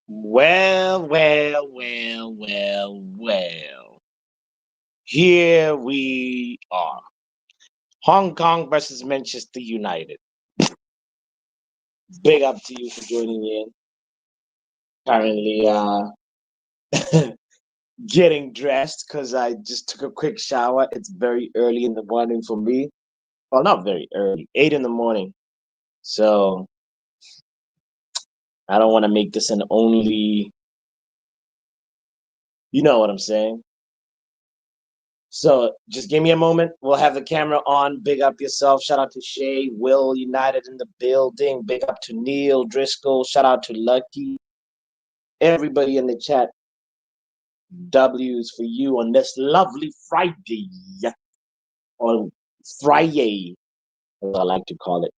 Well. Here we are. Hong Kong versus Manchester United. Big up to you for joining in. Currently, getting dressed because I just took a quick shower. It's very early in the morning for me. Well, not very early, 8 in the morning. So I don't want to make this an only, you know what I'm saying? So just give me a moment. We'll have the camera on. Big up yourself. Shout out to Shay, Will United in the building. Big up to Neil Driscoll. Shout out to Lucky. Everybody in the chat. W's for you on this lovely Friday. Or Friday, as I like to call it.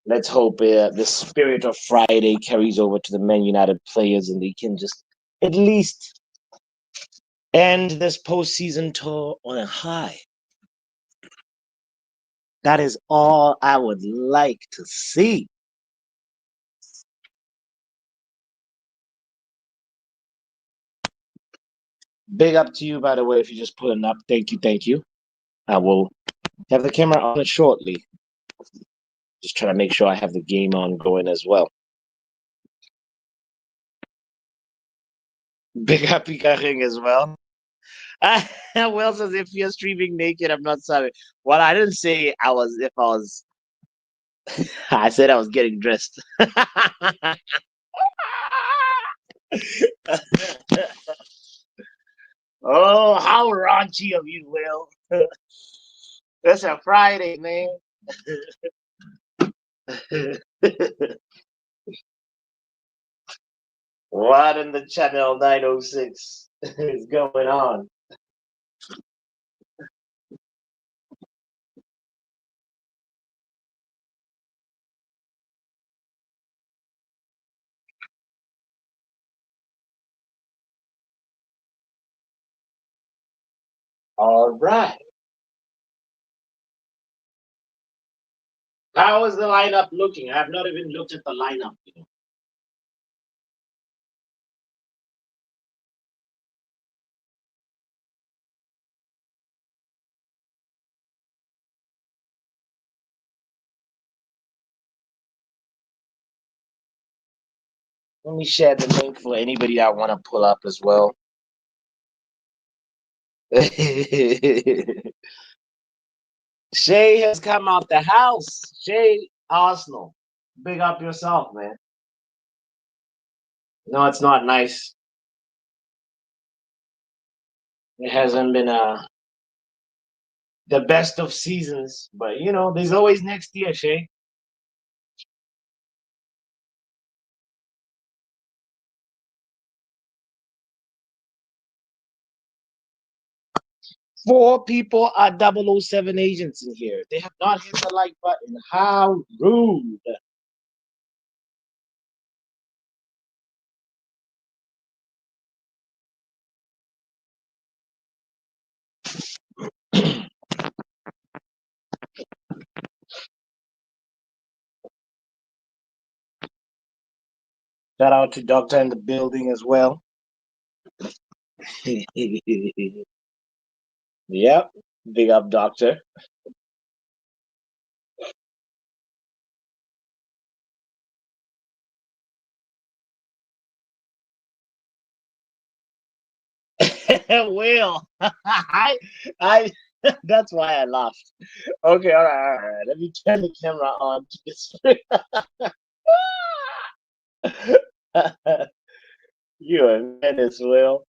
Let's hope the spirit of Friday carries over to the Man United players and they can just at least end this postseason tour on a high. That is all I would like to see. Big up to you, by the way, if you're just pulling up. Thank you, thank you. I will have the camera on it shortly. Just trying to make sure I have the game on going as well. Big up Ikaring as well. Will says if you're streaming naked, I'm not sorry. Well, I didn't say I was if I was I said I was getting dressed. Oh, how raunchy of you, Will. That's a Friday, man. What in the channel 906 is going on? All right. How is the lineup looking? I have not even looked at the lineup. Let me share the link for anybody that want to pull up as well. Shay has come out the house. Shay Arsenal. Big up yourself, man. No, it's not nice. It hasn't been the best of seasons, but there's always next year, Shay. Four people are 007 agents in here. They have not hit the like button. How rude. Shout out to Doctor in the building as well. Yep. Big up, Doctor. Will. I that's why I laughed. Okay, all right. Let me turn the camera on to this. You're a menace, Will.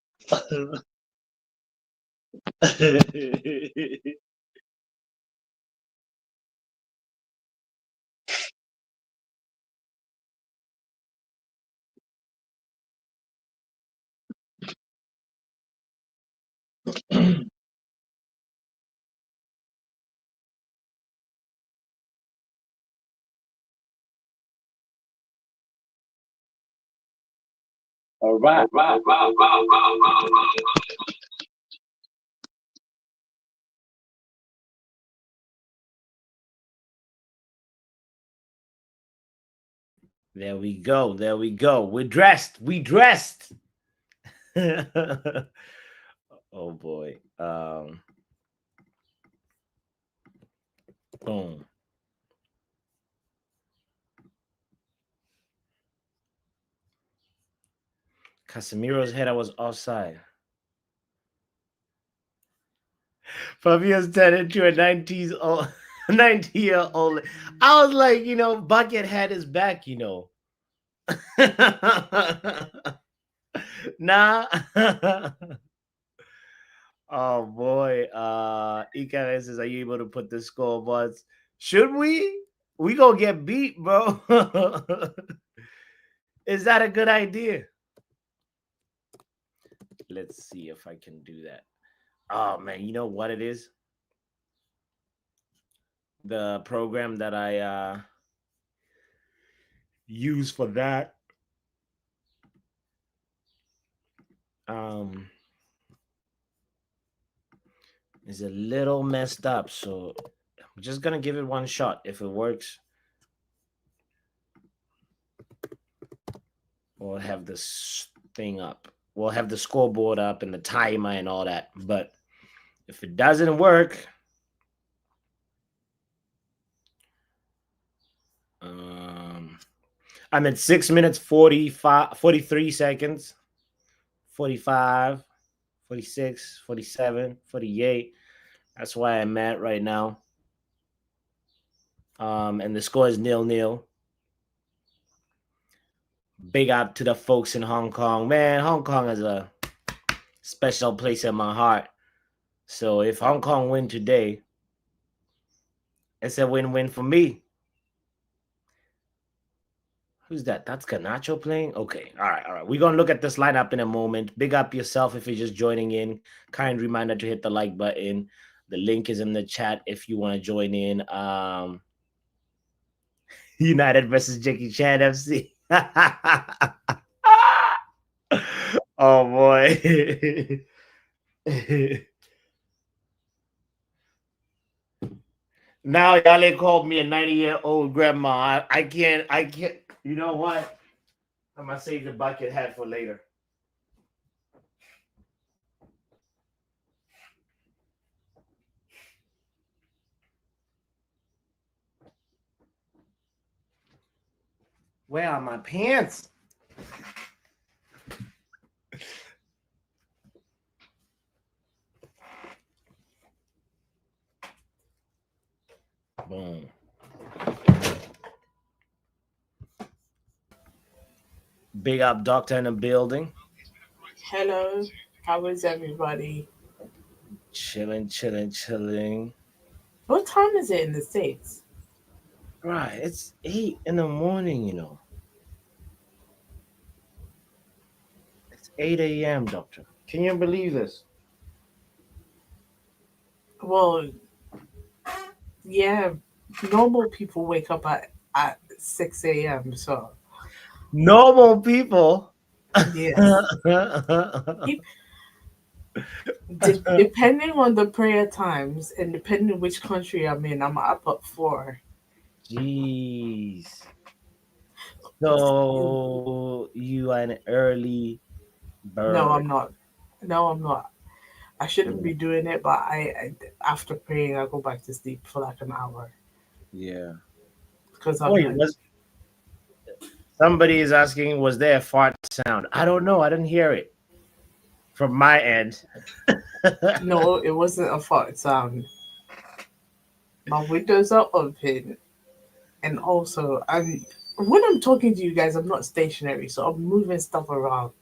All right. There we go. There we go. We're dressed. We dressed. Oh boy. Boom. Casemiro's header was offside. Fabio's turned into a 90s old 90-year-old. I was like, Buckethead is back, Nah. Oh boy. Ika says, are you able to put the scoreboards? Should we? We gonna get beat, bro. Is that a good idea? Let's see if I can do that. Oh man, you know what it is? The program that I use for that um is a little messed up, so I'm just gonna give it one shot. If it works, we'll have this thing up. We'll have the scoreboard up and the timer and all that. But if it doesn't work, I'm at 6 minutes 43 seconds, 45, 46, 47, 48. That's why I'm at right now. And the score is 0-0. Big up to the folks in Hong Kong. Man, Hong Kong is a special place in my heart. So if Hong Kong win today, it's a win-win for me. Who's that? That's Ganacho playing? Okay. All right. We're going to look at this lineup in a moment. Big up yourself if you're just joining in. Kind reminder to hit the like button. The link is in the chat if you want to join in. United versus Jackie Chan FC. Oh, boy. Now y'all called me a 90-year-old grandma. I can't. You know what? I'm going to save the bucket hat for later. Where are my pants? Boom. Big up doctor in the building. Hello, how is everybody? Chilling. What time is it in the States? Right, it's 8 in the morning, It's 8 a.m., doctor. Can you believe this? Well, yeah, normal people wake up at 6 a.m. So, Normal people. yes. If, depending on the prayer times and depending which country I'm in, I'm up at 4. Jeez. So you are an early No, bird. I'm not. No, I'm not. I shouldn't Mm, be doing it, but after praying, I go back to sleep for like an hour yeah. because I'm Wait, like, was somebody is asking, was there a fart sound? I don't know. I didn't hear it from my end. no, it wasn't a fart sound. My windows are open, and also I'm when I'm talking to you guys, I'm not stationary, so I'm moving stuff around.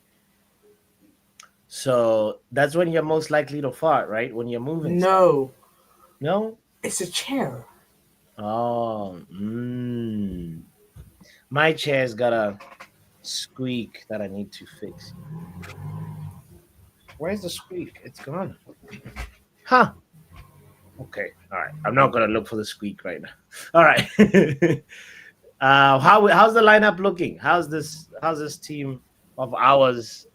So that's when you're most likely to fart, right? When you're moving stuff. No, No? it's a chair. Oh, my chair's got a squeak that I need to fix. Where's the squeak? It's gone. Huh. Okay. All right. I'm not gonna look for the squeak right now. All right. How's the lineup looking? How's this team of ours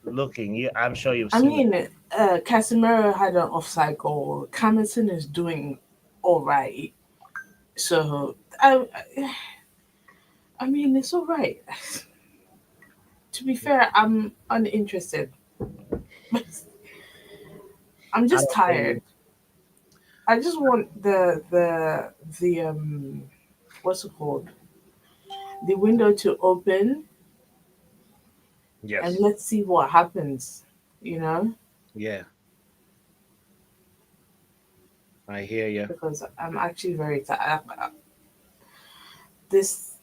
looking? I'm sure you've I seen it. mean, Casemiro had an offside goal. Camerson is doing all right. So I mean, it's all right. To be fair, I'm uninterested. I'm I just don't blame you. tired. I just want the what's it called? The window to open and Yes. let's see what happens. You know, Yeah, I hear you. because I'm actually very tired. This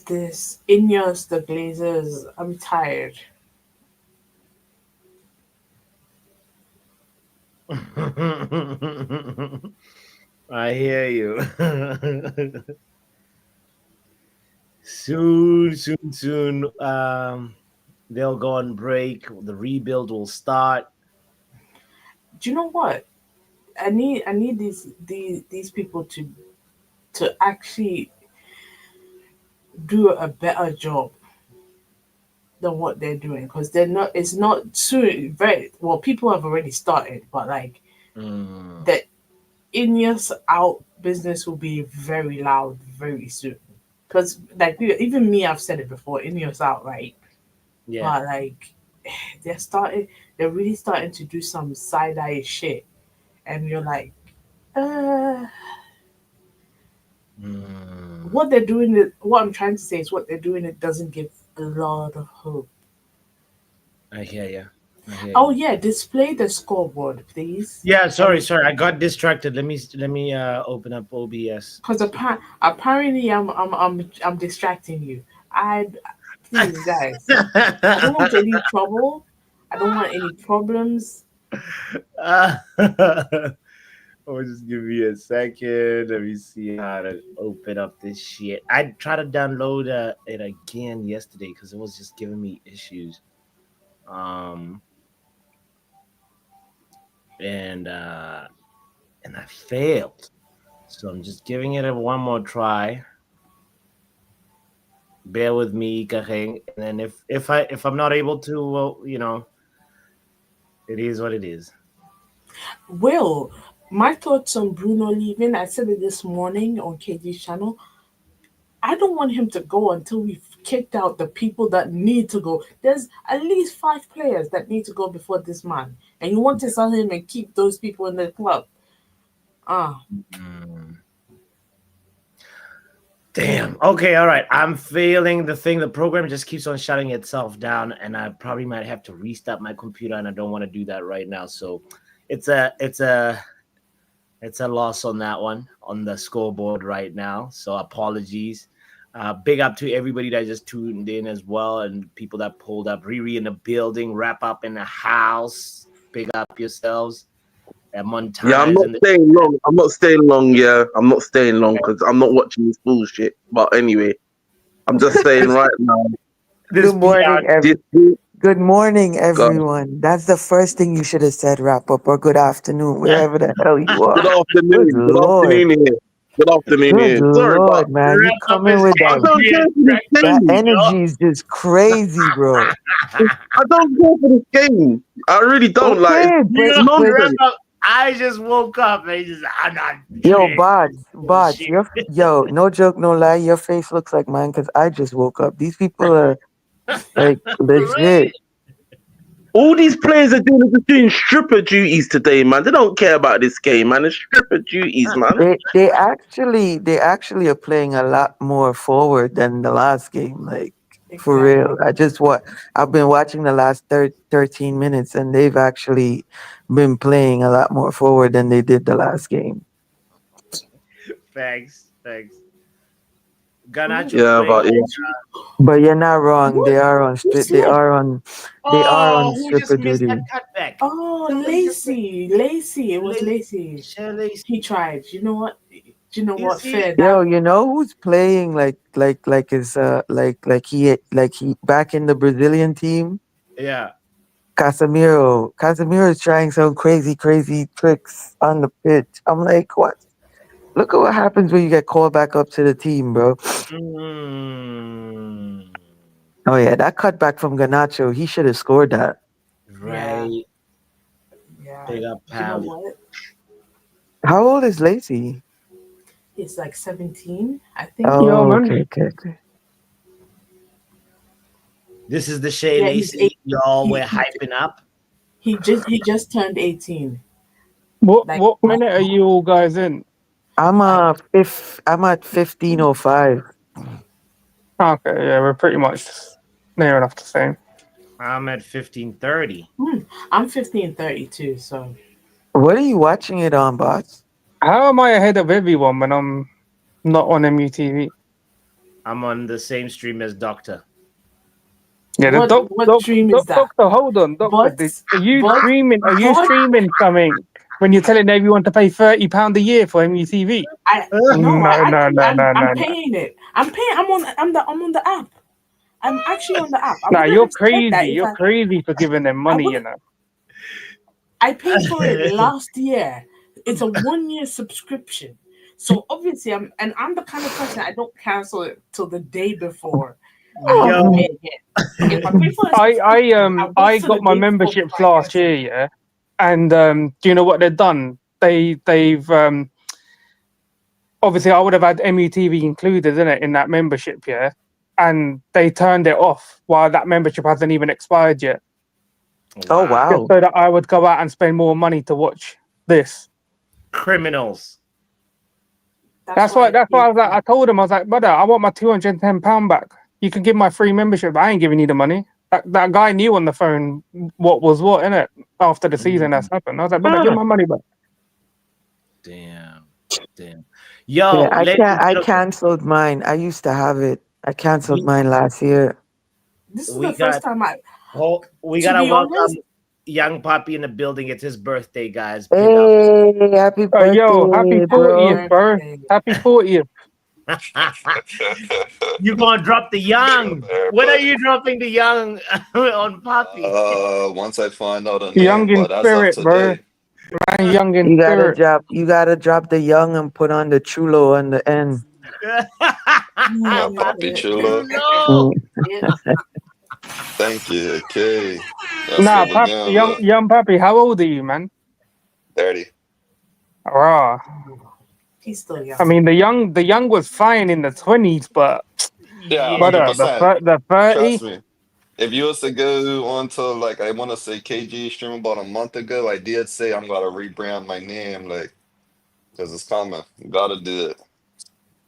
this Ineos, the Glazers. I'm tired. I hear you. Soon, soon, soon. They'll go on break. The rebuild will start. Do you know what? I need these people to actually do a better job than what they're doing because they're not. It's not soon. Very well. People have already started, but like Mm, the in years out business will be very loud very soon. Because like even me, I've said it before. In years out, right? yeah. But like they're starting. They're really starting to do some side eye shit, and you're like, uh. Mm, What they're doing, what I'm trying to say is what they're doing, it doesn't give a lot of hope. I hear you. I hear Oh you. yeah, display the scoreboard, please. Yeah, sorry, And sorry. I got distracted. Let me open up OBS. because apparently I'm distracting you. I please guys, I don't want any trouble. I don't want any problems. Oh, just give me a second. Let me see how to open up this shit. I tried to download it again yesterday because it was just giving me issues. Um, and and I failed. So I'm just giving it a one more try. Bear with me, Kaheng. And then if I'm not able to, well, it is what it is. Will, my thoughts on Bruno leaving. I said it this morning on KG's channel. I don't want him to go until we've kicked out the people that need to go. There's at least 5 players that need to go before this man. And you want to sell him and keep those people in the club. Ah, Mm. Damn. Okay. All right. I'm failing the thing. The program just keeps on shutting itself down, and I probably might have to restart my computer, and I don't want to do that right now. So, it's a loss on that one on the scoreboard right now. So apologies. Big up to everybody that just tuned in as well, and people that pulled up. Riri in the building, wrap up in the house. Big up yourselves. And Yeah, Montana I'm is not in the. staying long. I'm not staying long. Yeah, I'm not staying long because I'm not watching this bullshit. But anyway, I'm just saying This right now, this Good PR. morning, this good morning, God, everyone. That's the first thing you should have said, wrap up, or good afternoon, wherever the hell you good are. Good afternoon. Good Lord. afternoon here. Good afternoon Good here. Sorry, but Lord, man. You Wrap up coming is with I that don't care Adrian for this that breakfast, game. energy is just crazy, bro. I don't care for this game. I really don't. Like, Okay, it's Wrap nonsense. up. I just woke up and I'm not yo, playing bots, bullshit. yo, no joke, no lie, your face looks like mine because I just woke up. These people are like legit. All these players are doing stripper duties today, man. They don't care about this game, man. It's stripper duties, man. They actually are playing a lot more forward than the last game. Like for real. exactly. I've been watching the last 13 minutes and they've actually been playing a lot more forward than they did the last game. Thanks, thanks. Ganacho Yeah, playing but like yeah. But you're not wrong. What? Who slept? They are oh, on who just stripper missed that duty. cutback? Oh, Somebody just missed Lacey. Lacey. It was Lacey. Shirley. He tried. You know what? You know Is what? he? Fair. Yo, That you know who's playing like is like he back in the Brazilian team? Yeah. Casemiro. Casemiro is trying some crazy tricks on the pitch. I'm like, what? Look at what happens when you get called back up to the team, bro. Mm, Oh yeah, that cutback from Ganacho, he should have scored that. yeah. right. Yeah. Big up, You know pal. what? How old is Lacey? It's like 17, I think. Yo, Oh, man. okay. This is the Shay Yeah, he's Lacey y'all he, were he, hyping up. he just turned 18. What Like what minute are you all guys in? I'm like I'm at 15:05. Okay, yeah, we're pretty much near enough the same. I'm at 15:30. I'm 15:32, so What are you watching it on, boss? How am I ahead of everyone when I'm not on MUTV? I'm on the same stream as Doctor. Yeah, the what stream is that? doctor, hold on, doctor. But Are you but streaming? Are you but streaming something when you're telling everyone to pay £30 a year for MUTV? I no, No, I no, actually no, no, I'm no, no. paying it. I'm paying. I'm on the app. I'm actually on the app. I Nah, wouldn't you're have said that crazy. if You're crazy for giving them I money, you would know. I paid for it last year. It's a 1 year subscription. So obviously I'm the kind of person I don't cancel it till the day before I have to pay Yo, again. If I pay for a subscription, I wait I till the got my day before memberships I last cancel. year, yeah. And do you know what they've done? They've obviously I would have had MUTV included in it in that membership, yeah. And they turned it off while that membership hasn't even expired yet. Oh wow. Just wow. so that I would go out and spend more money to watch this. Criminals. That's why I was like, I told him, I was like, brother, I want my £210 back. You can give my free membership, but I ain't giving you the money. That guy knew on the phone what was what, innit? After the season that's happened. I was like, brother, give my money back. Damn. Yeah, Yo, ladies and I gentlemen, canceled mine. I used to have it. I canceled we, mine last year. This is we the first got time we to gotta be welcome honest, Young Poppy in the building. It's his birthday, guys. Big up. Hey, happy Yo, happy birthday, happy 40th, bro. bro. birthday. Happy 40th. You gonna drop the Big up young? When are everybody. you dropping the young on Poppy? Once I find out a Young name, in but as of spirit, bro. today, Man, young in You gotta spirit. drop the young and put on the chulo on the end. Papi Chulo. Chulo. Mm. Thank you. Okay, that's Nah, what we're going with. young Pappy, how old are you, man? 30. Rah. He's still young. I mean, the young was fine in the 20s, but Yeah, brother, 100%. the 30. Trust me. If you was to go on to like I want to say KG stream about a month ago, I did say I'm gonna rebrand my name, like because it's coming. Gotta do it.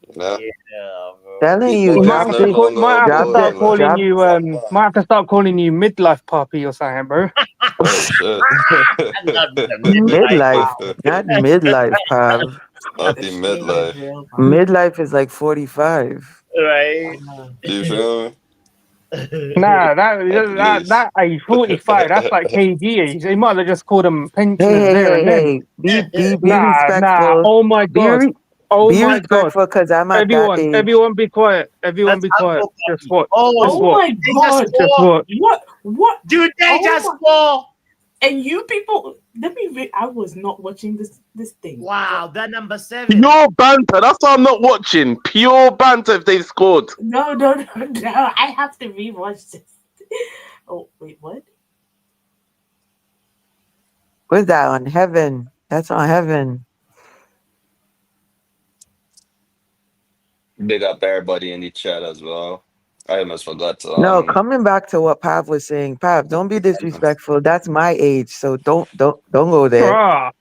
You know? Yeah, bro. Telling Big you, We boy is drop no it, might longer a have to drop boy. start the Like, calling drop. you might have to start calling you midlife Poppy or something, bro. oh shit. I love the midlife. Midlife, Wow. not midlife, Pav. Not The the shade is midlife. real. Midlife is like 45. Right? You feel me? Nah, At least. that age 45, that's like KG age. They might have just called them Hey, pensioners hey, there hey, and then. hey! Be Nah. respectful. Oh my Be god. re- Oh be my god. respectful, cause I'm at that age. Everyone be quiet. Everyone That's be quiet. Uncle Just Poppy. watch. Just Oh, Oh watch. my they just god. Just swore. watch. What? Dude, they Oh just my, swore. and you people, I was not watching this thing. Wow, that number 7. Pure banter. That's why I'm not watching. Pure banter if they've scored. No. I have to rewatch this. Oh wait, what? What's that on Heaven? That's on Heaven. Big up everybody in the chat as well. I almost forgot to No, coming back to what Pav was saying, Pav, don't be disrespectful. That's my age, so don't go there. Ah,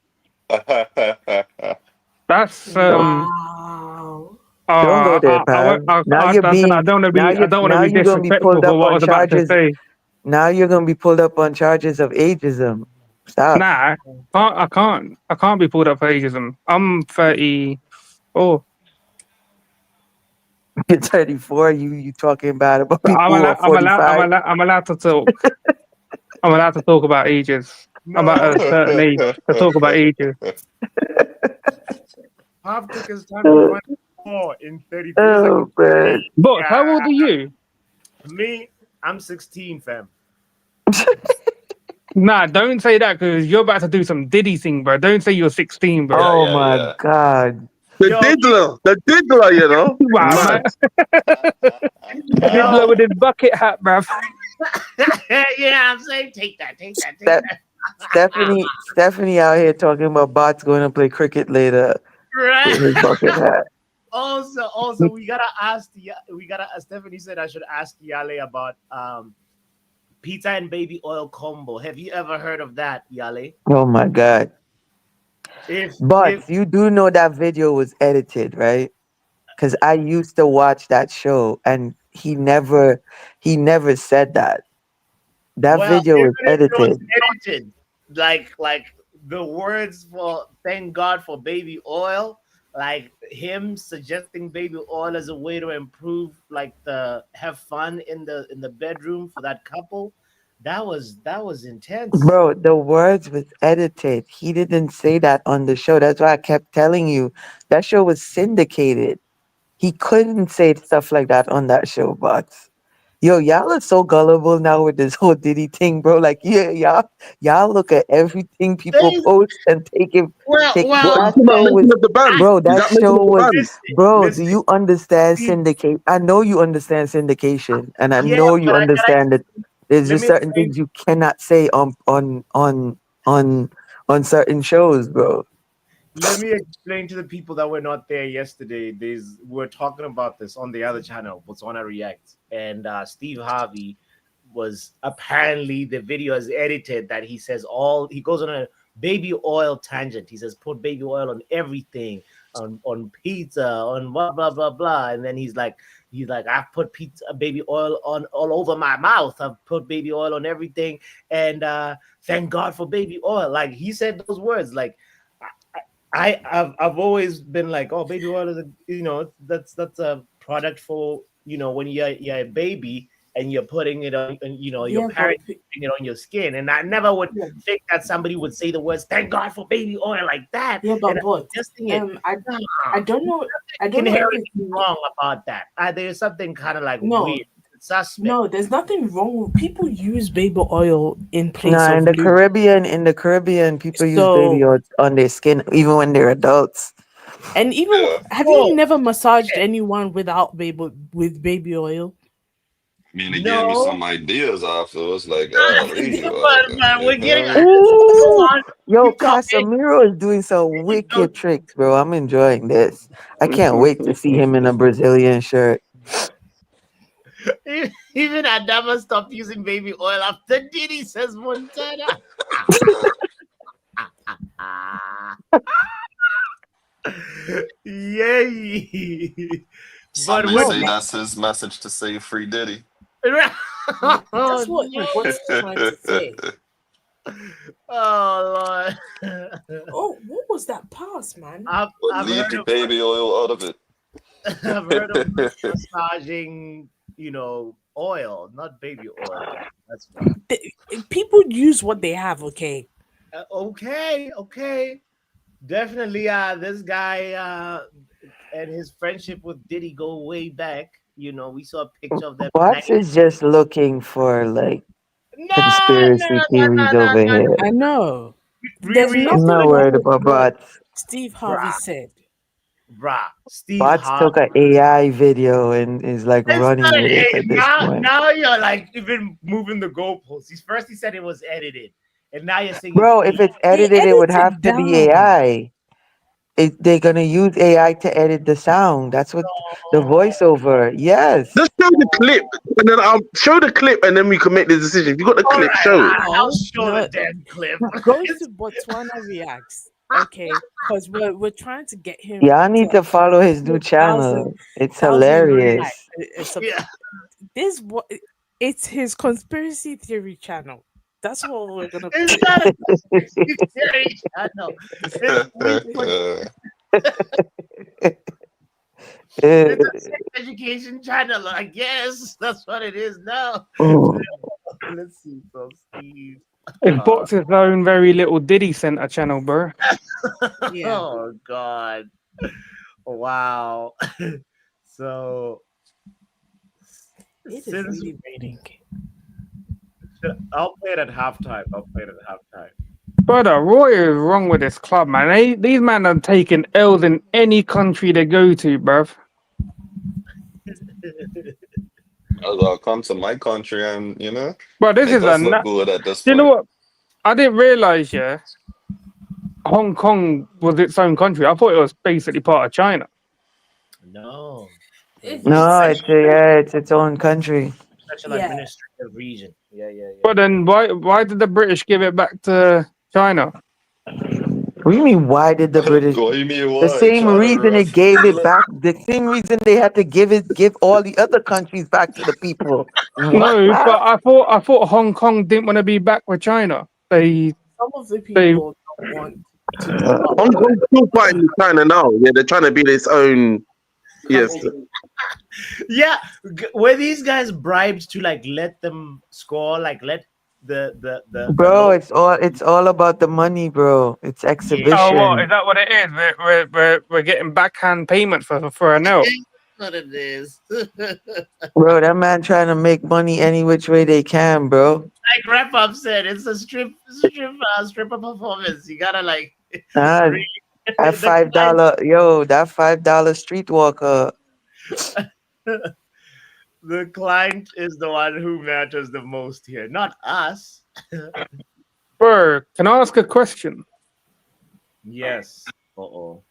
that's Wow. Don't go there, Pav. Now you're I being don't want to be now you're gonna be disrespectful pulled for up what I on was about to charges. say. Now you're gonna be pulled up on charges of ageism. Stop. Nah, I can't be pulled up for ageism. I'm 34. You're 34. You talking bad about people who are 45. I'm allowed to talk. I'm allowed to talk about ages. I'm at a certain age to talk about ages. Pop took his time to find 4 in 33. Oh man. Boss, how old are you? Me, I'm 16, fam. Nah, don't say that because you're about to do some Diddy thing, bro. Don't say you're 16, bro. Oh yeah, my yeah. God. The diddler, you know. Wow, Man. man. Diddler with his bucket hat, bro. Yeah, I'm saying take that. That Stephanie out here talking about bots going to play cricket later Right. with his bucket hat. Also, we gotta ask Stephanie said I should ask Yale about pizza and baby oil combo. Have you ever heard of that, Yale? Oh my god. If But you do know that video was edited, right? Because I used to watch that show and he never said that. That Well, video even was if it was edited. edited, like the words for "thank God for baby oil," like him suggesting baby oil as a way to improve, like the have fun in the bedroom for that couple. That was intense. Bro, the words was edited. He didn't say that on the show. That's why I kept telling you that show was syndicated. He couldn't say stuff like that on that show, but yo, y'all are so gullible now with this whole Diddy thing, bro. Like, yeah, y'all look at everything people There's, post and take What you well, that talking about show was mention of the ban? bro, Is that that mention show of the was ban? listen, bro, do listen. you understand Steve, syndicate? I know you understand syndication, and I yeah, know you but I gotta understand that there's let just me certain explain. things you cannot say on on certain shows, bro. Let me explain to the people that were not there yesterday. We're talking about this on the other channel, Botswana React, and Steve Harvey was apparently the video is edited that he says all he goes on a baby oil tangent. He says put baby oil on everything, on pizza, on blah blah blah, and then he's like I've put pizza baby oil on all over my mouth. I've put baby oil on everything, and thank God for baby oil. Like he said those words, like. I've always been like, oh, baby oil is that's a product for when you're a baby and you're putting it on, and your Yeah, but parents putting it on your skin, and I never would yeah, think that somebody would say the words "thank God for baby oil" like that, yeah, and but I'm suggesting it. I Nah, don't know. I don't know if inherently it's wrong about that. There's something kind of like no, weird, suspect. no. There's nothing wrong with people use baby oil in place Nah, of lube. In the Caribbean, people use baby So oil on their skin even when they're adults. and even Yeah. have you Oh never massaged anyone without baby oil? I mean, it gave me no, some ideas afterwards, like, golly, but you we're getting. feel me? Go Ooh, on, yo, keep talking. Casemiro is doing some Don't wicked tricks, bro. I'm enjoying this. I can't wait to see him in a Brazilian shirt. Even Adama stopped using baby oil after Diddy says Montana. Yay! Some But may what? No, say but that's his message to say free Diddy. Oh that's what no! what's trying to say. Oh Lord! Oh, what was that pass, man? I've But I've leave heard the of baby oil out of it. I've heard of massaging, oil, not baby oil. That's right. People use what they have. Okay, Okay, okay. Definitely, this guy and his friendship with Diddy go way back. We saw a picture of them. Bots is just looking for like No, no, conspiracy no, no, theories no, over no. here. I know. There's Riri, I'm nothing not wrong worried with about what bots. Steve Harvey bruh, said. bruh. Steve Bots Harvey. took an AI video and is like It's running not with it at this now. point. Now you're like even moving the goalposts. He said it was edited, and now you're saying it's Bro, if it's They edited, it would edit have it to be down. AI. They're gonna use AI to edit the sound. That's what the voiceover. Yes. Just show the clip, and then I'll show the clip, and then we can make the decision. If you got the all clip, right. show it. I'll No, show the no. damn clip. Go It's to Botswana Reacts, okay? Because we're trying to get him Y'all need to follow his new to thousand channel. It's thousand hilarious. yeah. this what it's his conspiracy theory channel. That's what we're gonna It's put it. not a conspiracy theory channel. It's we put it's a sex education channel. I guess that's what it is now. Oh, Let's see, so Steve. It's Uh, Bots his own very little Diddy Center channel, bro. Yeah, oh God! Wow. So it is since really raining. I'll play it at halftime. I'll play it at halftime. Brother, Roy is wrong with this club, man. These men are taking L's in any country they go to, bruv. I'll come to my country and, But this make is us look good at this you know point. what? I didn't realize, yeah, Hong Kong was its own country. I thought it was basically part of China. No, It it's no, is. it's its own country. special Yeah. administrative region. Yeah, yeah, yeah. But then why did the British give it back to China? What do you mean? Why did the British? What you mean The what? same Trying to reason they rough gave it look. back. The same reason they had to give all the other countries back to the people. What? No, Lad? but I thought Hong Kong didn't want to be back with China. Some of the They people don't want to give up Hong their Kong's still fighting with China now. Yeah, they're trying to be its own. Yes. Yeah, were these guys bribed to like let them score, like let the Bro, low? it's all about the money, bro. It's Yeah, oh what is exhibition. that what it is? We're getting backhand payment for a no. that's what it is. Bro, that man trying to make money any which way they can, bro. Like wrap up said, it's a stripper performance. You gotta like Nah, really that the that $5 streetwalker. the client is the one who matters the most here, not us. Bro, can I ask a question? Yes. Uh-oh.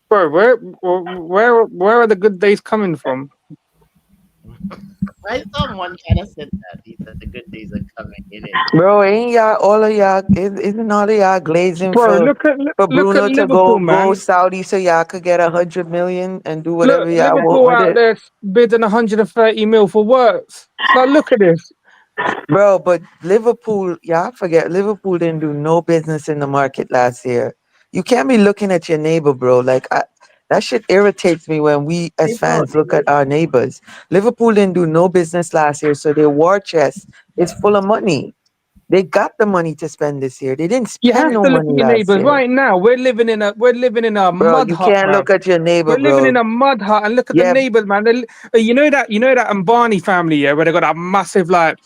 Bro, where are the good days coming from? I someone kind of said that. He said the good days are coming in it. Bro, ain't y'all all of y'all isn't all of y'all glazing Bro, for look at Bruno to Liverpool, go man. Saudi so y'all could get 100 million and do Look, whatever y'all want Liverpool with out it? there bidding 130 mil for works. It's like, look at this. Bro, but Liverpool, y'all forget Liverpool didn't do no business in the market last year. You can't be looking at your neighbor, bro. That shit irritates me when we as they brought fans look at our neighbors. Liverpool didn't do no business last year, so their war chest is full of money. They got the money to spend this year. They didn't You spend have no to look money at your last neighbors year. right now. We're living in a Bro, mud you hut, can't bruv. look at your neighbor, We're living in bro. a mud hut and look at the Yeah, neighbors, man. You know that Ambani family, yeah, where they got that massive like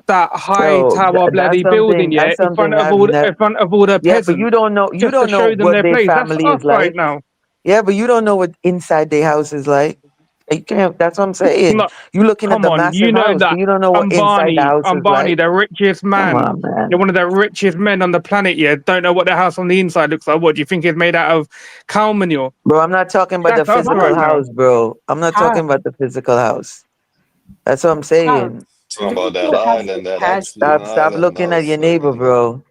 that high bro, tower that's bloody building, something. yeah, That's something I've never. in front of all the Yeah, but peasants, you just to don't know show them what their their place. That's family us is right like. now. Yeah, but you don't know what inside their house is like. You can't. That's what I'm saying. No, You looking at come the on, you massive know house, but that you don't know what inside the house is Ambani, like. the richest Come man, on, you're man. one of the richest men on the planet. Yeah, don't know what the house on the inside looks like. What do you think it's made out of? Cow manure. Bro, I'm not talking about the That's us physical right now. house, bro. I'm not have talking about the physical house. That's what I'm have saying. Talking about that Liverpool have the island, that cash Epstein Stop Island looking at your also, neighbor, you know. bro.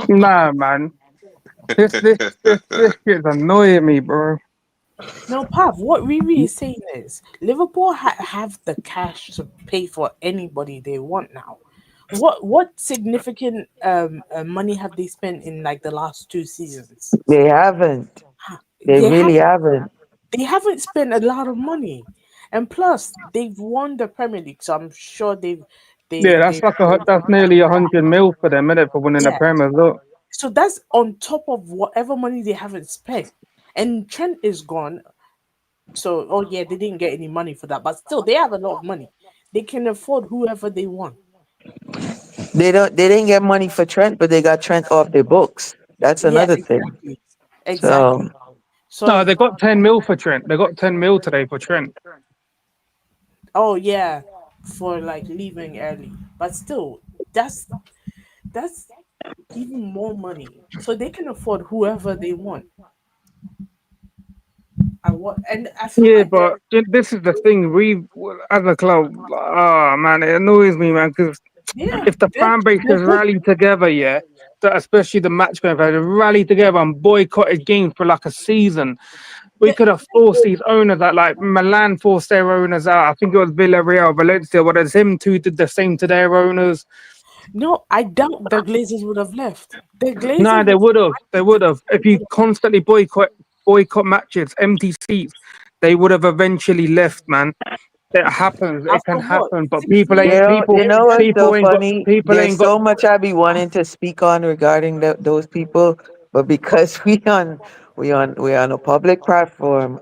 Nah, man, this shit's annoying me, bro. no Pav. What Riri is saying is Liverpool have the cash to pay for anybody they want now. What significant money have they spent in like the last 2 seasons? They haven't. They They really haven't. haven't. They haven't spent a lot of money, and plus they've won the Premier League, so I'm sure Yeah, they've that's nearly 100 mil for them, innit, for winning the yeah. Premier. Look, So that's on top of whatever money they haven't spent. And Trent is gone. So, oh yeah, they didn't get any money for that, but still, they have a lot of money. They can afford whoever they want. They didn't get money for Trent, but they got Trent off their books. That's Yeah, another thing. exactly, So exactly. no, So, they got 10 mil for Trent. They got 10 mil today for Trent. oh yeah, for like leaving early, but still, that's even more money. So they can afford whoever they want. And I feel Yeah, like they're but this is the thing. We, as a club, oh man, it annoys me, man, because yeah, if the fan base they're has good. rallied together, yeah, that especially the match going fans rallied together and boycotted games for like a season, we They could have forced these owners out. Like Milan forced their owners out. I think it was Villarreal, Valencia. But as him two did the same to their owners. No, I doubt the Glazers would have left. The No, Glazers they was would have. They would invited have. If you constantly boycott matches, empty seats, they would have eventually left, man. It happens. It after can what happen. But 6 years. you know what's so funny? people There's ain't got. so much I be wanting to speak on regarding those people, but because we on a public platform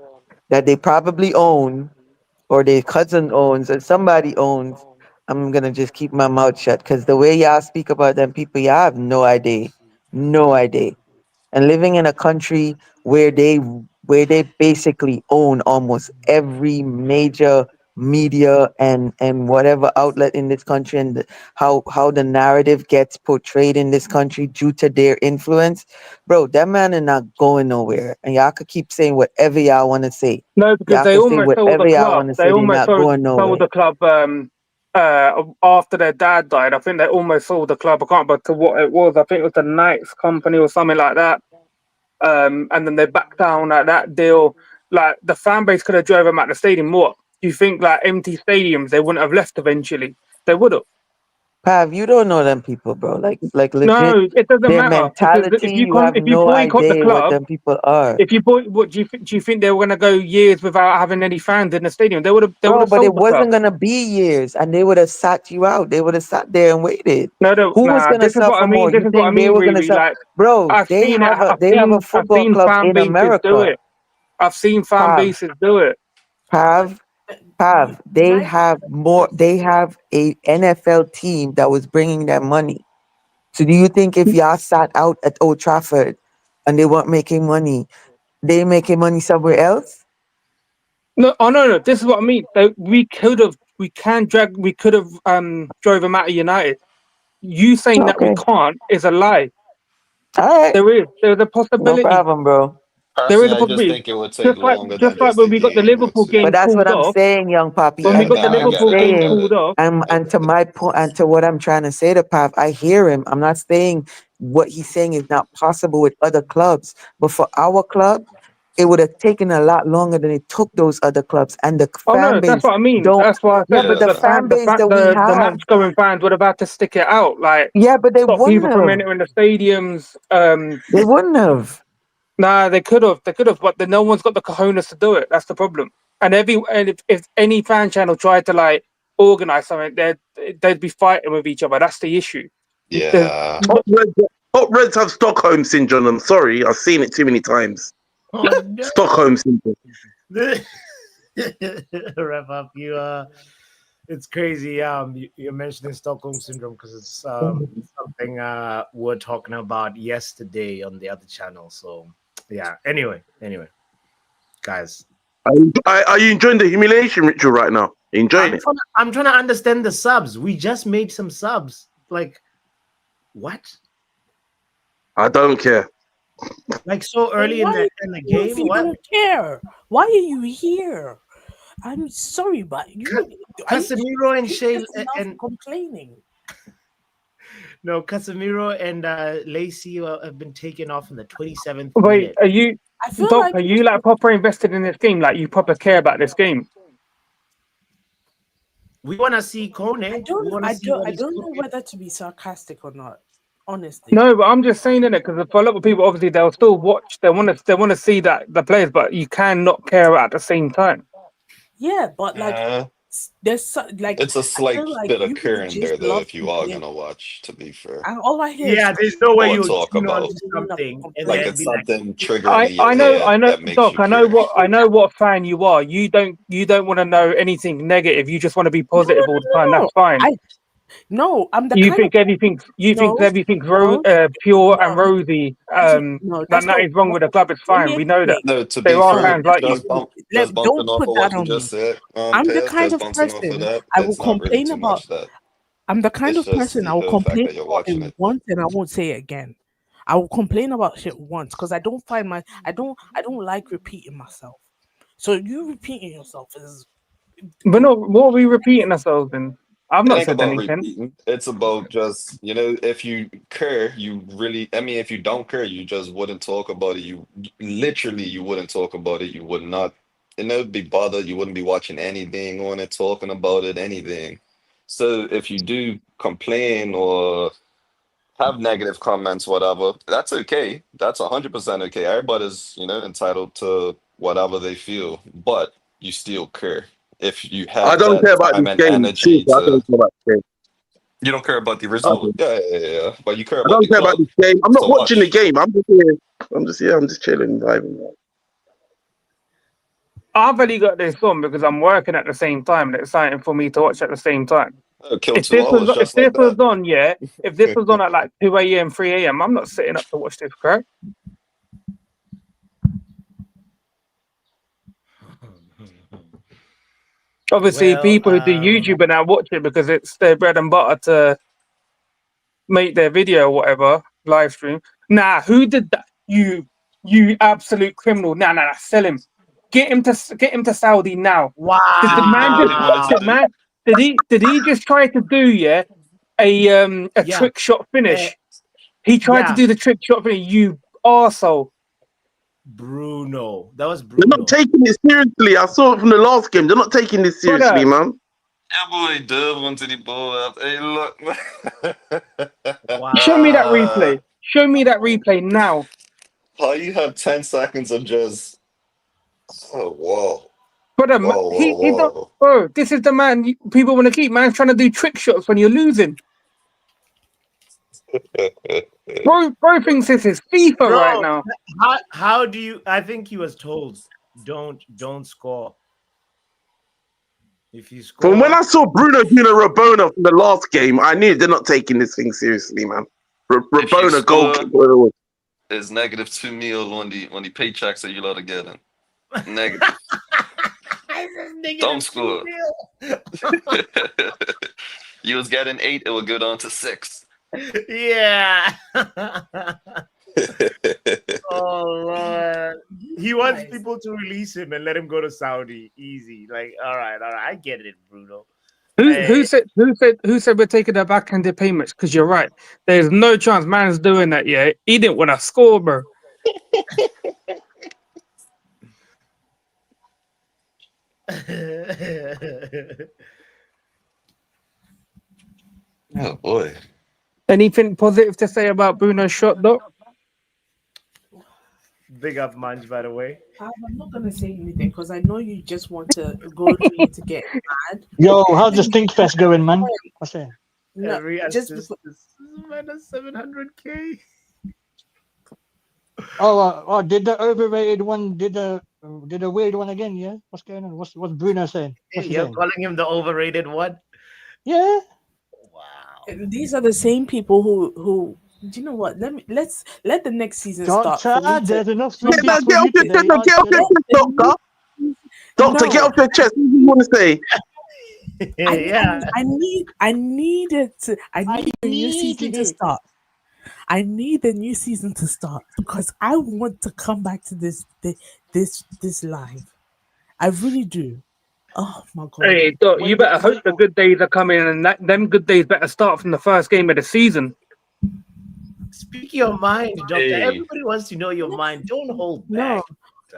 that they probably own or their cousin owns or somebody owns, I'm gonna just keep my mouth shut. Cause the way y'all speak about them people, y'all have no idea. And living in a country where they basically own almost every major media and whatever outlet in this country, and how the narrative gets portrayed in this country due to their influence, bro, that man is not going nowhere. And y'all could keep saying whatever y'all want to say. No, because Y'all they could say almost sold whatever the y'all club. want to They say. They're almost not going sold nowhere. the club after their dad died. I think they almost sold the club. I can't remember to what it was. I think it was the Knights Company or something like that. And then they backed down at that deal. Like the fan base could have drove them out the stadium. What you think? Like empty stadiums, they wouldn't have left eventually. They would have. Pav, you don't know them people, bro. Like legit, No, it doesn't their matter because mentality, you have if you no boycott the idea what club, them people are. if you what do you think they were going to go years without having any fans in the stadium? They would Bro, have but it sold the club. wasn't gonna be years, and they would have sat you out. They would have sat there and waited. No, Who was nah. gonna This is what I suffer mean. more? This You is what I think they mean, were gonna Riri. suffer? Like Bro, I've seen it. they have a I've football seen club fan in bases do America. it. I've seen fan Pav, bases do it. Pav, Pav. They have more. They have a NFL team that was bringing them money. So do you think if y'all sat out at Old Trafford and they weren't making money, they making money somewhere else? No, oh no. This is what I mean. We could have. We could have drove them out of United. You saying that we Okay, can't is a lie. all right, There is. There's a no possibility. problem, bro. There is Personally, a I just possibility. think it would take longer than Just like just a when we got the game or Liverpool But two. game that's what called I'm off. saying, young Poppy. When Yeah, we And got the nah, I I'm get Liverpool it. I game get saying, called it. off. and to my point, and to what I'm trying to say to Pav, I hear him. I'm not saying what he's saying is not possible with other clubs, but for our club, it would have taken a lot longer than it took those other clubs. And the Oh fan no, that's base what I mean. don't. That's why I Yeah, said but Yeah, the the fan fan, base that we the have, match going fans would have had to stick it out, like yeah, but they stop wouldn't people from have. entering the stadiums. They wouldn't have. Nah, they could have, but then no one's got the cojones to do it. That's the problem. And if any fan channel tried to like organize something, they'd be fighting with each other. That's the issue. There's, yeah. Top Reds have Stockholm syndrome. I'm sorry, I've seen it too many times. Oh no. Stockholm syndrome. Wrap up. It's crazy. You're mentioning Stockholm syndrome because it's something we're talking about yesterday on the other channel. So yeah. Anyway, guys, Are you enjoying the humiliation ritual right now? Enjoying it? I'm trying to understand the subs. We just made some subs. Like what? I don't care. Like so early in the game? If you What? don't care, why are you here? I'm sorry, but Casemiro and Shay just love and complaining. no, Casemiro and Lacey have been taken off in the 27th wait, minute. are you, I feel Doc? like Are you like proper invested in this game? Like you proper care about this game? We want to see Kone. I We don't, want to I see don't, what I he's don't know cooking. whether to be sarcastic or not. Honestly, No, but I'm just saying that because for a lot of people, obviously they'll still watch. They want to see that the players, but you cannot care at the same time. yeah, but like like It's a I slight feel like bit of you here and there, just though, love if you are complaining, gonna watch, to be fair. and all I hear Yeah, is there's no way Or you'll talk tune on about. to something and Like then complaining. it's be like, something triggering in your I head know, that makes Doc. you care. I know what fan you are. You don't want to know anything negative. You just want to be positive all the time. No. That's fine. I'm the You kind of think everything's no, no, pure and no. rosy. No, That that's not. nothing's wrong with the club. It's Let me fine. We know that explain. No, to there be are No, fair, fans like you. just don't bouncing off put of that what you on just me. said, I'm the Piers, kind just of bouncing off of person that, I will it's not really complain too about. much that. I'm the kind It's of just person I the will whole fact complain that you're about watching it it. once and I won't say it again. I will complain about shit once because I don't find I don't like repeating myself. So you repeating yourself is But no, what are we repeating ourselves in? I've It not ain't said about anything. repeating. It's about just, if you care, you really, I mean, if you don't care, you just wouldn't talk about it. You literally, you wouldn't talk about it. You would not, be bothered. You wouldn't be watching anything on it, talking about it, anything. So if you do complain or have negative comments, whatever, that's okay. That's 100% okay. Everybody's, entitled to whatever they feel, but you still care. If you I have don't that care about time this and game. energy Seriously, I to don't care about this game. you don't care about the I result. don't, Yeah. But you care I about the don't care about club. this game. I'm not So watching the watch. game. I'm just here. I'm just chilling, vibing. I've only got this on because I'm working at the same time, and it's something for me to watch at the same time. Kill 2 hours If just this like was that. on, yeah, if this was on at like 2 a.m., 3 a.m., I'm not sitting up to watch this crap. Obviously, Well, people who do YouTube and now watch it because it's their bread and butter to make their video or whatever live stream. Nah, who did that? You absolute criminal! Nah, sell him. Get him to Saudi now. Did the man What did he want wow. to just do? did he just try to do a Yeah. trick shot finish? He tried to Yeah. do the trick shot finish. You arsehole. Bruno. That was They're Bruno. not taking it seriously. I saw it from the last game. They're not taking this seriously, man. Yeah, boy, Dub went to the ball up. Hey, look. Wow. Show me that replay. Show me that replay now. How you have 10 seconds of just. Oh, whoa. Brother, Whoa. bro, this is the man people want to keep. Man's trying to do trick shots when you're losing. Bro thinks this is FIFA right now. How do you? I think he was told, don't score. If you score, From when I saw Bruno doing a Rabona from the last game, I knew they're not taking this thing seriously, man. Rabona goal score- kick, whatever it was. It's -2 mil on the paychecks that you're allowed to get in. Negative. Don't score. You was getting 8, it would go down to 6. Yeah. Oh Lord. He wants people to release him and let him go to Saudi. Easy. Like, all right. I get it, Bruno. Who said we're taking the backhanded payments? Because you're right. There's no chance man's doing that yet. He didn't want to score, bro. Oh boy. Anything positive to say about Bruno's shot, though? Big up, Manj, by the way. I'm not gonna say anything because I know you just want to go to me to get mad. Yo, how's the stink fest going, man? What's that? No, Every just assist is minus 700K. Oh, did the overrated one? Did the weird one again? Yeah. What's going on? What's Bruno saying? What's he You're saying? calling him the overrated one? Yeah. Wow. these are the same people who. Do you know what? Let the next season start. for me Doctor, to- there's enough Get zombies off for you today. your chest, doctor. Doctor, No. get off your chest. What do you want to say? Yeah. I need the new season to start. I need the new season to start because I want to come back to this live. I really do. Oh my god! Hey, Doc, you better hope the good days are coming, and them good days better start from the first game of the season. Speak your mind, Doctor. Hey. Everybody wants to know your mind. Don't hold No. back.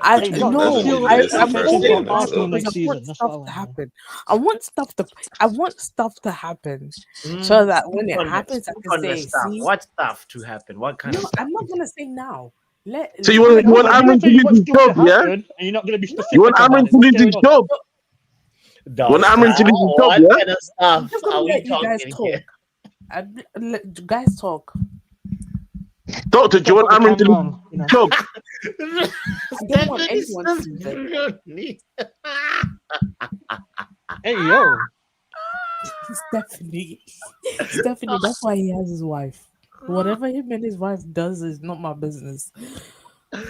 I Hey, Doc, no, never feel knew I'm this the affection first only game for of Arsenal the- next because season. That's what I to want. happen. I want stuff to happen so that when it happens, I can say, stuff. "See, What stuff to happen? What kind no, of stuff? I'm not gonna say now. So you want No, Amrin to you lose want his stuff to job, yeah? happen, and you're not going to be specific You want about Amrin it. to What's lose his going on? job? You want Amrin to lose his job, What yeah? kind of I'm stuff just are gonna we let you guys talking talk. here? Let you guys talk. Doctor, do you want Put the Amrin to camera lose on, you know. his job? I don't want anyone to see that. Hey, yo. Stephanie, that's why he has his wife. Whatever him and his wife does is not my business.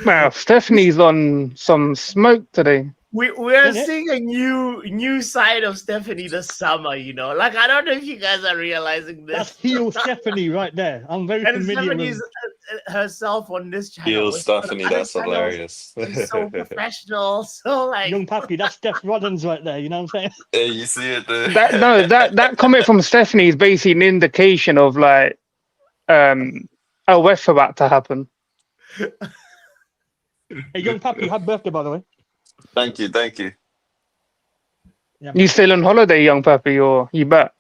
Wow, Stephanie's on some smoke today. We are Isn't it? seeing a new side of Stephanie this summer, you know. Like, I don't know if you guys are realizing this. That's heel Stephanie right there. I'm very And familiar Stephanie's with. herself on this channel. Yo, With other Stephanie, that's channels, hilarious. she's so professional. So like, Young Pappy, that's Steph Rollins right there. You know what I'm saying? Hey, you see it there? That comment from Stephanie is basically an indication of like a what's about to happen. Hey, Young Pappy, happy birthday, by the way. Thank you. Yeah. You still on holiday, young puppy, or you back?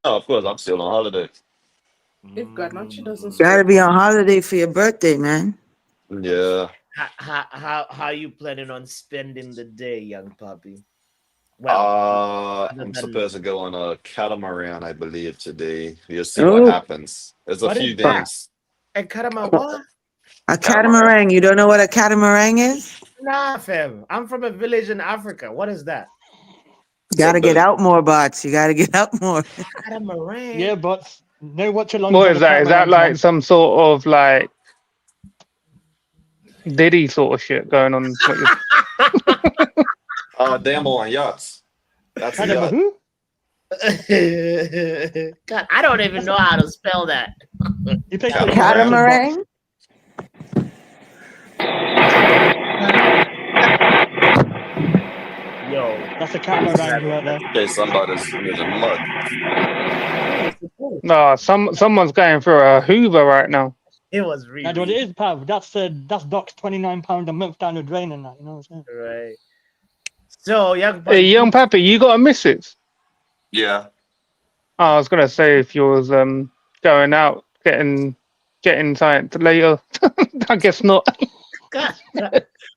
Oh, of course, I'm still on holiday. If Garnacho doesn't Gotta be on holiday for your birthday, man. Yeah. how you planning on spending the day, young puppy? Well, I'm supposed to go on a catamaran, I believe, today. We'll see Oh. what happens. There's a What few is that? things. a catamaran. What? A catamaran. You don't know what a catamaran is? Nah, fam. I'm from a village in Africa. What is that? You gotta get boat. out more, bots. You gotta get out more. Catamaran. Yeah, but no watch along. What is that? Is that like some sort of like Diddy sort of shit going on? Damn on yachts. That's Kind of a yacht. who? God, I don't even know how to spell that. You play Catamaran. Catamaran? Yo, That's a catamaran right there. Okay, somebody's in the mud. No, someone's going for a Hoover right now. it was And what it really is, Pav, that's Doc's £29 a month down the drain and that, you know what I'm saying? right. So, young Hey, young Pappy, you got a missus? Yeah. Oh, I was gonna say if you was going out getting something later. I guess not.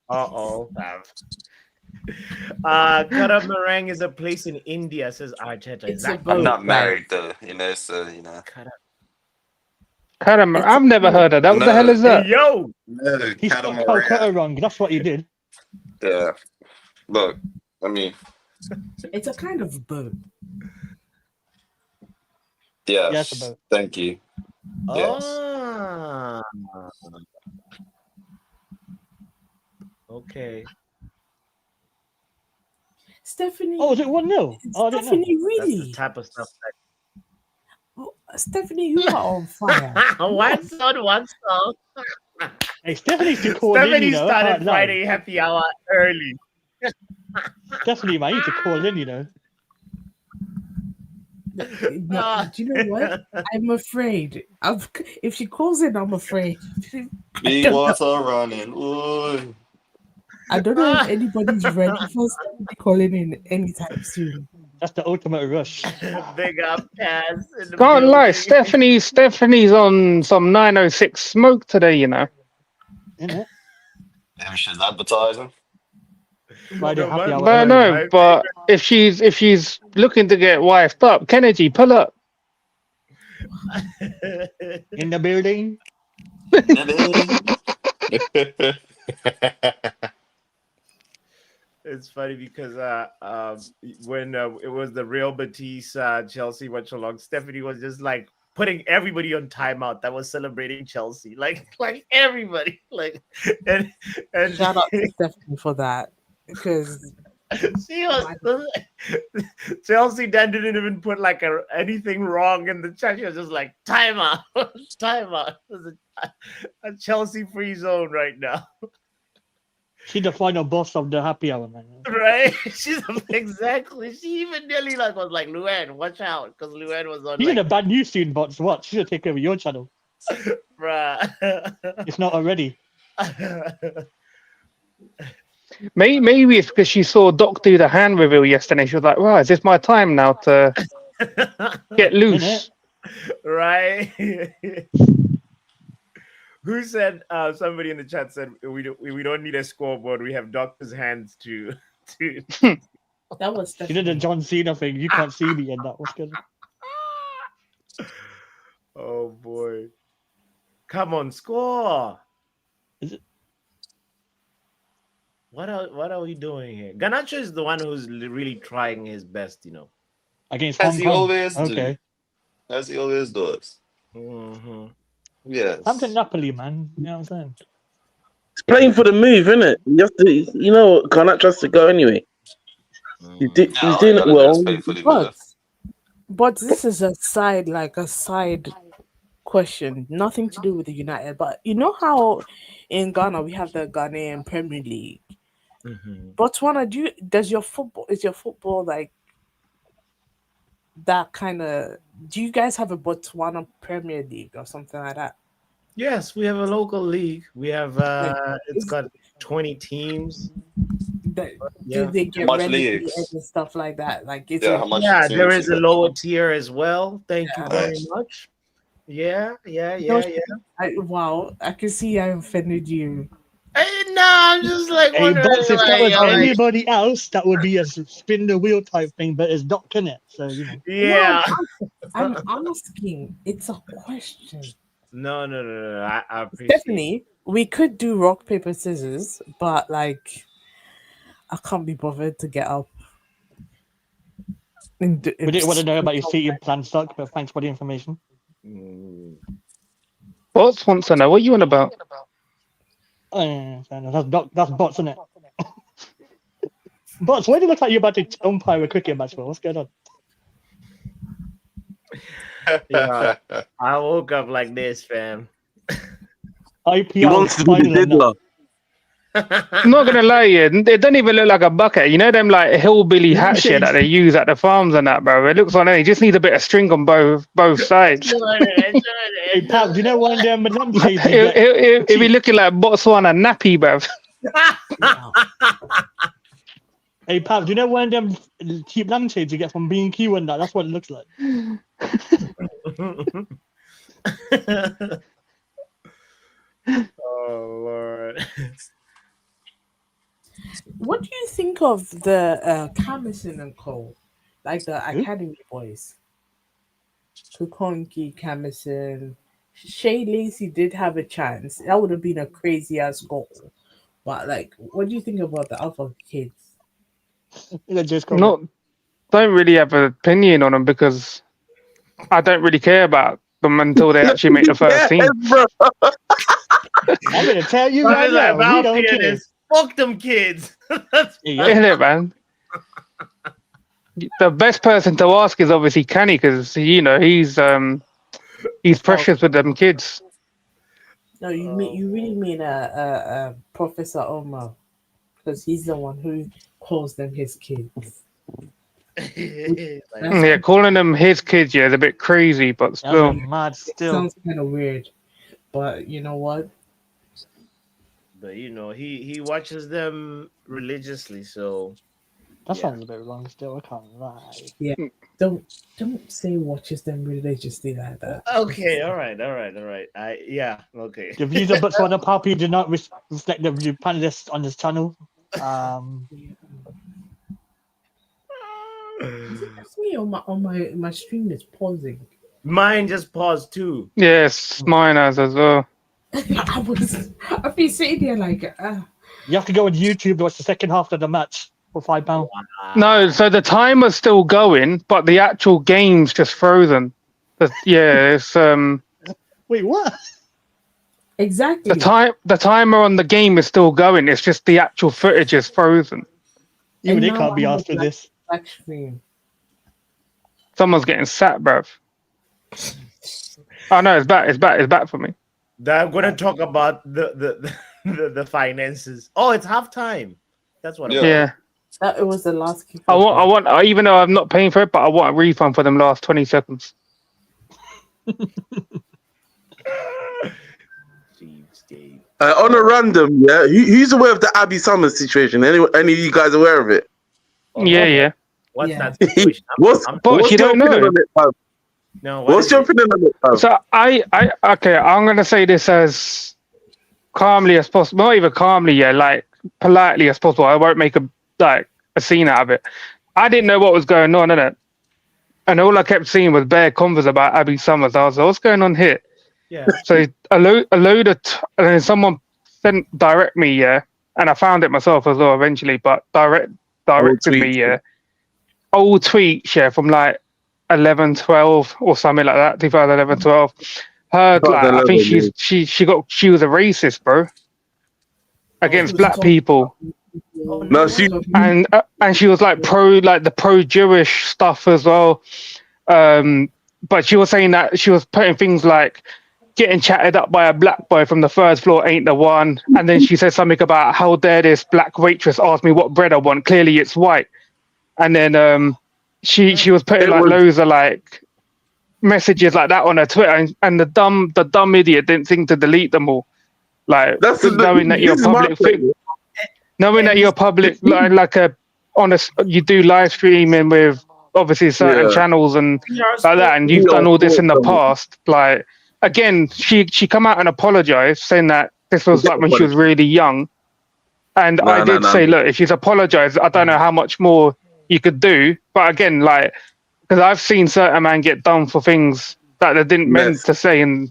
Uh-oh. Karamarang is a place in India, says Arteta. Is It's a that I'm boat, not right? married though, you know, so you know. Catamaran. It's a I've never boat. heard of that. What the hell No, is that? Yo! no, He spelled catamaran. Calcutta wrong. That's what he did. Yeah. Look, I mean, It's a kind of boat. yes. Yes, about. Thank you. Yes. Ah. Okay. Stephanie. Oh, is it 1-0? Oh, I didn't know. Stephanie, That's the really? type of stuff Stephanie, you are on fire. that one song. Hey, Stephanie used to call in, Stephanie you know. started hard live. Friday happy hour early. Stephanie, man, you need to call in, you know. No, do you know what? I'm afraid. If she calls in, I'm afraid. Be water running. Ooh. I don't know if anybody's ready for Stephanie calling in anytime soon. That's the ultimate rush. Big up Taz in the Can't lie, building. Stephanie's on some 906 smoke today, you know. Isn't it? Maybe she's advertising. Friday No, happy hour I early. know, but if she's looking to get wifed up, Kennedy, pull up. In the building. It's funny because when it was the Real Betis Chelsea watch along, Stephanie was just like putting everybody on timeout that was celebrating Chelsea, like everybody, like and Shout out to Stephanie for that because she was Chelsea then didn't even put like anything wrong in the chat. She was just like timeout, timeout. There's a Chelsea free zone right now. She's the final boss of the happy hour, man. Right? She's exactly. She even nearly was like, Luann, watch out, because Luann was on. You're in a bad news soon, bots. What? She'll take over your channel. Bruh. It's not already. Maybe it's because she saw Doc do the hand reveal yesterday. She was like, right, is this my time now to get loose? Right? Who said? Somebody in the chat said we don't need a scoreboard. We have doctor's hands to. that was She did the John Cena thing. You can't see me, and that was good. Oh boy! Come on, score! Is it? What are we doing here? Ganacho is the one who's really trying his best, you know. Against As Hong he Kong. always Okay. do. As he always does. Mm-hmm. Yes. Something Napoli, man. You know what I'm saying? It's playing for the move, isn't it? You have to, you know, can't trust to go anyway. He's Yeah, doing all you it gotta do well. is faithfully move. But this is a side question, nothing to do with the United. But you know how in Ghana we have the Ghanaian Premier League. Mm-hmm. Botswana, is your football like that kind of? Do you guys have a Botswana Premier League or something like that? Yes, we have a local league. We have it's got 20 teams. Do they get Much relegated leagues. and stuff like that? Like, is Yeah, it? how much Yeah, teams there you is a got? lower tier as well. Thank you very Nice. much. Yeah. Wow, I can see I offended you. No, I'm just like Hey, wondering. bots, if that was like, anybody else, that would be a spin the wheel type thing, but it's Doc in it. So, you know. yeah. I'm asking. It's a question. No. I appreciate. Stephanie, we could do rock paper scissors, but like, I can't be bothered to get up. We didn't want to know about your seating plan suck, but thanks for the information. Bots wants to know what you on about. Oh, yeah, fair enough. That's bots, isn't it? Boss, why do you look like you're about to umpire a cricket match, bro? What's going on? Yeah, I woke up like this, fam. He IPL wants to be the final or not? diddler. I'm not gonna lie, yeah, it doesn't even look like a bucket. You know them like hillbilly hat shit that they use at the farms and that, bro. It looks like it just needs a bit of string on both sides. Hey, pal, do you know one of them lampshades you it, get? it, it be looking like Botswana nappy, bro. Hey, pal, do you know one of them cheap lampshades you get from B&Q and that? That's what it looks like. Oh Lord. What do you think of the Camison and Co? Like the Who? Academy Boys? Kukonki, Camison. Shay Lacey did have a chance. That would have been a crazy ass goal. But like, what do you think about the other kids? Just comment. Don't really have an opinion on them because I don't really care about them until they actually make the first team. Yes, bro. I'm gonna tell you What right is that now, we about don't care. pianist? Fuck them kids. Isn't it, man? The best person to ask is obviously Kenny because he's precious with them kids. No, you really mean Professor Omar, because he's the one who calls them his kids. Yeah, calling them his kids, yeah, is a bit crazy, but That's still. mad It still. sounds kind of weird, but you know what? But he watches them religiously, so That yeah. sounds a bit wrong still, I can't lie. Yeah, don't say watches them religiously like that. Okay, all right. Okay. The views of Botswana Papi do not reflect the panelists on this channel. Is it just me or my stream is pausing? Mine just paused too. Yes, mine has as well. I've been sitting there like, You have to go on YouTube to watch the second half of the match for £5. No, so the timer's still going, but the actual game's just frozen. It's Wait, what? exactly. the timer on the game is still going. It's just the actual footage is frozen. Even And they now can't be I have asked a for this. black screen. Someone's getting sat, bruv. Oh no, it's back for me. I'm gonna talk about the finances. Oh, it's halftime. That's what. Yeah. Yeah. It was the last kick. I want, even though I'm not paying for it, but I want a refund for them last 20 seconds. On a random, yeah. Who's aware of the Abby Summers situation? Any of you guys aware of it? Yeah. What's Yeah. that situation? What's But you your don't opinion know. on it, pal? No. What's your opinion on it, pal? So I'm gonna say this as calmly as possible. Not even calmly, yeah, like politely as possible. I won't make a scene out of it. I didn't know what was going on in it, and all I kept seeing was bare convers about Abby Summers. I was like, "What's going on here?" Yeah. So a load of, and then someone sent direct me, yeah, and I found it myself as well eventually. But directed me, tweets. yeah, old tweets, yeah, from like 11, 12 or something like that, 2011, 12. Heard like I think 2011, she was a racist, bro, against black people, No, and she was like the pro Jewish stuff as well. But she was saying that she was putting things like getting chatted up by a black boy from the third floor ain't the one, and then she said something about how dare this black waitress ask me what bread I want. Clearly it's white, and then she was putting like loads of like messages like that on her Twitter, and the dumb idiot didn't think to delete them all. Like knowing that you're public, like a honest, you do live streaming with obviously certain channels and like that, and you've done all this in the past. Like again, she come out and apologized, saying that this was like when she was really young. And I did say, look, if she's apologized, I don't know how much more you could do. But again, like, because I've seen certain man get done for things that they didn't meant to say and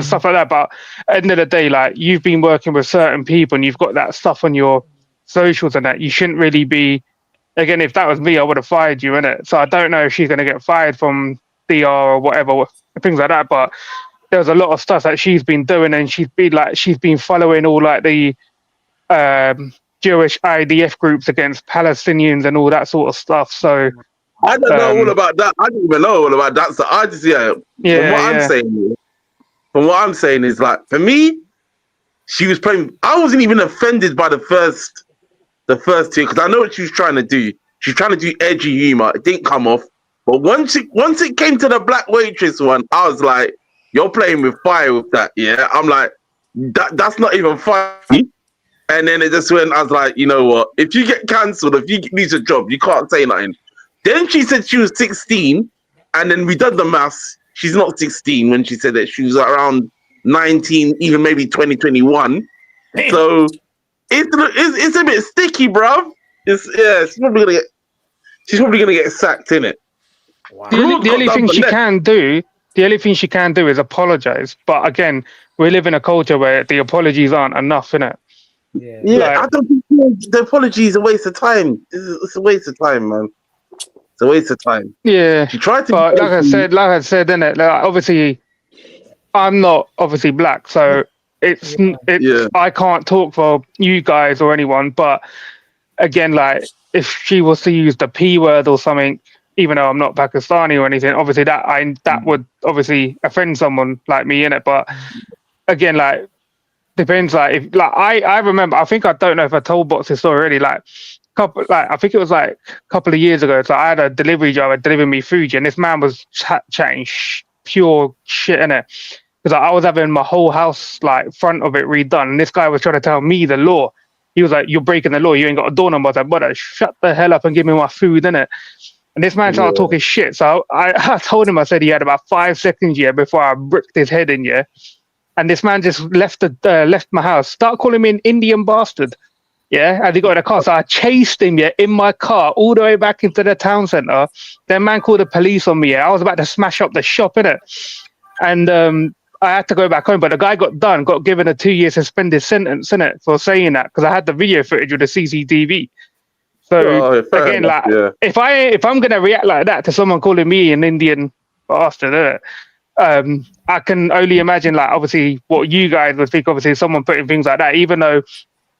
stuff like that. But at the end of the day, like, you've been working with certain people and you've got that stuff on your socials and that. You shouldn't really be, again, if that was me, I would have fired you, innit? So I don't know if she's going to get fired from DR or whatever, things like that. But there's a lot of stuff that she's been doing, and she's been following all like the Jewish IDF groups against Palestinians and all that sort of stuff. So I don't know all about that. I don't even know all about that. So I just from what I'm saying is like, for me, she was playing. I wasn't even offended by the first two because I know what she was trying to do. She's trying to do edgy humor. It didn't come off. But once it came to the black waitress one, I was like, "You're playing with fire with that." Yeah, I'm like, that's not even funny. And then it just went. I was like, you know what? If you get cancelled, if you lose a job, you can't say nothing. Then she said she was 16, and then we did the maths. She's not 16 when she said that she was around 19, even maybe 2021. So it's a bit sticky, bruv. She's probably gonna get sacked in it. Wow. The only thing she can do is apologize. But again, we live in a culture where the apologies aren't enough, innit? Yeah, I don't think the apology is a waste of time. It's a waste of time, man. It's a waste of time. Yeah, she tried to. But like I said, innit? Like, obviously, I'm not obviously black, so it's I can't talk for you guys or anyone. But again, like if she was to use the P word or something, even though I'm not Pakistani or anything, obviously that would obviously offend someone like me, innit? But again, like depends. Like if like I remember, I don't know if I told Box this story already. Like I think it was like a couple of years ago. So I had a delivery driver delivering me food, and this man was chatting pure shit in it because I was having my whole house like front of it redone, and this guy was trying to tell me the law. He was like, "You're breaking the law. You ain't got a door number." I was like, "Brother, shut the hell up and give me my food, innit?" And this man started talking shit. So I told him, I said he had about 5 seconds before I bricked his head in and this man just left my house, start calling me an Indian bastard. Yeah, as he got in the car. So I chased him, in my car, all the way back into the town centre. Then man called the police on me, I was about to smash up the shop, innit? And I had to go back home. But the guy got given a 2-year suspended sentence, innit, for saying that, because I had the video footage with the CCTV. So again, if I'm going to react like that to someone calling me an Indian bastard, innit? I can only imagine, like, obviously, what you guys would think, obviously, someone putting things like that, even though,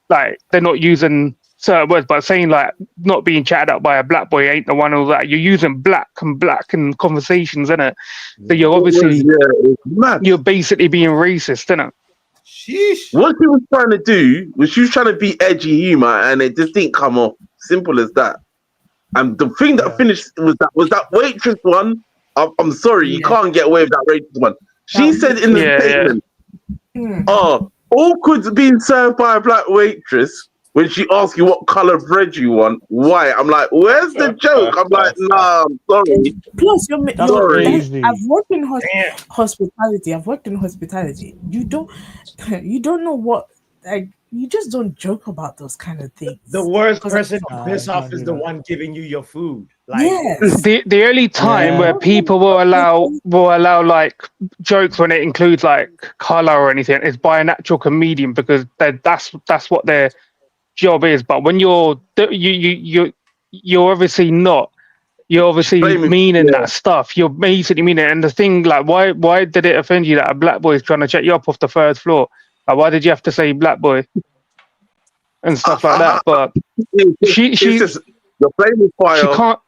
like, they're not using certain words, but saying, like, not being chatted up by a black boy ain't the one who's like, you're using black in conversations, innit? So you're obviously, you're basically being racist, innit? Sheesh. What she was trying to do was she was trying to be edgy humor, and it just didn't come off. Simple as that. And the thing that finished was that waitress one. I'm sorry, you can't get away with that waitress one. She said in the statement, awkward being served by a black waitress when she asks you what color bread you want. Why? I'm like, where's the joke? I'm like, nah, I'm sorry. Plus, I've worked in hospitality. You don't know what, like, you just don't joke about those kind of things. The worst person to piss off is the one giving you your food. Like, yes. The only time where people will allow like jokes when it includes like color or anything is by an actual comedian, because that's what their job is. But when you're obviously not. You're obviously meaning that stuff. You're basically meaning it. And the thing, like, why did it offend you that a black boy is trying to check you up off the 3rd floor? Like, why did you have to say black boy and stuff like that? But she's just, you're playing with fire. She can't.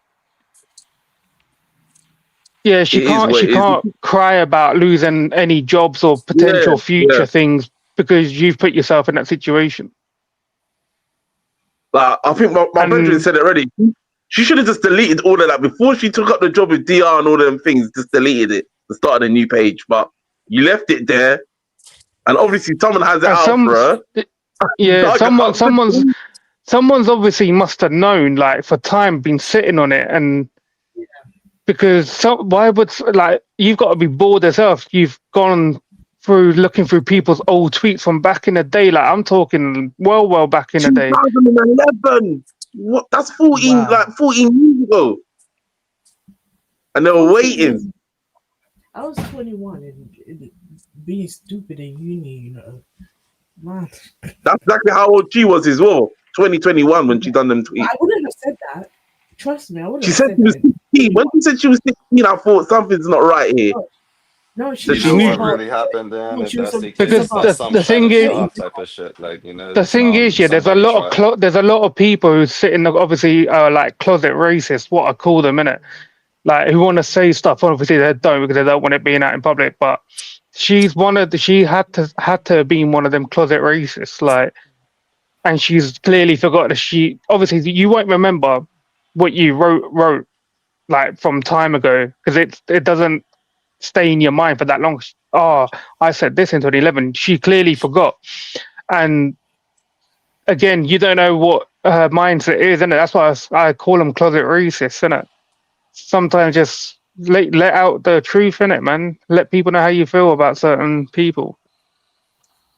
Yeah, she can't cry about losing any jobs or potential future things because you've put yourself in that situation. I think my brethren said it already. She should have just deleted all of that before she took up the job with DR and all them things. Just deleted it and started a new page. But you left it there, and obviously someone has it out for her. Yeah, someone's obviously must have known, like, for time, been sitting on it, and because why would, like, you've got to be bored as hell. You've gone through looking through people's old tweets from back in the day. Like, I'm talking well back in the day. 2011. What? That's 14 years ago. And they were waiting. I was 21 and being stupid in uni, you know. Man. That's exactly how old she was as well. 2021 when she done them tweets. I wouldn't have said that. Trust me, I wouldn't have said she was 16. When she said she was 16, I thought something's not right here. No, So she You know was what about. really happened then? No, If she was. that's the It's case, Because about. that's the, some the thing Photoshop is, No, type of shit. Like, the thing is, yeah, somebody tried. there's a lot of people who sit in the, obviously like closet racists, what I call them, innit? Like who want to say stuff. Obviously, they don't because they don't want it being out in public. But she had to be one of them closet racists, like, and she's clearly forgot that she obviously you won't remember what you wrote like from time ago because it doesn't stay in your mind for that long. Oh, I said this in 2011. She clearly forgot, and again, you don't know what her mindset is, and that's why I call them closet racists, innit? Sometimes just let out the truth in it, man. Let people know how you feel about certain people.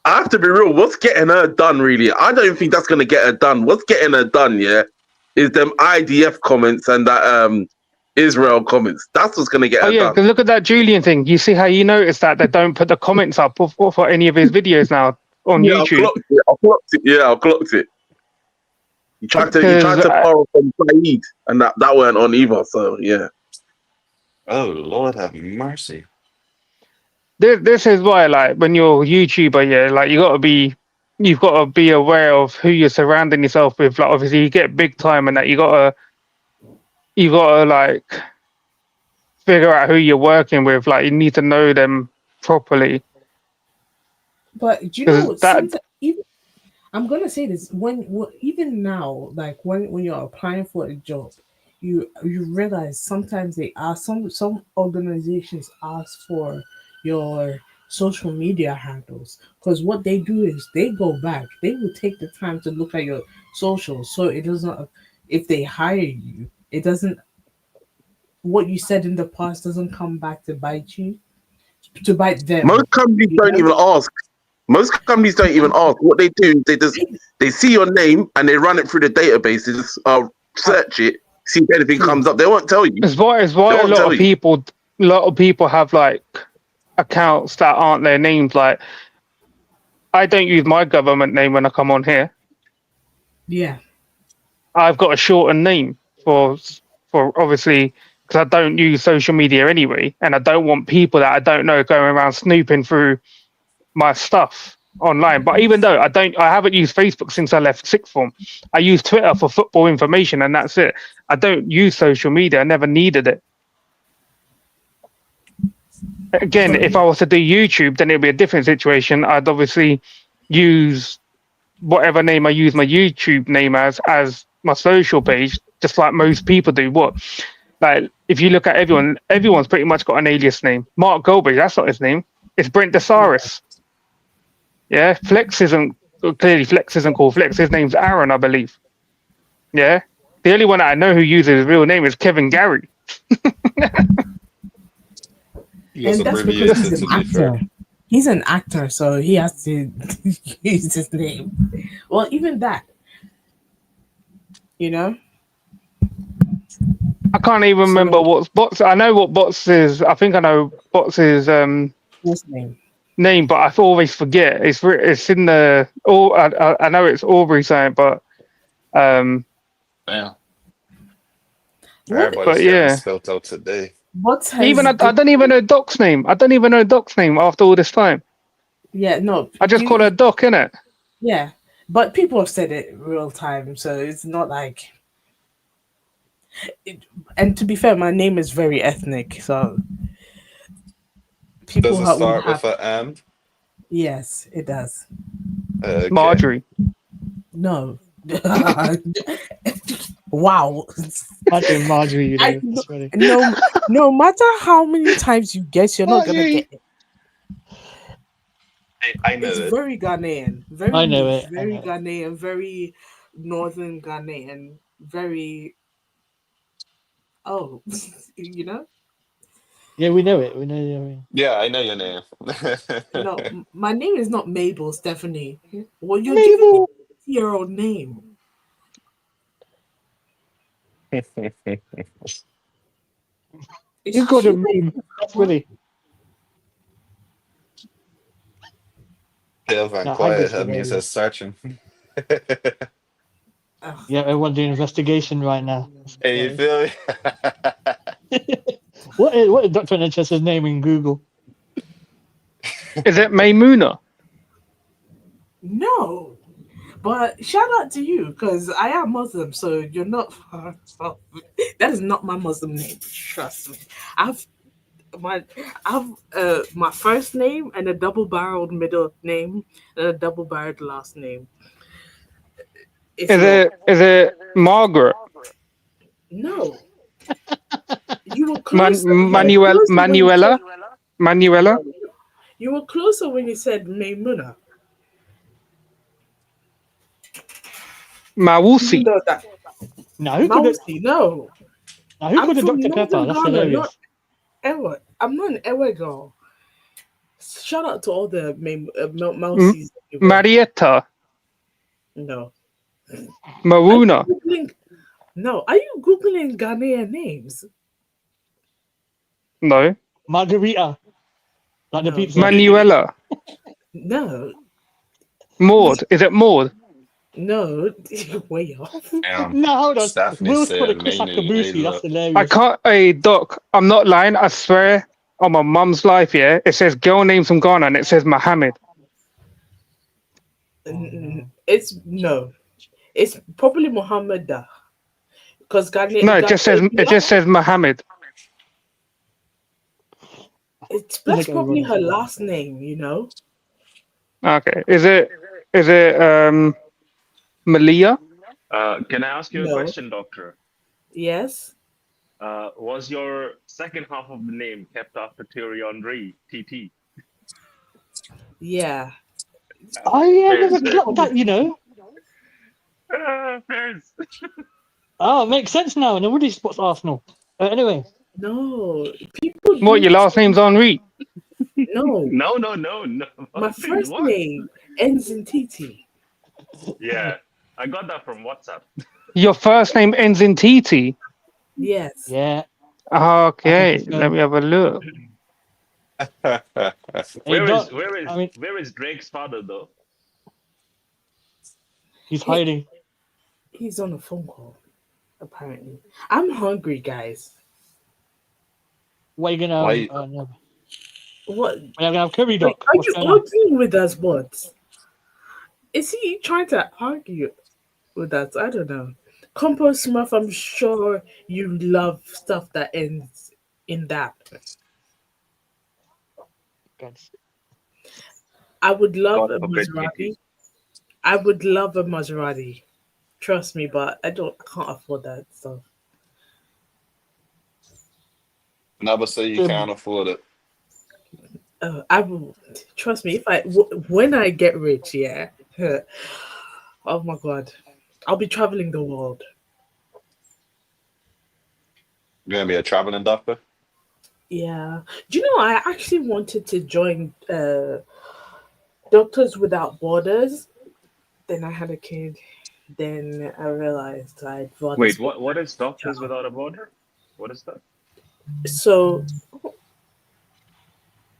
I have to be real. What's getting her done, really? I don't think that's gonna get her done. What's getting her done, yeah, is them IDF comments and that Israel comments. That's what's gonna get Oh her yeah, done. because look at that Julian thing. You see how you notice that they don't put the comments up for any of his videos now on Yeah, I YouTube clocked it. I clocked it. Yeah, I clocked it. You because tried to borrow from Saeed, and that weren't on either. So yeah. Oh Lord, have mercy. this is why, like, when you're a YouTuber, yeah, like you've got to be aware of who you're surrounding yourself with. Like, obviously, you get big time, and that you gotta like figure out who you're working with. Like, you need to know them properly but do you know because what? that. Sometimes even I'm gonna say this even now, like when you're applying for a job, you realize sometimes they ask some organizations ask for your social media handles because what they do is they go back, they will take the time to look at your socials, so it doesn't if they hire you, it doesn't what you said in the past doesn't come back to bite you to bite them. Most companies You don't know? even ask. Most companies don't even ask. What they do is they see your name and they run it through the database. They just search it, see if anything True. comes up. They won't tell you. It's why They a won't tell you. lot of people have like accounts that aren't their names. Like, I don't use my government name when I come on here. Yeah. I've got a shortened name for obviously because I don't use social media anyway, and I don't want people that I don't know going around snooping through my stuff online. But even though I haven't used Facebook since I left sixth form. I use Twitter for football information, and that's it. I don't use social media. I never needed it. Again, But if I was to do YouTube, then it'd be a different situation. I'd obviously use whatever name I use my YouTube name as my social page, just like most people do. What, like, if you look at everyone's pretty much got an alias name. Mark Goldberg, that's not his name. It's Brent Desaris. Yeah, Flex isn't called Flex. His name's Aaron, I believe. Yeah, the only one that I know who uses his real name is Kevin Gary. He just and that's because abbreviates he's it, an to be fair. actor. He's an actor, so he has to use his name. Well, even that, you know. I can't even remember So what's Bots. I know what Bots is. I think I know Bots is what's name? name, but I always forget. It's in the. Oh, I know it's Aubrey saying, but Damn. What? Everybody's but getting yeah. spelt out today. What Even has? I don't even know Doc's name. I don't even know Doc's name after all this time. Yeah, no. I just call her Doc, innit? Yeah, but people have said it real time, so it's not like. And to be fair, my name is very ethnic, so Does it would start have. with a M? Yes, it does. Okay. Marjorie. No. Wow. Imagine Marjorie, you I know. That's funny. no matter how many times you guess, you're not gonna get Marjorie. it. I know It's it. very Ghanaian, I know it. I very know it. Ghanaian, very northern Ghanaian, very oh, you know. Yeah, we know it. We know. I mean, Yeah, I know your name. No, my name is not Mabel Stephanie. Well, you're giving me Mabel. a year old name. You Is got a she? meme. That's What? funny. Pale and No, quiet Agnes had me hilarious. as searching. Ugh. Yeah, everyone's doing investigation right now. That's Hey, you funny. feel me? What is Dr. Ninchester's name in Google? Is it Maymuna? No. But shout out to you because I am Muslim, so you're not far off. That is not my Muslim name. Trust me. I've my my first name and a double-barreled middle name and a double-barreled last name. If you're Is it Margaret? no, you were closer. You were Manuel closer when you said Manuela you were closer when you said Maimuna. You Mawusi. know that. Now who could it? Mausi, no. Now who I'm could have from Dr Pepper? Northern That's Ghana, not hilarious. Ewe. I'm not an Ewe girl. Shout out to all the M- Mausis everywhere. Marietta No. Maruna. Googling, no. Are you Googling Ghanaian names? No. Margarita, like the No. pizza. Manuela. No. Maud. Is it Maud? No. Way off. Damn. No, hold on. Stephanie Will's put a said Chris mainly. Hey, Akabusi. That's look. I hilarious. can't. Hey, Doc. I'm not lying. I swear on my mum's life. Yeah. It says girl names from Ghana, and it says Mohammed. It's no. It's probably Mohammed Da. Because No, it just says Mohammed. that's probably her last name, you know? Okay. Is it Malia? Can I ask you a No. question, Doctor? Yes. Was your second half of the name kept after Thierry Henry, TT? Yeah. I never clocked that, you know. Fairs. Oh, it makes sense now. Nobody supports Arsenal. Anyway. No. People What, your last name's Henri? No. No. My first What? name ends in TT. Yeah, I got that from WhatsApp. Your first name ends in TT? Yes. Yeah. Okay, let me have a look. Where is Drake's father though? He's hiding. He's on a phone call, apparently. I'm hungry, guys. What are you gonna Why- no. What? We're gonna have curry, Wait, Doc. are What's you going on? arguing with us? What? Is he trying to argue with us? I don't know. Compost Smurf, I'm sure you love stuff that ends in that. I would love God a forbid, Maserati. I would love a Maserati. Trust me, but I can't afford that stuff. Never say you can't afford it. I will trust me when I get rich, yeah. Oh my god, I'll be traveling the world. You're gonna be a traveling doctor? Yeah. Do you know I actually wanted to join Doctors Without Borders. Then I had a kid. Then I realized I'd rather. Wait, what is Doctors Without a Border? What is that? So,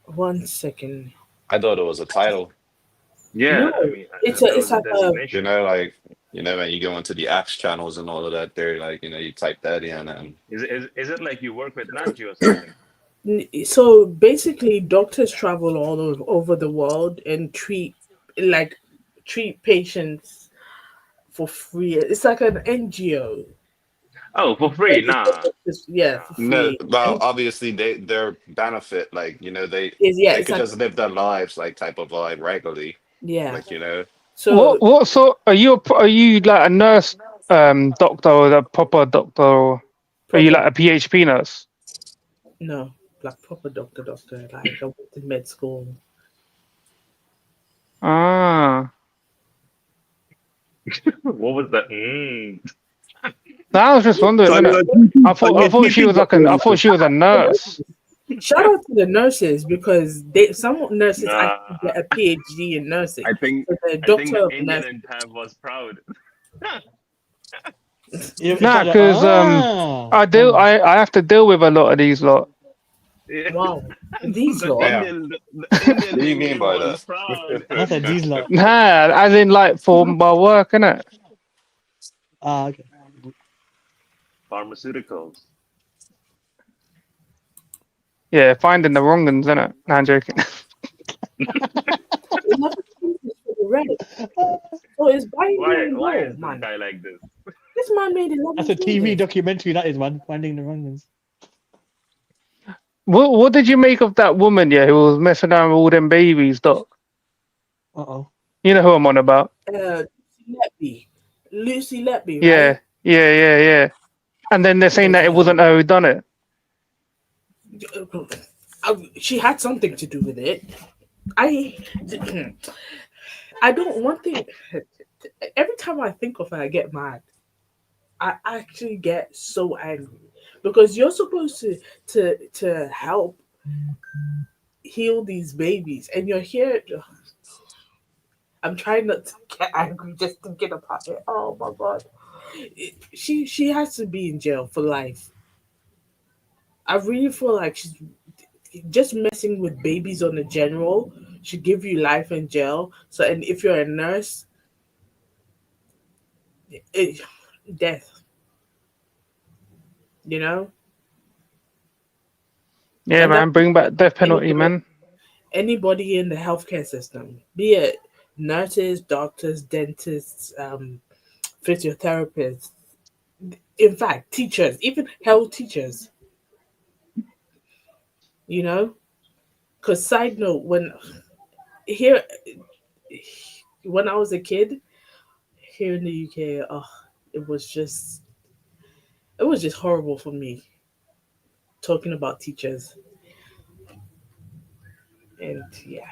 1 second. I thought it was a title. Yeah, No, I mean, it's there it's was a like a designation. You know, when you go into the Axe channels and all of that, they're like, you type that in and Is it like you work with Nanji or something? so basically doctors travel all over the world and treat patients for free. It's like an NGO. Oh, for free? Nah. Yeah, for no, free. well, obviously their benefit, like, they It's could like just live their lives like type of vibe regularly. yeah. Like, So What sort are you like a nurse doctor or a proper doctor, or are you like a PhD nurse? no, like proper doctor. Like I went to med school. Ah. What was that? I was just wondering, I thought she was a nurse. Shout out to the nurses because some nurses actually get a PhD in nursing. I think the the Indian in Tab was proud. Nah, because I have to deal with a lot of these lot. Wow, these lot. The Indian what do you mean by that? I said these lot. Nah, as in like for my work, innit? Ah, okay. Pharmaceuticals. Yeah, finding the wrong ones, innit? Nah, I'm joking. 11 pieces for the red. So it's binding Why and why goal, is this man. guy like this? This man made 11 That's a TV fingers. documentary. That is, man. Finding the wrong ones. What did you make of that woman, yeah, who was messing around with all them babies, Doc? Uh-oh. You know who I'm on about. Lucy Letby, Yeah, right? yeah. And then they're saying Bloody that it wasn't hell. her who done it. She had something to do with it. I I don't one thing. Every time I think of her, I get mad. I actually get so angry because you're supposed to help heal these babies, and you're here. I'm trying not to get angry just thinking about it. Oh my god, she has to be in jail for life. I really feel like she's just messing with babies on the general should give you life in jail. So, and if you're a nurse, it, death. You know, Yeah, and that's man, bring back death penalty, anybody man. anybody in the healthcare system, be it nurses, doctors, dentists, physiotherapists, in fact, teachers, even health teachers, you know? Because, side note, here, when I was a kid here in the UK, oh, it was just, it was just horrible for me talking about teachers. And yeah,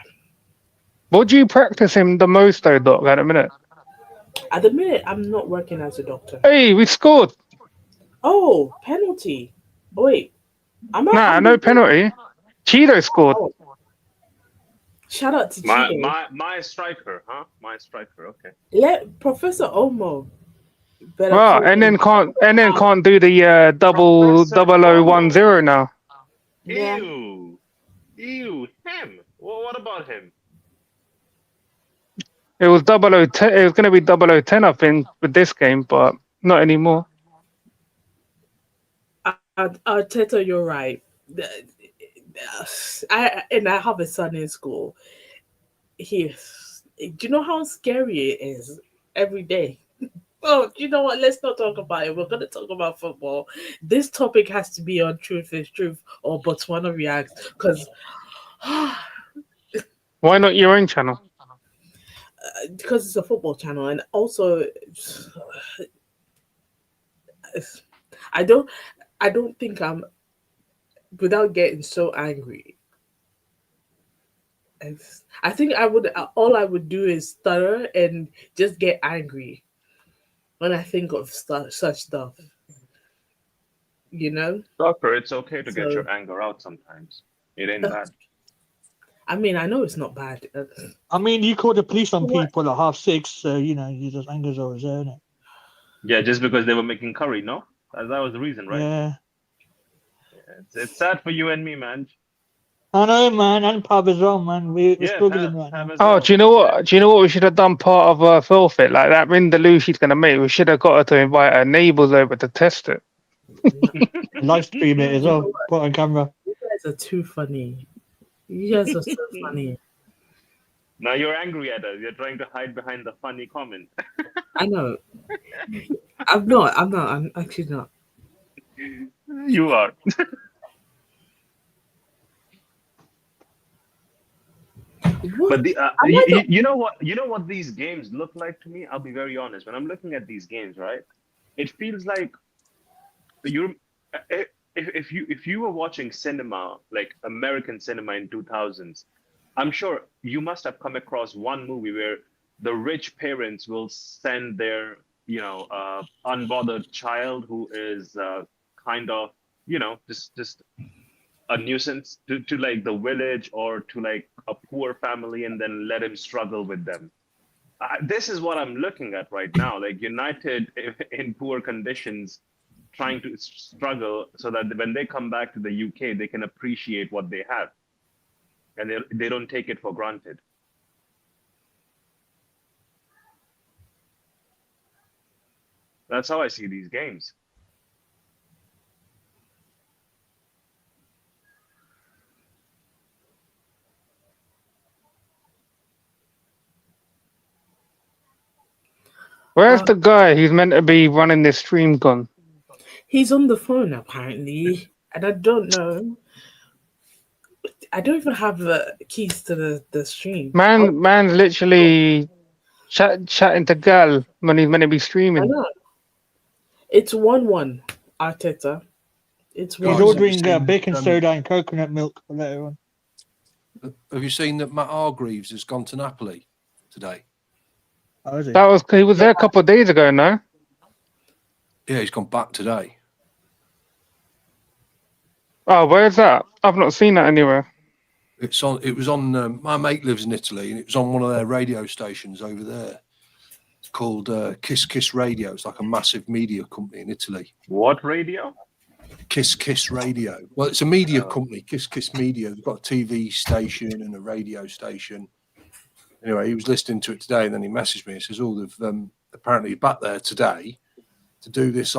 What do you practice him the most, though, Doc, at a minute? at the minute, I'm not working as a doctor. Hey, we scored. Oh, penalty. Oh, wait, Nah, I'm no being, penalty. Cheeto scored. oh, shout out to My Cheeto. my my striker, huh? My striker. Okay. Let Professor Omo better Right, call and him then out. can't do the Professor double o one Omo. zero now. Yeah. Ew. Ew. Him. Well, what about him? It was double o 10. It was going to be double o 10, I think, with this game, but not anymore. Teta, you're right. I have a son in school. He, do you know how scary it is every day? Oh, you know what? Let's not talk about it. We're gonna talk about football. This topic has to be on Truth is Truth or Botswana Reacts Why not your own channel? because it's a football channel, and also I don't I don't think I'm without getting so angry. I think I would all I would do is stutter and just get angry when I think of such stuff, you know. Doctor, it's okay to get So your anger out sometimes. It ain't bad. I mean, I know it's not bad. I mean, you call the police on What? people at 6:30, so you just anger's always there, isn't it? Yeah, just because they were making curry, no? That was the reason, right? Yeah. It's sad for you and me, man. I know, man, and pub as well, man. We're Yeah, struggling Pab, right Pab now. as Oh, well. do you know what? Yeah. Do you know what we should have done? Part of Filfit, like that Vindaloo she's going to make. We should have got her to invite her neighbours over to test it. Live stream it as You know well. what? Put on camera. You guys are too funny. You guys are so funny. Now you're angry at us. You're trying to hide behind the funny comment. I know. I'm not. I'm not. I'm actually not. You are. What? But Am I the you know what? You know what these games look like to me? I'll be very honest. When I'm looking at these games, right? It feels like you if you were watching cinema, like American cinema in 2000s, I'm sure you must have come across one movie where the rich parents will send their unbothered child who is kind of just a nuisance to like the village or to like a poor family and then let him struggle with them. This is what I'm looking at right now, like United in poor conditions trying to struggle so that when they come back to the UK, they can appreciate what they have and they don't take it for granted. That's how I see these games. Where's the guy who's meant to be running this stream gone? He's on the phone apparently, and I don't know. I don't even have keys to the stream. Man's literally chatting to Gal when he's meant to be I streaming. know. It's 1-1, Arteta. It's He's 1-1. ordering seen, bacon soda and coconut milk for later on. Have you seen that Matt Hargreaves has gone to Napoli today? Oh, is he? He was there a couple of days ago, no? Yeah, he's gone back today. Oh, where's that? I've not seen that anywhere. It was on. My mate lives in Italy, and it was on one of their radio stations over there. It's called Kiss Kiss Radio. It's like a massive media company in Italy. What radio? Kiss Kiss Radio. Well, it's a media company, Kiss Kiss Media. They've got a TV station and a radio station. Anyway, he was listening to it today, and then he messaged me and says, "Oh, they've apparently back there today to do this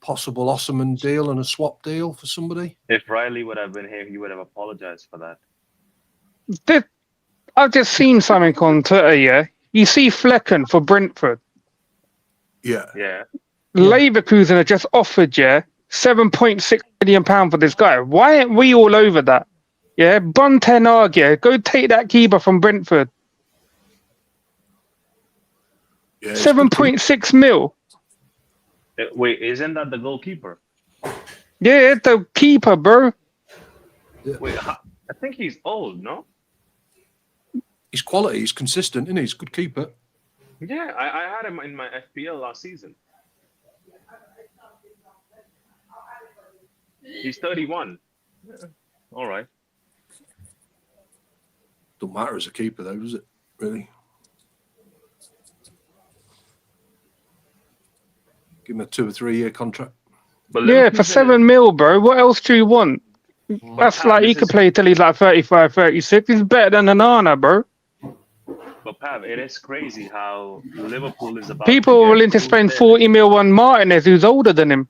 possible Osman deal and a swap deal for somebody." If Riley would have been here, he would have apologized for that. I've just seen something on Twitter, yeah? You see Flecken for Brentford. Yeah. Yeah. Leverkusen have just offered, yeah, £7.6 million for this guy. Why aren't we all over that? Yeah, Banter, yeah, go take that keeper from Brentford. Yeah, 7.6 mil. Wait, isn't that the goalkeeper? Yeah, the keeper, bro. Wait, I think he's old, no? He's quality. He's consistent, isn't he? He's a good keeper. Yeah, I had him in my FPL last season. He's 31. Yeah. All right. Don't matter as a keeper, though, does it? Really? Give him a 2 or 3 year contract. But Yeah, for 7 mil, bro. What else do you want? That's Pav, like he this could is- play till he's like 35, 36. He's better than Anana, bro. But Pav, it is crazy how Liverpool is about. People are willing to spend 40 mil on Martinez, who's older than him.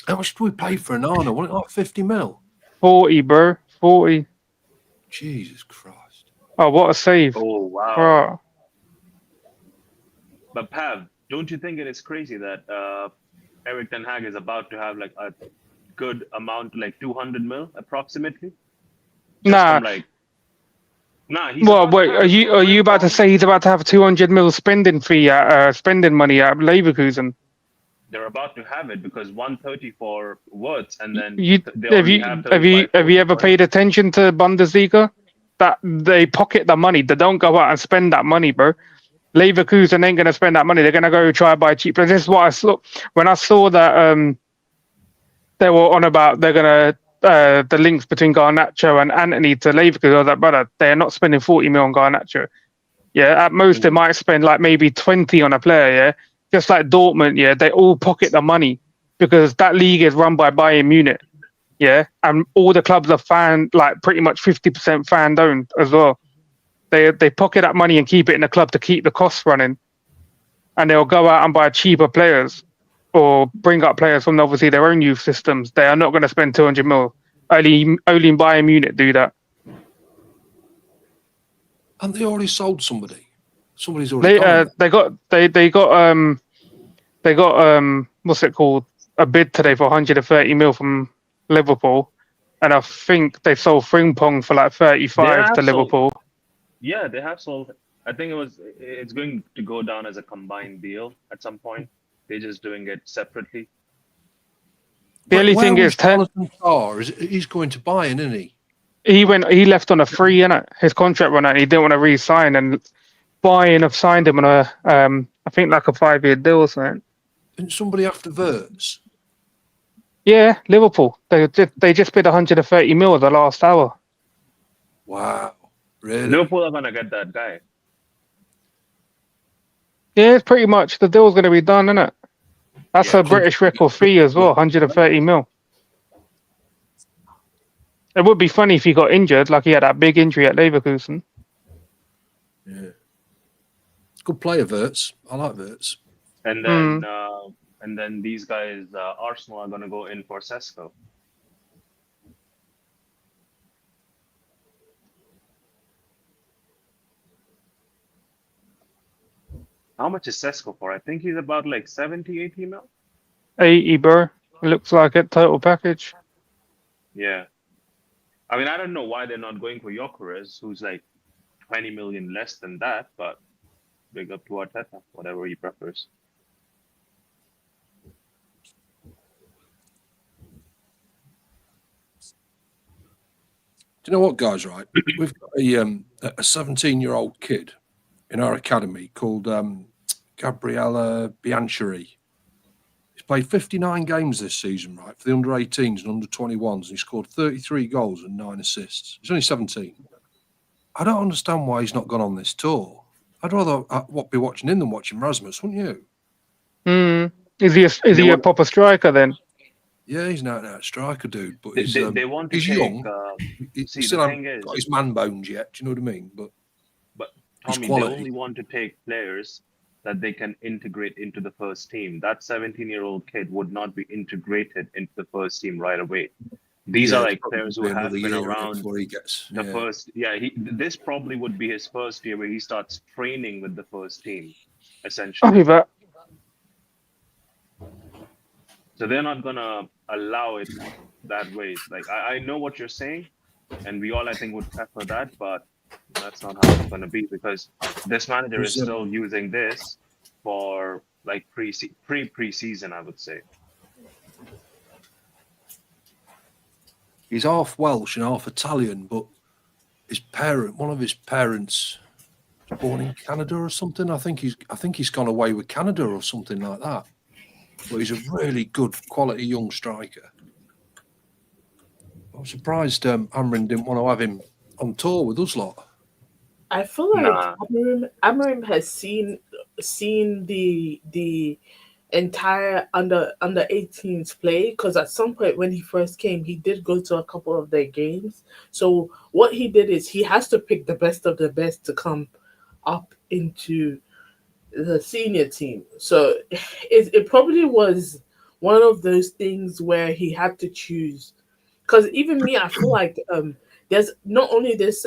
How much do we pay for an Arnold? Wasn't it like 50 mil? 40, bro. 40. Jesus Christ. Oh, what a save. Oh wow. Bro. But Pav, don't you think it is crazy that Eric Ten Hag is about to have like a good amount, like 200 mil approximately? Nah. From, like, he's Well, about to wait, have are you about to say he's about to have 200 mil spending money at Leverkusen? They're about to have it because 130 for Wirtz, and then Have you ever paid attention to Bundesliga? That they pocket the money. They don't go out and spend that money, bro. Leverkusen ain't gonna spend that money. They're gonna go try and buy cheap. But this is what I saw when I saw that they were on about they're gonna the links between Garnacho and Anthony to Leverkusen. I was like, brother, they're not spending 40 mil on Garnacho. Yeah, at most they might spend like maybe 20 on a player. Yeah, just like Dortmund. Yeah, they all pocket the money because that league is run by Bayern Munich. Yeah, and all the clubs are pretty much 50% fan owned as well. They pocket that money and keep it in the club to keep the costs running, and they'll go out and buy cheaper players or bring up players from obviously their own youth systems. They are not going to spend 200 mil. Only in Bayern Munich do that. And they already sold somebody. Somebody's already They got what's it called? A bid today for 130 mil from Liverpool, and I think they sold Frimpong for like 35 to Liverpool. Yeah, they have sold. I think it's going to go down as a combined deal at some point. They're just doing it separately. The only thing is, he's going to Bayern, isn't he? He left on a free, innit? His contract ran out. He didn't want to re-sign, and Bayern have signed him on a, I think like a 5-year deal or something. Didn't somebody after Wirtz? Yeah, Liverpool. They just bid 130 mil the last hour. Wow, really? Liverpool are gonna get that guy. Yeah, it's pretty much the deal's going to be done, isn't it? That's a British record fee as well, 130 mil. It would be funny if he got injured, like he had that big injury at Leverkusen. Yeah. Good player, Wirtz. I like Wirtz. And then these guys, Arsenal are gonna go in for Sesko. How much is Sesko for? I think he's about like 70, 80 mil. 80, bro. It looks like it, total package. Yeah. I mean, I don't know why they're not going for Gyökeres, who's like 20 million less than that, but big up to Arteta, whatever he prefers. Do you know what, guys? Right, we've got a 17-year-old kid in our academy called Gabriella Biancheri. He's played 59 games this season, right, for the under-18s and under-21s, and he scored 33 goals and 9 assists. He's only 17. I don't understand why he's not gone on this tour. I'd rather be watching him than watching Rasmus, wouldn't you? Is he a proper striker then? Yeah, he's not an out striker, dude. But They, he's they want to he's take. young. He See, still the hasn't thing is, got his man bones yet. Do you know what I mean? But Tommy, they quality. only want to take players that they can integrate into the first team. That 17-year-old kid would not be integrated into the first team right away. These are like players who have been around before he gets the first. Yeah, this probably would be his first year where he starts training with the first team, essentially. I'll be back. So they're not gonna allow it that way. Like I know what you're saying, and we all I think would prefer that, but that's not how it's gonna be because this manager is still using this for like pre-season, I would say. He's half Welsh and half Italian, but one of his parents was born in Canada or something. I think he's gone away with Canada or something like that. But he's a really good quality young striker. I'm surprised Amrin didn't want to have him on tour with us lot. I feel like Amarim has seen the entire under 18s play because at some point when he first came, he did go to a couple of their games. So what he did is he has to pick the best of the best to come up into the senior team. So it probably was one of those things where he had to choose. Because even me, I feel like there's not only this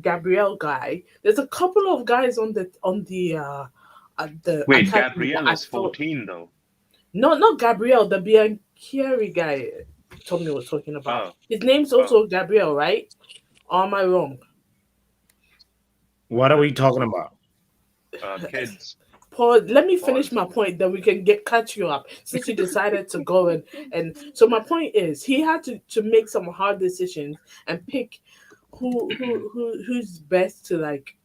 Gabriel guy, there's a couple of guys on the Wait, Gabriel is 14 though. No, not Gabriel, the Bianchieri guy Tommy was talking about. Oh. His name's also Gabriel, right? Or am I wrong? What are we talking about? Kids. Paul, let me finish my point, then we can catch you up since you decided to go and so my point is he had to make some hard decisions and pick who's best to like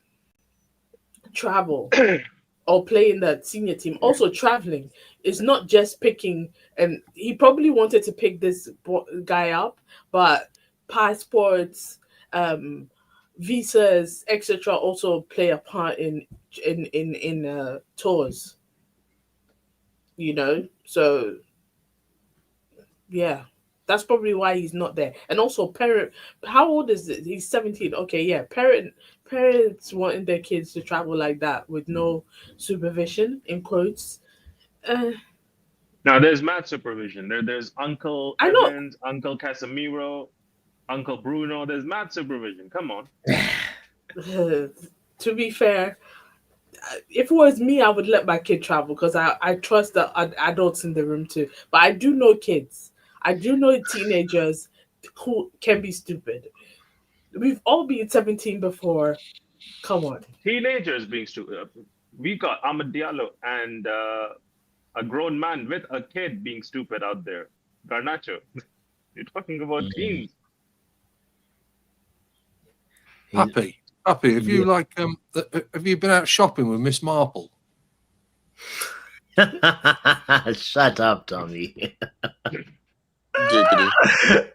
travel or play in the senior team. Also traveling is not just picking, and he probably wanted to pick this guy up, but passports, visas, etc. also play a part in tours. You know, so yeah, that's probably why he's not there. And also, parent, how old is it? He's 17. Okay, yeah, parents wanting their kids to travel like that with no supervision, in quotes. Now there's mad supervision. There's Uncle Evans, Uncle Casemiro, Uncle Bruno. There's mad supervision. Come on. To be fair, if it was me, I would let my kid travel because I trust the adults in the room too. But I do know kids. I do know teenagers who can be stupid. We've all been 17 before. Come on. Teenagers being stupid. We got Ahmed Diallo and a grown man with a kid being stupid out there. Garnacho. You're talking about teens. Happy. Have you have you been out shopping with Miss Marple? Shut up, Tommy. Giggity.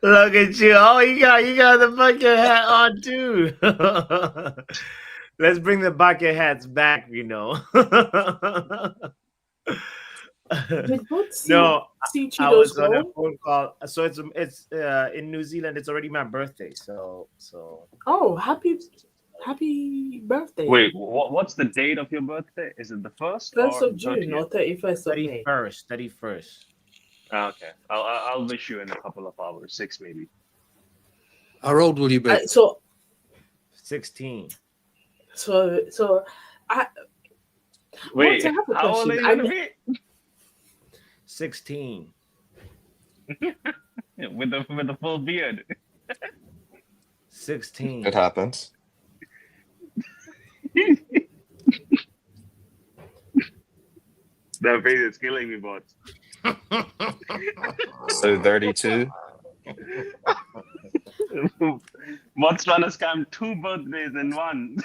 Look at you. Oh, you got the bucket hat on too. Let's bring the bucket hats back, you know. No, I was on a phone call. So it's in New Zealand. It's already my birthday. So. Oh, happy birthday! Wait, what's the date of your birthday? Is it the 1st of June or 31st of May? 31st. Okay, I'll wish you in a couple of hours, 6 maybe. How old will you be? 16. So Wait, I have a how old are question. you gonna be? 16. With the full beard. 16. It happens. That face is killing me, bots. So 32. Bots trying to scam 2 birthdays in one.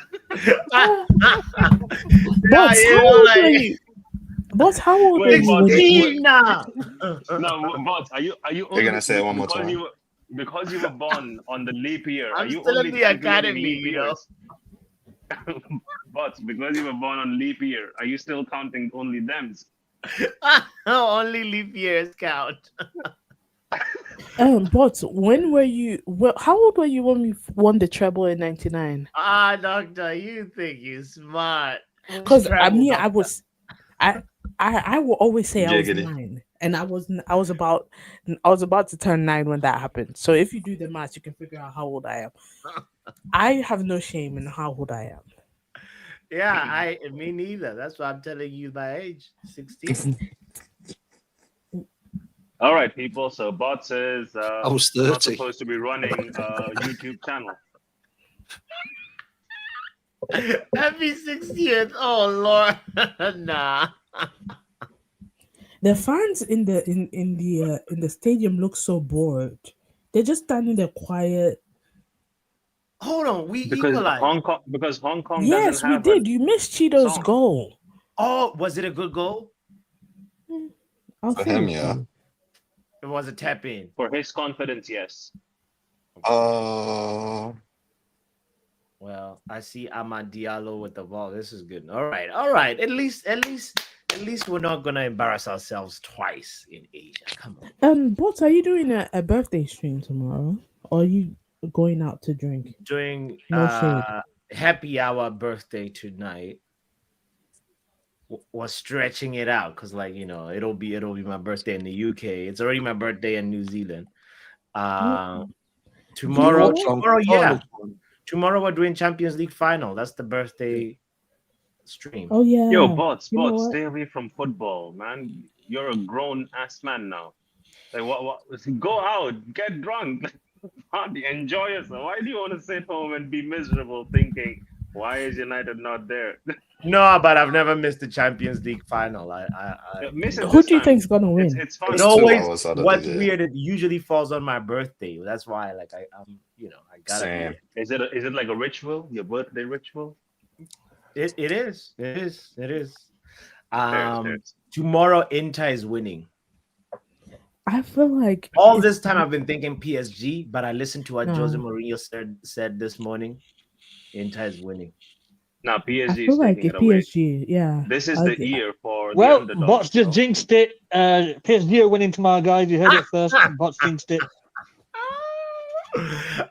Bots, how old are you? Bots, how old are Wait, you bots. when you... 16 now. No, bots. Are you You're only gonna say it one more because time. because you were born on the leap year? Are I'm you still only in the calculating academy, leap you know. years? Bots, because you were born on leap year, are you still counting only thems? Only leap years count. Bots, when were you... Well, how old were you when we won the treble in '99? Doctor, you think you smart. Because Travel, I doctor. was... I will always say I was Giggity. 9, and I was about to turn 9 when that happened. So if you do the math, you can figure out how old I am. I have no shame in how old I am. Yeah, me neither. That's why I'm telling you my age. 16. All right, people. So Bot says I was not 30. supposed to be running a YouTube channel. Happy 60th. Oh Lord. Nah. The fans in the stadium look so bored. They're just standing there quiet. Hold on, we Because equalized. Hong Kong Yes, doesn't we have did. You missed Cheeto's song. goal. Oh, was it a good goal? I'll For feel him, for yeah. you. It was a tap in. For his confidence, yes. Well, I see Amad Diallo with the ball. This is good. All right, all right. At least we're not gonna embarrass ourselves twice in Asia. Come on. But are you doing a birthday stream tomorrow? Or are you going out to drink? Doing No shade. happy hour birthday tonight. Was stretching it out because, like, you know, it'll be my birthday in the UK. It's already my birthday in New Zealand. Tomorrow, yeah. Tomorrow we're doing Champions League final. That's the birthday stream. Oh yeah. Yo, bots, You know what? stay away from football, man. You're a grown ass man now. Like what? Go out, get drunk, party, enjoy yourself. Why do you want to sit home and be miserable, thinking, why is United not there? No, but I've never missed the Champions League final. Miss it Who this do you time. think's gonna win? It's fun. It 2 always hours out of what's the day. weird. It usually falls on my birthday. That's why, like, I'm, you know, I gotta. Same. Is it like a ritual? Your birthday ritual? It is. Fair. Tomorrow Inter is winning. I feel like All this time I've been thinking PSG, but I listened to what No. Jose Mourinho said this morning. Inter is winning. Now I PSG is feel like taking if it away. PSG, yeah. This is I the get- year for Well, the Bots underdogs. just no? jinxed it. PSG are winning tomorrow, guys. You heard it first. Bots jinxed it.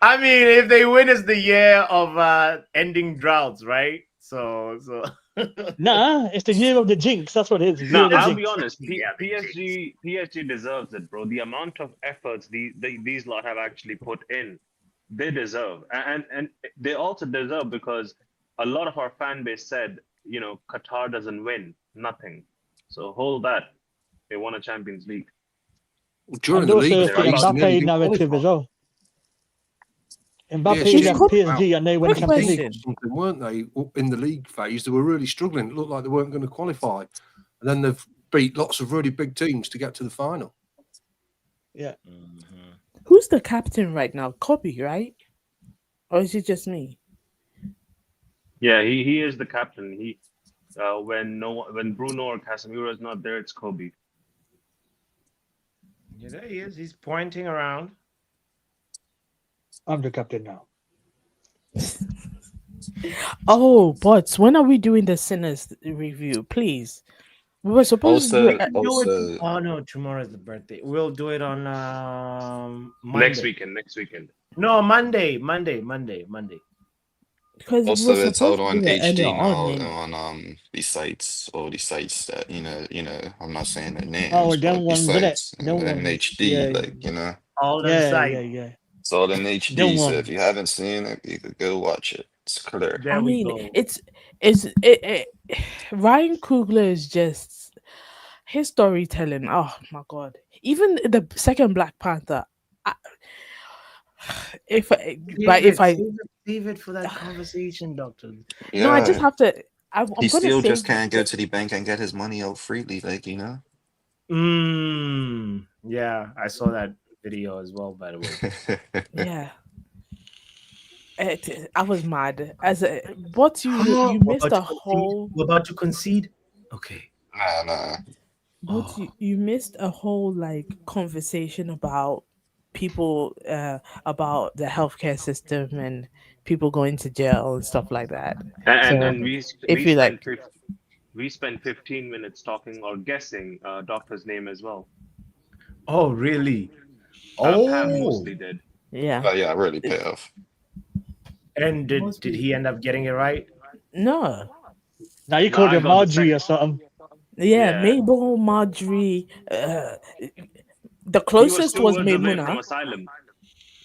I mean, if they win, it's the year of ending droughts, right? So Nah, it's the year of the jinx. That's what it is. No, Year of the I'll jinx. be honest. Yeah, PSG deserves it, bro. The amount of efforts these lot have actually put in, they deserve, and they also deserve because a lot of our fan base said, you know, Qatar doesn't win nothing, so hold that. They won a Champions League. During And the also league it's the phase, they nearly Mbappe didn't narrative as qualify. well. Mbappe PSG left were PSG and they won Quick Champions League. question. something, weren't they? In the league phase, they were really struggling. It looked like they weren't going to qualify, and then they've beat lots of really big teams to get to the final. Yeah. Who's the captain right now? Kobe, right? Or is it just me? Yeah, he is the captain. He when Bruno or Casemiro is not there, it's Kobe. yeah, there he is. He's pointing around. I'm the captain now. Oh, but when are we doing the Sinners review? Please. We were supposed to do Also, Oh no, tomorrow's the birthday. We'll do it on Monday. Next weekend. No, Monday. because we also were it's supposed out to on do it earlier HD now on. on these sites, all these sites that you know. I'm not saying their names, Oh, but them these ones, innit? sites Them in ones. HD, Yeah, like you know, All them yeah, sites. yeah, yeah. it's all in HD. Them So ones. if you haven't seen it, you could go watch it. It's clear. There I we mean, go. Ryan Coogler is just his storytelling. Oh my god! Even the second Black Panther. I, but if I Save it for that conversation, doctor. no, I just Yeah. have to. He I'm gonna still just save can't go the to the bank and get his money out freely, like, you know? Yeah, I saw that video as well, by the way. yeah. I was mad as a but you We're missed about a to concede. whole We're about to concede. Okay. Nah. but Oh, you missed a whole like conversation about people about the healthcare system and people going to jail and stuff like that. So And if you like we spent 15 minutes talking or guessing doctor's name as well. oh, really? Pam Oh, mostly did. yeah. But yeah, really pay off. and Most did people he end up getting it right? no. Now you No, called I her got the Marjorie second. or something. Yeah, Yeah, Mabel, Marjorie, the he was closest two was words away from Maimuna. asylum.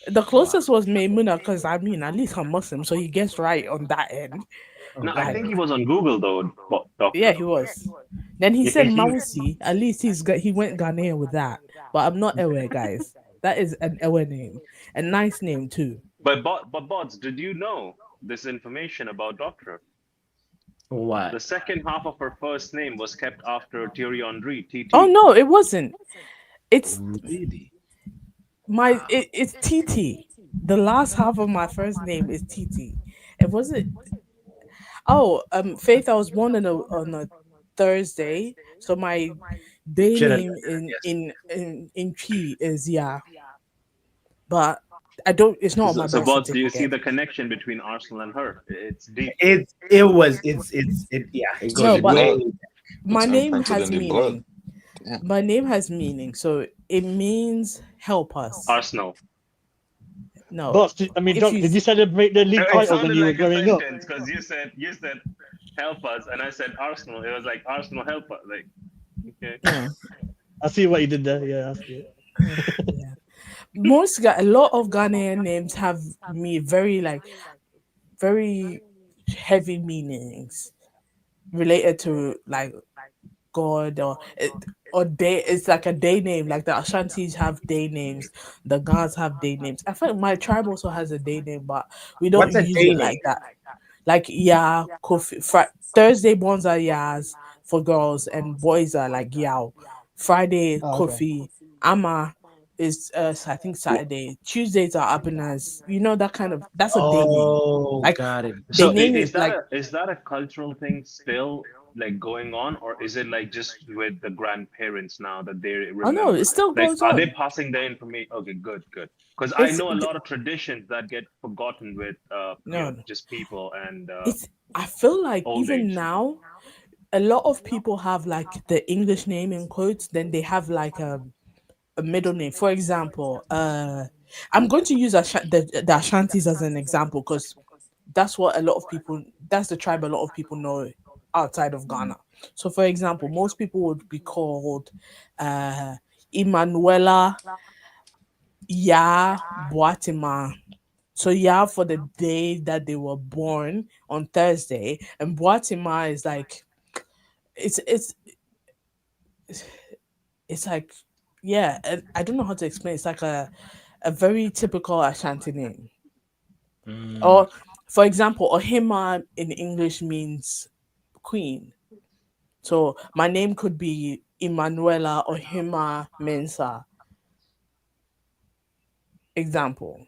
The closest was Maimuna because I mean at least I'm Muslim, so he gets right on that end. No, I Okay. Like think he was on Google though, yeah, doctor. he was. Then he You said think he? Mausi. At least he went Ghanaian with that. But I'm not Ewe, guys. That is an Ewe name, a nice name too. But bots, did you know this information about doctor? What? The second half of her first name was kept after Thierry Henry, Oh TT. no, it wasn't. It's Really? it's TT. The last half of my first name is TT. It wasn't. Oh, Faith. I was born on a Thursday, so my day Should have name done that. Yes. in Chi is yeah, but I don't. It's not on my So birth bots, do you see certificate. the connection between Arsenal and her? It's deep. Yeah, it It's in No, goes the but way. blood. my It's name imprinted in has the blood. meaning. Yeah. My name has meaning, so it means help us. Arsenal. No, Boss, I mean, if Doc, you did you celebrate the league It title when sounded you were like a growing up? sentence because you said help us, and I said Arsenal. It was like Arsenal help us. Like okay. no, I see what you did there. Yeah, I see it. yeah, a lot of Ghanaian names have me very like very heavy meanings related to like God or day. It's like a day name. Like the Ashantis have day names, the Gans have day names. I think my tribe also has a day name, but we don't What's a use day it name? like that. Like yeah, Kofi. Thursday ones are Yas for girls, and boys are like Yao. Friday Oh, okay. Kofi. Ama is I think Saturday. Tuesdays are Abinas. You know that kind of that's a day name. Oh, Like got it. they So name it like is that a cultural thing still like going on, or is it like just with the grandparents now that they oh no, remember? it still Like, goes are they on. passing the information? Okay, good. Because I It's know a lot of traditions that get forgotten with no, just people and it's I feel like old even age. now a lot of people have like the English name in quotes, then they have like a middle name. For example, I'm going to use the Ashantis as an example because that's what a lot of people that's the tribe a lot of people know outside of Ghana. So for example, most people would be called uh Emanuela Ya Boatima. So yeah, for the day that they were born on Thursday, and Boatima is like it's it's it's like yeah, I don't know how to explain. It's like a very typical Ashanti name. Mm. Or for example, Ohima in English means queen. So my name could be Emanuela Ohima Mensa. Example.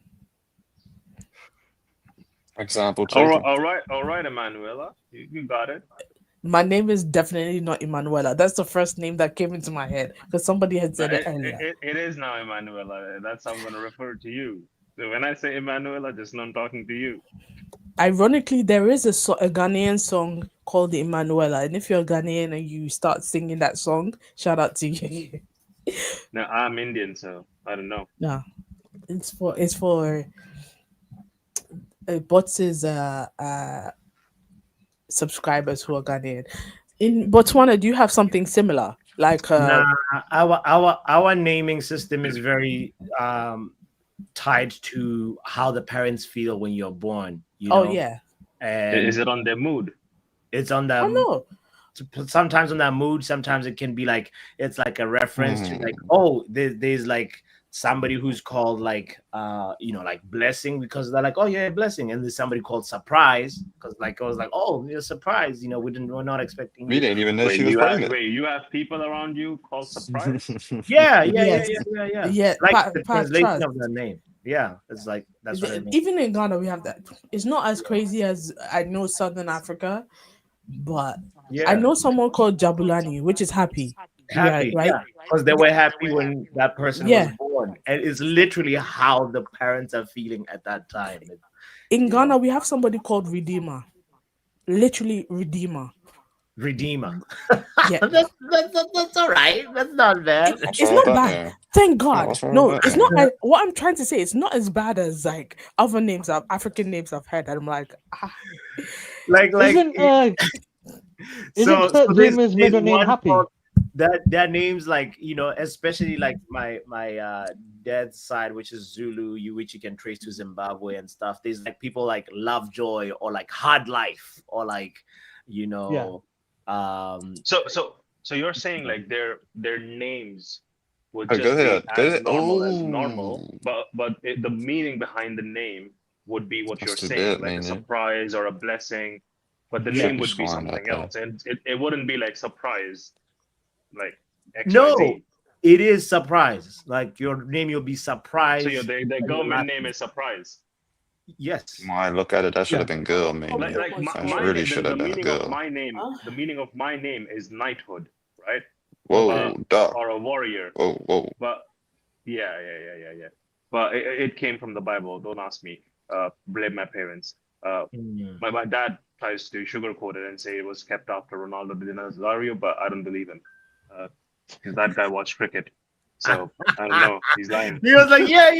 Example taken. All right, Emanuela, you got it. My name is definitely not Emanuela. That's the first name that came into my head because somebody had No, said it earlier. it is now Emanuela. That's how I'm going to refer to you. So when I say Emanuela, just know I'm talking to you. Ironically, there is a Ghanaian song called the Emanuela, and if you're Ghanaian and you start singing that song, shout out to you. Now I'm Indian, so I don't know. No, it's for Bots's subscribers who are Ghanaian. In Botswana, do you have something similar? Like Nah, our naming system is very tied to how the parents feel when you're born. You oh know, yeah, And Is it on their mood? it's on I the know. sometimes on that mood. Sometimes it can be like it's like a reference to like, Hmm. oh, there's like somebody who's called like like blessing, because they're like, oh yeah, blessing, and there's somebody called surprise because like I was like, oh, you're surprised, we're not expecting We you. didn't even know she was pregnant. You have people around you called surprise? Yeah, Yes. like Pat, the Pat, translation trust. of the name. Yeah, it's like that's what I mean. Even in Ghana, we have that. It's not as crazy as I know Southern Africa, but I Yeah, know someone called Jabulani, which is happy. Yeah, happy, right. yeah, because they were happy when that person was Yeah. born, and it's literally how the parents are feeling at that time. In Ghana, we have somebody called Redeemer. Literally Redeemer. Redeemer. Yeah. That's all right. That's not bad. What's It's wrong with not that bad. name? Thank Yeah, God. what's wrong No, with that it's not. name? What I'm trying to say, it's not as bad as like other names, African names I've heard. And I'm like, like Isn't so Kurt there's Zimmer's middle name one Happy? called that names like especially like my dad's side, which is Zulu, which you can trace to Zimbabwe and stuff. There's like people like Lovejoy or like Hard Life or like So you're saying like their names would Oh, go just be ahead. Go as ahead. normal as Oh, normal, but the meaning behind the name would be what that's you're too saying, bad, like a man. surprise or a blessing, but the Yeah. name would be Respond something like that. else, and it wouldn't be like surprise, like No, XYZ. it is surprise. Like your name, you'll be So surprised. the and your government last name name. is surprise. Yes. When I look at it, that should have been girl, man. Like That my really name, should the have been a meaning of girl. my name, the meaning of my name is knighthood, right? Whoa, duck. Or a warrior. Whoa. But yeah. But it came from the Bible. Don't ask me. Blame my parents. My dad tries to sugarcoat it and say it was kept after Ronaldo Di Nazario, but I don't believe him. Because that guy watched cricket. So I don't know. He's lying. He was like, yeah,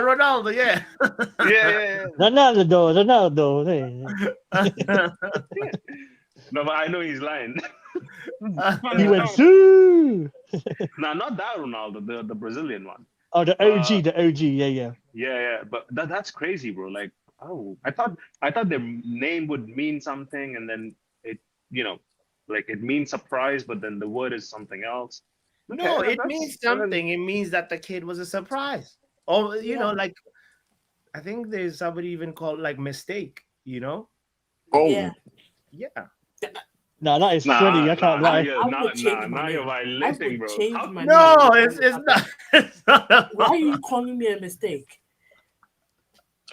Ronaldo, yeah. Yeah. Ronaldo. No, but I know he's lying. He went Zoo. No, not that Ronaldo, the Brazilian one. Oh, the OG, yeah. Yeah. But that's crazy, bro. Like, oh, I thought their name would mean something, and then it, like it means surprise, but then the word is something else. No, Okay, it means something. It means that the kid was a surprise. Or like I think there's somebody even called like mistake. Oh. yeah. Yeah. No, that is funny. I can't lie. Now you're violating, bro. No, it's not. It's not. Why are you calling me a mistake?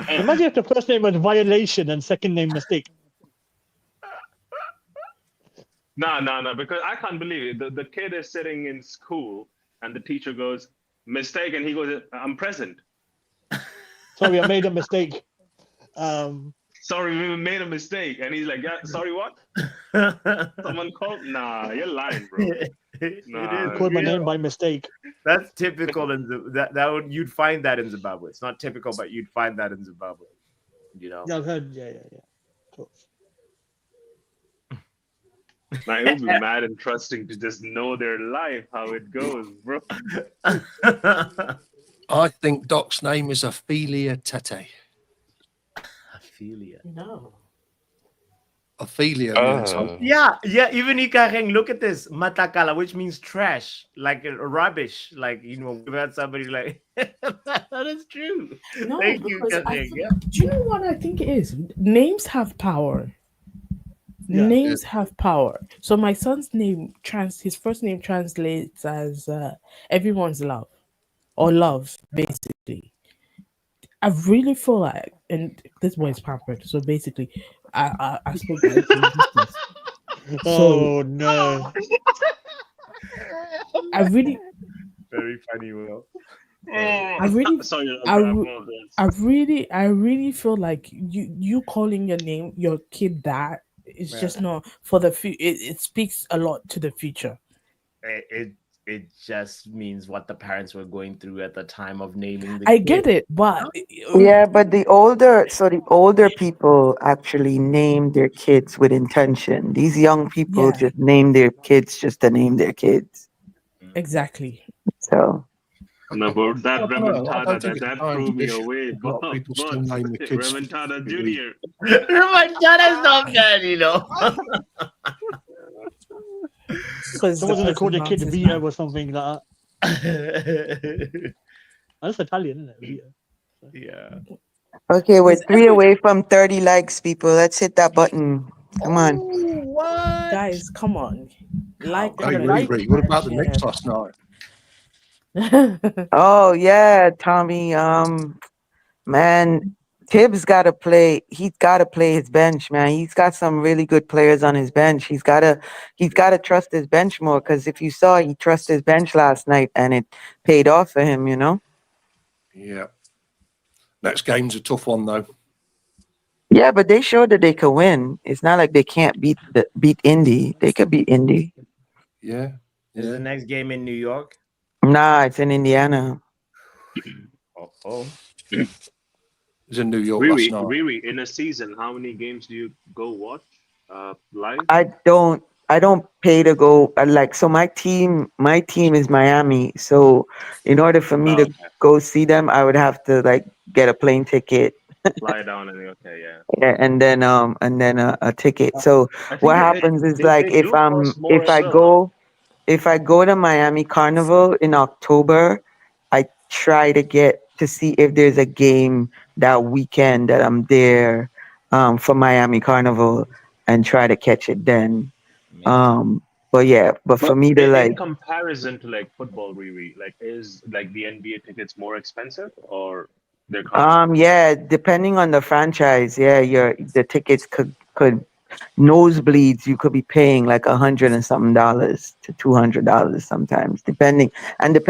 Imagine if the first name was Violation and second name Mistake. No, because I can't believe it. The kid is sitting in school and the teacher goes, mistake, and he goes, I'm present. Sorry, I made a mistake. Sorry, we made a mistake. And he's like, yeah, sorry, what? Someone called? Nah, you're lying, bro. You called my name by mistake. That's typical in you'd find that in Zimbabwe. It's not typical, but you'd find that in Zimbabwe. Yeah, I've heard. Yeah. Cool. Now it would be mad interesting to just know their life, how it goes, bro. I think Doc's name is Ophelia Tete. Ophelia. No. Ophelia means Yeah. Even Ikaheng, look at this. Matakala, which means trash, like rubbish. Like, we've had somebody like that is true. No, Thank you, because Ikaheng. Yeah. do you know what I think it is? Names have power. Yeah. Names have power. So my son's name his first name translates as everyone's love or love, basically. I really feel like, and this boy is pampered. So basically, I spoke to existence. Oh no! I really, Very funny, Will. I really, Sorry, I really feel like you calling your kid that is just not for the future. It speaks a lot to the future. It just means what the parents were going through at the time of naming the I kid. get it, but Yeah, but the older people actually name their kids with intention. These young people Yeah. just name their kids just to name their kids. Exactly. So No, but that I don't know. I remontada, don't think it's that time blew for me this. away, A lot of people still but name the kids. remontada Junior. My God, is not bad, you know. Because Someone's gonna call person their kid nonsense, Vito man. or something like that. That's Italian, isn't it? Vito. Yeah. Okay, we're Because 3 away from 30 likes, people. Let's hit that button. Come on. What? guys, come on. Like, Come Hey, comment, like. Riri, what subscribe, about the Knicks last night? share. Oh yeah, Tommy. Man, Tibbs got to play. He's got to play his bench, man. He's got some really good players on his bench. He's got to trust his bench more. Because if you saw, he trusted his bench last night, and it paid off for him. You know. Yeah. Next game's a tough one, though. Yeah, but they showed that they could win. It's not like they can't beat Indy. They could beat Indy. Yeah. Is the Yeah. next game in New York? Nah, it's in Indiana. Oh. It was in New York last night. Riri, in a season, how many games do you go watch live? I don't pay to go. So my team is Miami. So in order for me Oh, to okay. go see them, I would have to get a plane ticket. Fly down and okay, yeah. Yeah, and then a ticket. So I what think happens is they do cost more if as I well, no? go to Miami Carnival in October, I try to get to see if there's a game that weekend that I'm there for Miami Carnival and try to catch it then. But yeah, but for But me to in comparison to like football, Riri, like is like the NBA tickets more expensive or they're comparable? yeah, depending on the franchise, yeah, the tickets could nosebleeds you could be paying like $100 and something to $200 sometimes, depending on the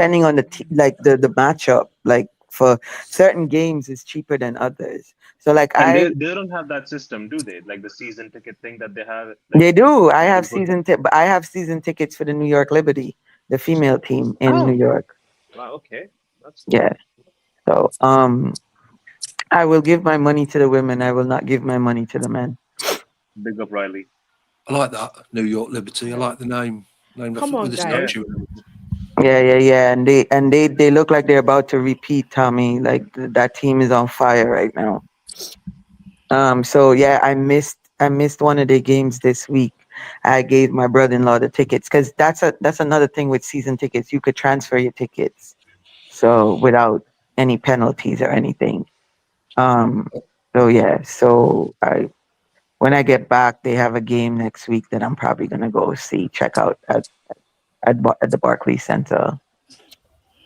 matchup. Like for certain games, it's cheaper than others. So like And they don't have that system, do they? Like the season ticket thing that they have. Like they do. I have in football? season tickets for the New York Liberty, the female team in New Oh, York. wow, okay, that's cool. Yeah. So I will give my money to the women. I will not give my money to the men. Big up, Riley. I like that New York Liberty. I like the name. Named Come on, with the guys. statue. Yeah. And they look like they're about to repeat, Tommy. Like that team is on fire right now. So yeah, I missed one of the games this week. I gave my brother-in-law the tickets because that's another thing with season tickets. You could transfer your tickets, so without any penalties or anything. So yeah, when I get back, they have a game next week that I'm probably gonna go check out at the Barclays Center.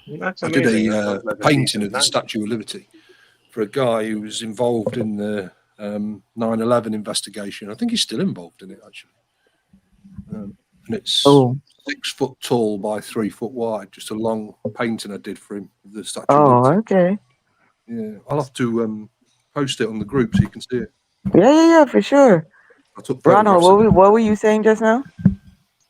That's I did amazing. That a sounds like a painting decent of the time. Statue of Liberty for a guy who was involved in the 9/11 investigation. I think he's still involved in it, actually. And it's 6 foot tall by 3 foot wide. Just a long painting I did for him of the Statue of Liberty. Okay. Yeah, I'll have to post it on the group so you can see it. Yeah, for sure. I took Ronald, photographs. what were you saying just now?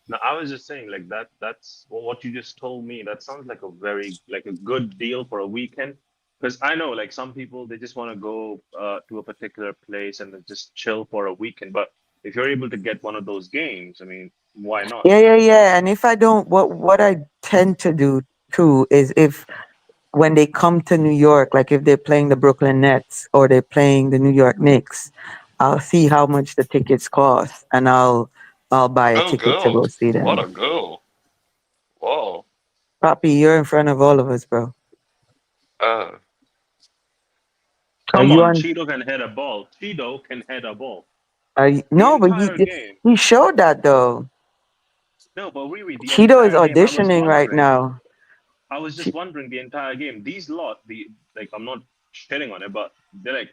No, I was just saying like that's what you just told me. That sounds like a good deal for a weekend. Because I know like some people they just want to go to a particular place and then just chill for a weekend. But if you're able to get one of those games, I mean, why not? Yeah. And if I don't, what I tend to do too is when they come to New York, like if they're playing the Brooklyn Nets or they're playing the New York Knicks, I'll see how much the tickets cost and I'll buy a ticket to go see What them. a go. Whoa. Poppy, you're in front of all of us, bro. Come you on, on? Cheeto can head a ball. Cheeto can head a ball. No, but Entire game. he showed that though. No, but really, the Cheeto is entire game. I was auditioning right wondering. now. I was just wondering the entire game. These lot, I'm not shitting on it, but they're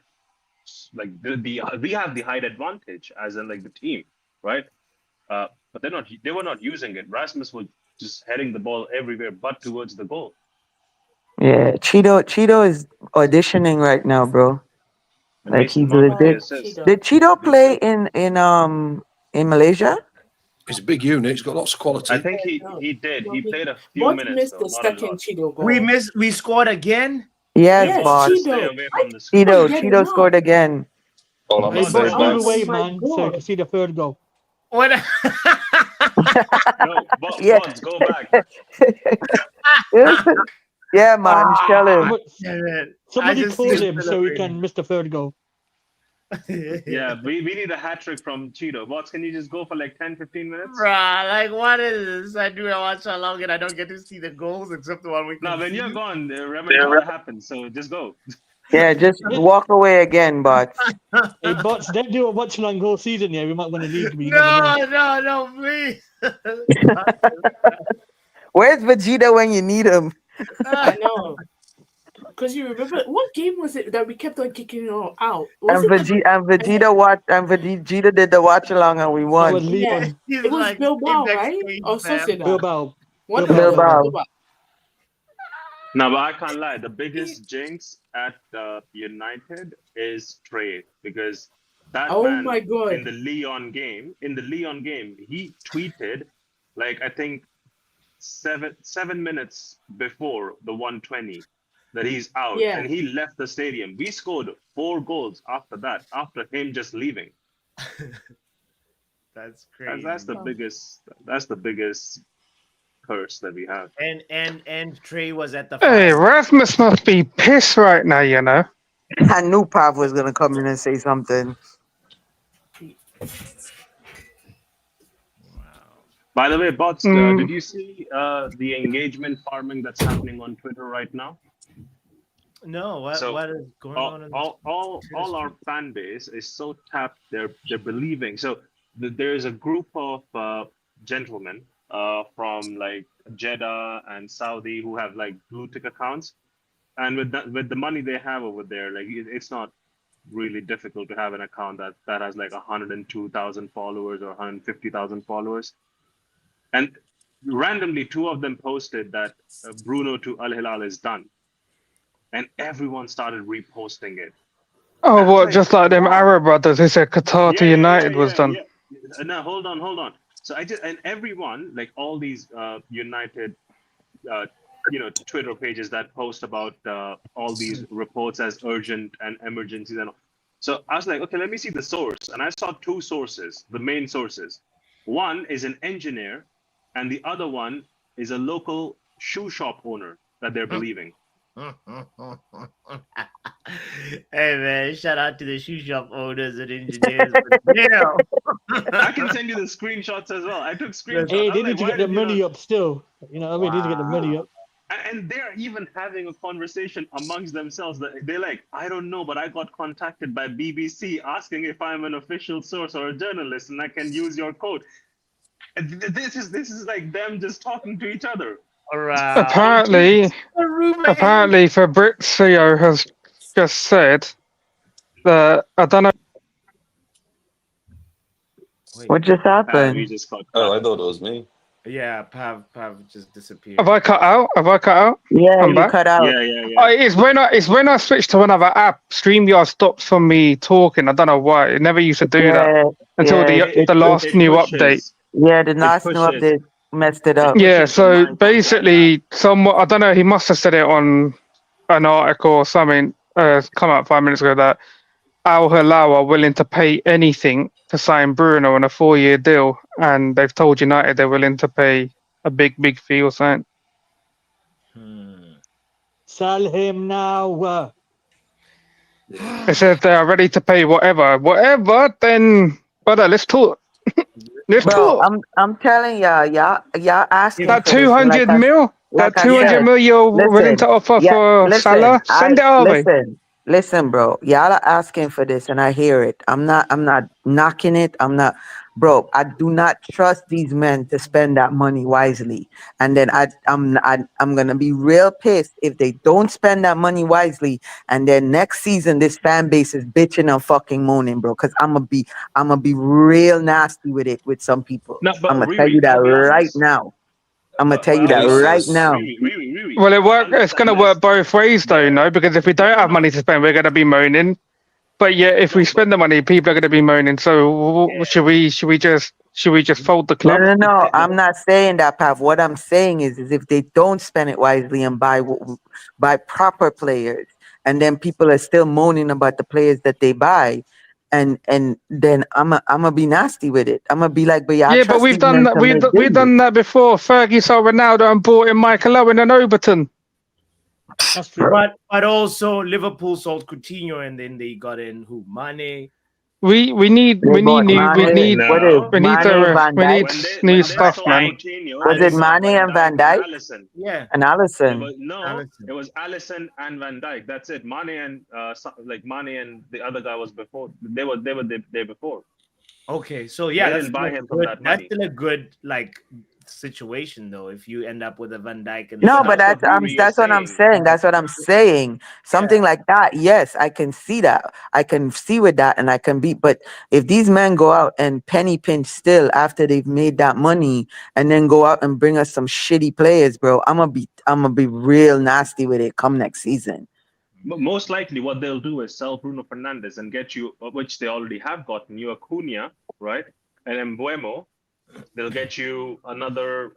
we have the height advantage as in like the team, right? But they were not using it. Rasmus was just heading the ball everywhere but towards the goal. Yeah, Cheeto is auditioning right now, bro. And Like Mason he's Mount with the legit. assist. Did Cheeto play in Malaysia? He's a big unit. He's got lots of quality. I think he did. He played a few What minutes missed though, the not a second lot. Cheeto goal? We scored again. Yes, boss. Just stay Cheeto. away from the screen. Cheeto scored again. Hold on a Hey, boss, second, move guys. away, Oh my man, so you God. can see the third goal. What? No, Yeah. Bonds, go back. Yeah, man, tell him. Somebody call him so he can miss the third goal. Yeah, we need a hat trick from Cheeto. Bots, can you just go for like 10, 15 minutes? Bruh, like what is this? I do watch so long and I don't get to see the goals except the one we can No, when see. you're gone, the remontada happens. So just go. Yeah, just walk away again, but Hey, bots, don't do a watch long goal season. Yeah, we might win a league. But you never know. No, please. where's Vegeta when you need him? I know. Because you remember, what game was it that we kept on kicking out? And Vegeta did the watch along and we That won. was Leon. It was Bilbao, right? Or Sociedad? Bilbao. One Bilbao. No, but I can't lie. The biggest jinx at United is Trey, because that man my God. in the Leon game, he tweeted like I think 7 minutes before the 120 that he's out, Yeah. and he left the stadium. We scored 4 goals after that, after him just leaving. That's crazy. That's the biggest curse that we have. And Trey was at the Hey, final. Rasmus must be pissed right now, you know. I knew Pav was gonna come in and say something. By the way, bots, did you see the engagement farming that's happening on Twitter right now? No, what is going on? All our fan base is so tapped. They're believing. So there's a group of gentlemen from like Jeddah and Saudi who have like blue tick accounts, and with the money they have over there, like it's not really difficult to have an account that has like 102,000 followers or 150,000 followers. And randomly, 2 of them posted that Bruno to Al Hilal is done, and everyone started reposting it. Oh, what? Just like them Arab brothers who said Qatar to United was done. Yeah. No, hold on. So and everyone, like all these United, Twitter pages that post about all these reports as urgent and emergencies and all. So I was like, okay, let me see the source, and I saw 2 sources, the main sources. One is an engineer, and the other one is a local shoe shop owner that they're believing. Hey man, shout out to the shoe shop owners and engineers. I can send you the screenshots as well. I took screenshots. Hey, they need to get the money up still. You know what I mean? They need to get the money up. And they're even having a conversation amongst themselves. That they're like, I don't know, but I got contacted by BBC asking if I'm an official source or a journalist and I can use your code. And this is like them just talking to each other. Apparently, Fabrizio has just said that I don't know. What just happened? Oh, I thought it was me. Yeah, Pav just disappeared. Have I cut out? Yeah, I'm you back? cut out. Yeah. Oh, it's when I switched to another app. StreamYard stopped from me talking. I don't know why. It never used to do that until the last new update. Yeah, the last new update messed it up. Yeah, so basically, I don't know. He must have said it on an article or something. Come out 5 minutes ago that Al Hilal are willing to pay anything to sign Bruno on a 4-year deal, and they've told United they're willing to pay a big fee or something. Sell him now. They said they are ready to pay whatever. Then, brother, let's talk. Let's talk. I'm telling y'all asking That for 200 this, mil, like that I 200 said, mil you're willing to offer for Salah, send it our way. Listen, bro. Y'all are asking for this, and I hear it. I'm not knocking it. Bro. I do not trust these men to spend that money wisely. And then I'm gonna be real pissed if they don't spend that money wisely. And then next season, this fan base is bitching and fucking moaning, bro. Because I'm gonna be real nasty with it with some people. No, but I'm gonna tell you that right now. I'm gonna tell you that right now. Well, it's going to work both ways, though, because if we don't have money to spend, we're going to be moaning. But yeah, if we spend the money, people are going to be moaning. So should we just fold the club? No. I'm not saying that, Pav. What I'm saying is if they don't spend it wisely and buy proper players, and then people are still moaning about the players that they buy, and then I'm gonna be nasty with it. I'm gonna be like, but but we've done that. We've done that before. Fergie sold Ronaldo and bought in Michael Owen and Overton. That's true. But also Liverpool sold Coutinho, and then they got in who? Mane. We need They bought new we Mane. need What is No, Mane, Van Dijk? new when they stuff, sold man. Coutinho, Was they it got Mane and Van and Dijk Allison. Yeah, and It Allison? was no, Allison. it was Allison and Van Dijk. That's it. Mane and Mane and the other guy was before. They were there before. Okay, so They yeah, didn't buy him from that that's money. still a good like situation though. If you end up with a Van Dijk and No, Yeah, but that's what Riri is that's what I'm saying. saying. That's what I'm saying. Something like that. Yes, I can see that. I can see with that, and I can be. But if these men go out and penny pinch still after they've made that money, and then go out and bring us some shitty players, bro, I'm gonna be real nasty with it come next season. Most likely, what they'll do is sell Bruno Fernandes and get you, which they already have gotten you, Acuna, right, and Mbuemo. They'll get you another,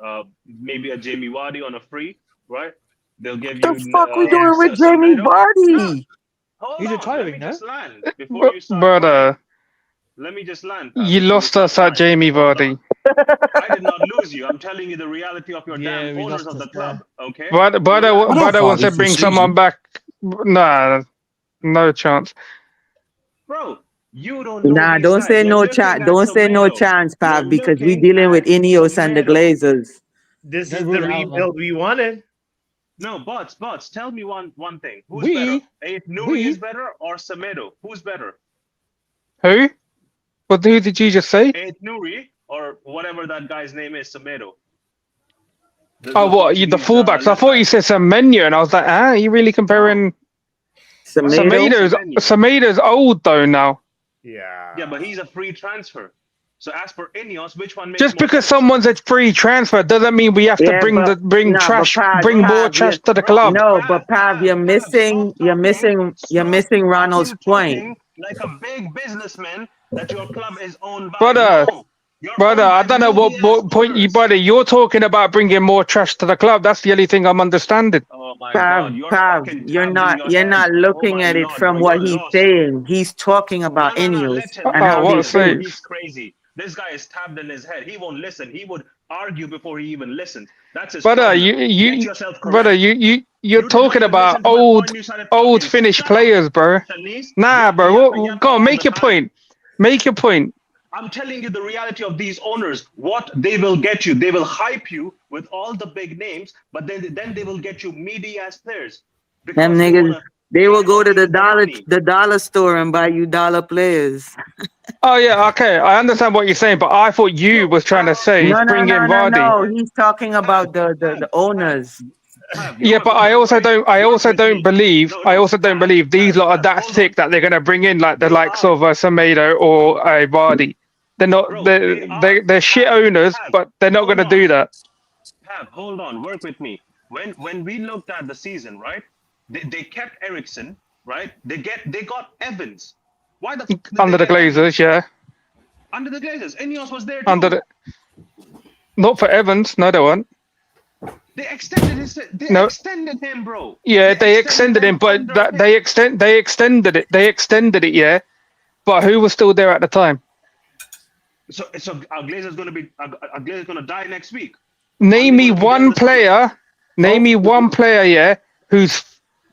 maybe a Jamie Vardy on a free, right? They'll give The you fuck we doing with Jamie Semedo. No, Vardy? hold He's on. Let retiring me now. just land before you start. But Let me just land. you before lost start us at crying. Jamie Hold Vardy. on. I did not lose you. I'm telling you the reality of your Yeah, damn we owners lost of the us club. Okay. But I don't Butter wants Vardy to for bring someone season. back. Nah, no chance. Bro, you don't know Nah, these don't guys. say You're no looking chance. at Don't say no Semedo. chance, You're Pav, because we looking dealing with at Ineos and the Semedo. Glazers. this Don't is rule the it out, man. rebuild we wanted. No, Bots, tell me one thing. Who's better? Nuri is better or Semedo? Who's better? Who? Who did you just say? Nuri or whatever that guy's name is, Semedo. Oh, what? The Portuguese, fullbacks? I left thought back. you said Semenyo, and I was like, are you really comparing? Semedo? Semedo's old though now. Yeah, but he's a free transfer. So as per Ineos, which one makes Just more because sense? someone's a free transfer doesn't mean we have to Yeah, bring but bring no, but Pav, more trash to the club. no, but Pav, you're missing Ronald's Stop point. talking like a big businessman that your club is owned by. Brother, No, you're owned I by don't know what media point you, owners. brother. You're talking about bringing more trash to the club. That's the only thing I'm understanding. Oh my God, you're Pav, fucking you're tapped in not your you're head. not Oh looking my at it Lord, from bro, what you're he's lost. saying. He's talking No, about Ineos let him. and how they What's Bro, think. he's crazy. This guy is tapped in his head. He won't listen. He would argue before he even listens. That's his Brother, problem. Get you, yourself brother, correct. you're You did not talking even about listen to my point. You started old talking. Finnish Shut up, players, bro. Shanice. Nah, Yappa, bro. yappa, yappa Go on, all make the your time. point. Make your point. I'm telling you the reality of these owners. What they will get you. They will hype you with all the big names, but then they will get you media as players Them because they niggas, want to they will care go about to you with the money. the dollar store and buy you dollar players. Oh yeah, okay. I understand what you're saying, but I thought you was trying to say No, bring in no. Vardy. He's talking about the owners. Yeah, but I also don't. I also don't believe. I also don't believe these lot are that sick that they're gonna bring in like the likes of a Semedo or a Vardy. They're not. Bro, They're shit owners, but they're not gonna do that. Pav, hold on, work with me. When we looked at the season, right? They kept Ericsson, right? They got Evans. Why the fuck did Under they the get Evans? Glazers, yeah. Under the Glazers. Ineos was there too. Under the. Not for Evans. No, they weren't. They extended his. They extended him, bro. Yeah, they extended him, but they extended it. They extended it, yeah. But who was still there at the time? So our Glazer's gonna die next week. Name me one player. Name me one player, yeah, who's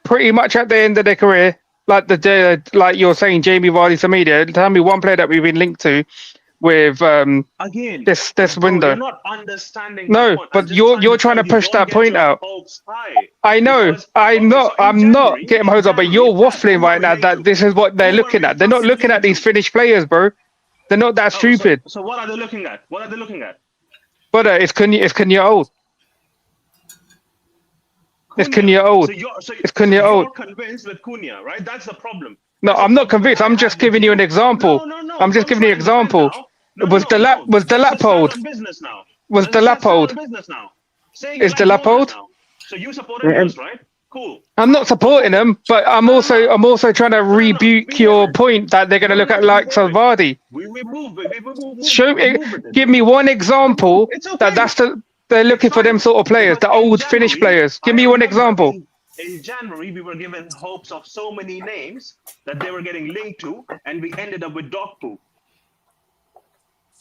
pretty much at the end of their career, like like you're saying, Jamie Vardy, Semedo. Tell me one player that we've been linked to with again this bro, window. You're not understanding. No, but you're trying to push that point out. I know, I'm not getting my hopes up, but you're waffling right now that this is what they're looking at. They're not looking at these Finnish players, bro. They're not that stupid. So what are they looking at? What are they looking at? But it's Cunha old. It's Cunha old. It's Cunha old. You're convinced with Cunha, right? That's the problem. No, I'm not convinced. I'm just giving you an example. I'm just giving you an example. Was the lap old? Was the lap old? Is the lap old? So you support Ineos, right? Cool. I'm not supporting them, but I'm also trying to rebuke your point that they're going to look at like Vardy. Give me one example they're looking for them sort of players, the old Finnish players. Give me one example. In January, we were given hopes of so many names that they were getting linked to, and we ended up with dog poo.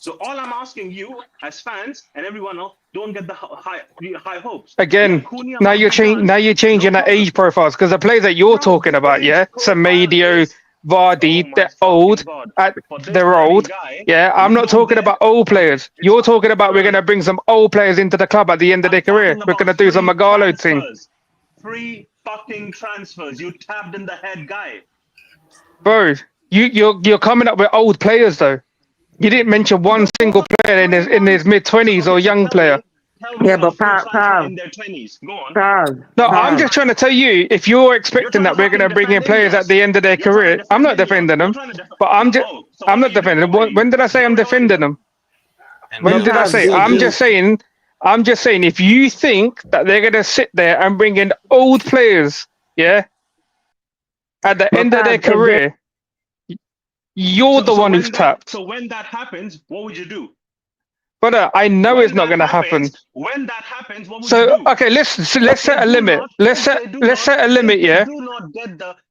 So all I'm asking you as fans and everyone else, don't get the high hopes. Again, Yeah, Cunha now might you're be changing. done, Now you're changing no the problem. age profiles because the players that you're Bro, talking the about, age yeah, profile Semedo, is Vardy, my they're fucking old. god. At, For this they're bloody old. guy, Yeah, I'm you not don't talking get about old players. it's You're fucking talking about we're absurd. gonna bring some old players into the club at the end of I'm their career. talking We're about gonna do some free Magalo thing, transfers. Free fucking transfers. You tapped in the head guy. bro. You're coming up with old players though. You didn't mention one single player in his mid-20s or Okay, so young player. tell me Yeah, a but free transfer in their 20s. Go on. No, Go I'm on. just trying to tell you, if you're You're expecting trying to that we're going fucking to bring in defend players at Indias. the end of their You're trying to career, I'm defend not Indias. defending You're them. trying to defend. But Oh, so I'm what are not you doing? defending them. What are you? When did I say I'm What are you defending doing? them? And When But did I Pav, say? I'm just saying, if you think that they're going to sit there and bring in old players, yeah, at the but end of their Pav, if they career, you're the one who's tapped. So when that happens, what would you do? But I know it's not going to happen. When that happens, what would you So do? okay, let's set a limit. Let's set a limit, yeah.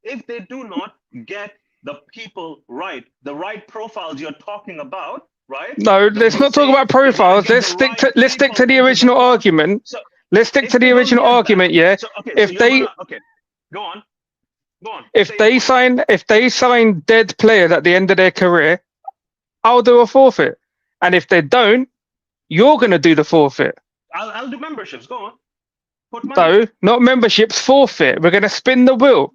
If they do not get the people right, the right profiles you're talking about, right? No, When let's you not talk say about you're gonna profiles. get the right Let's stick to people the into the original club. argument. So Let's stick if to they the don't original get that, argument, yeah. so okay, so If you're they gonna okay, go on. if Say they your point. sign dead players at the end of their career, I'll do a forfeit. And if they don't, you're gonna do the forfeit. I'll do memberships. Go on. Put money. No, not memberships, forfeit. We're gonna spin the wheel.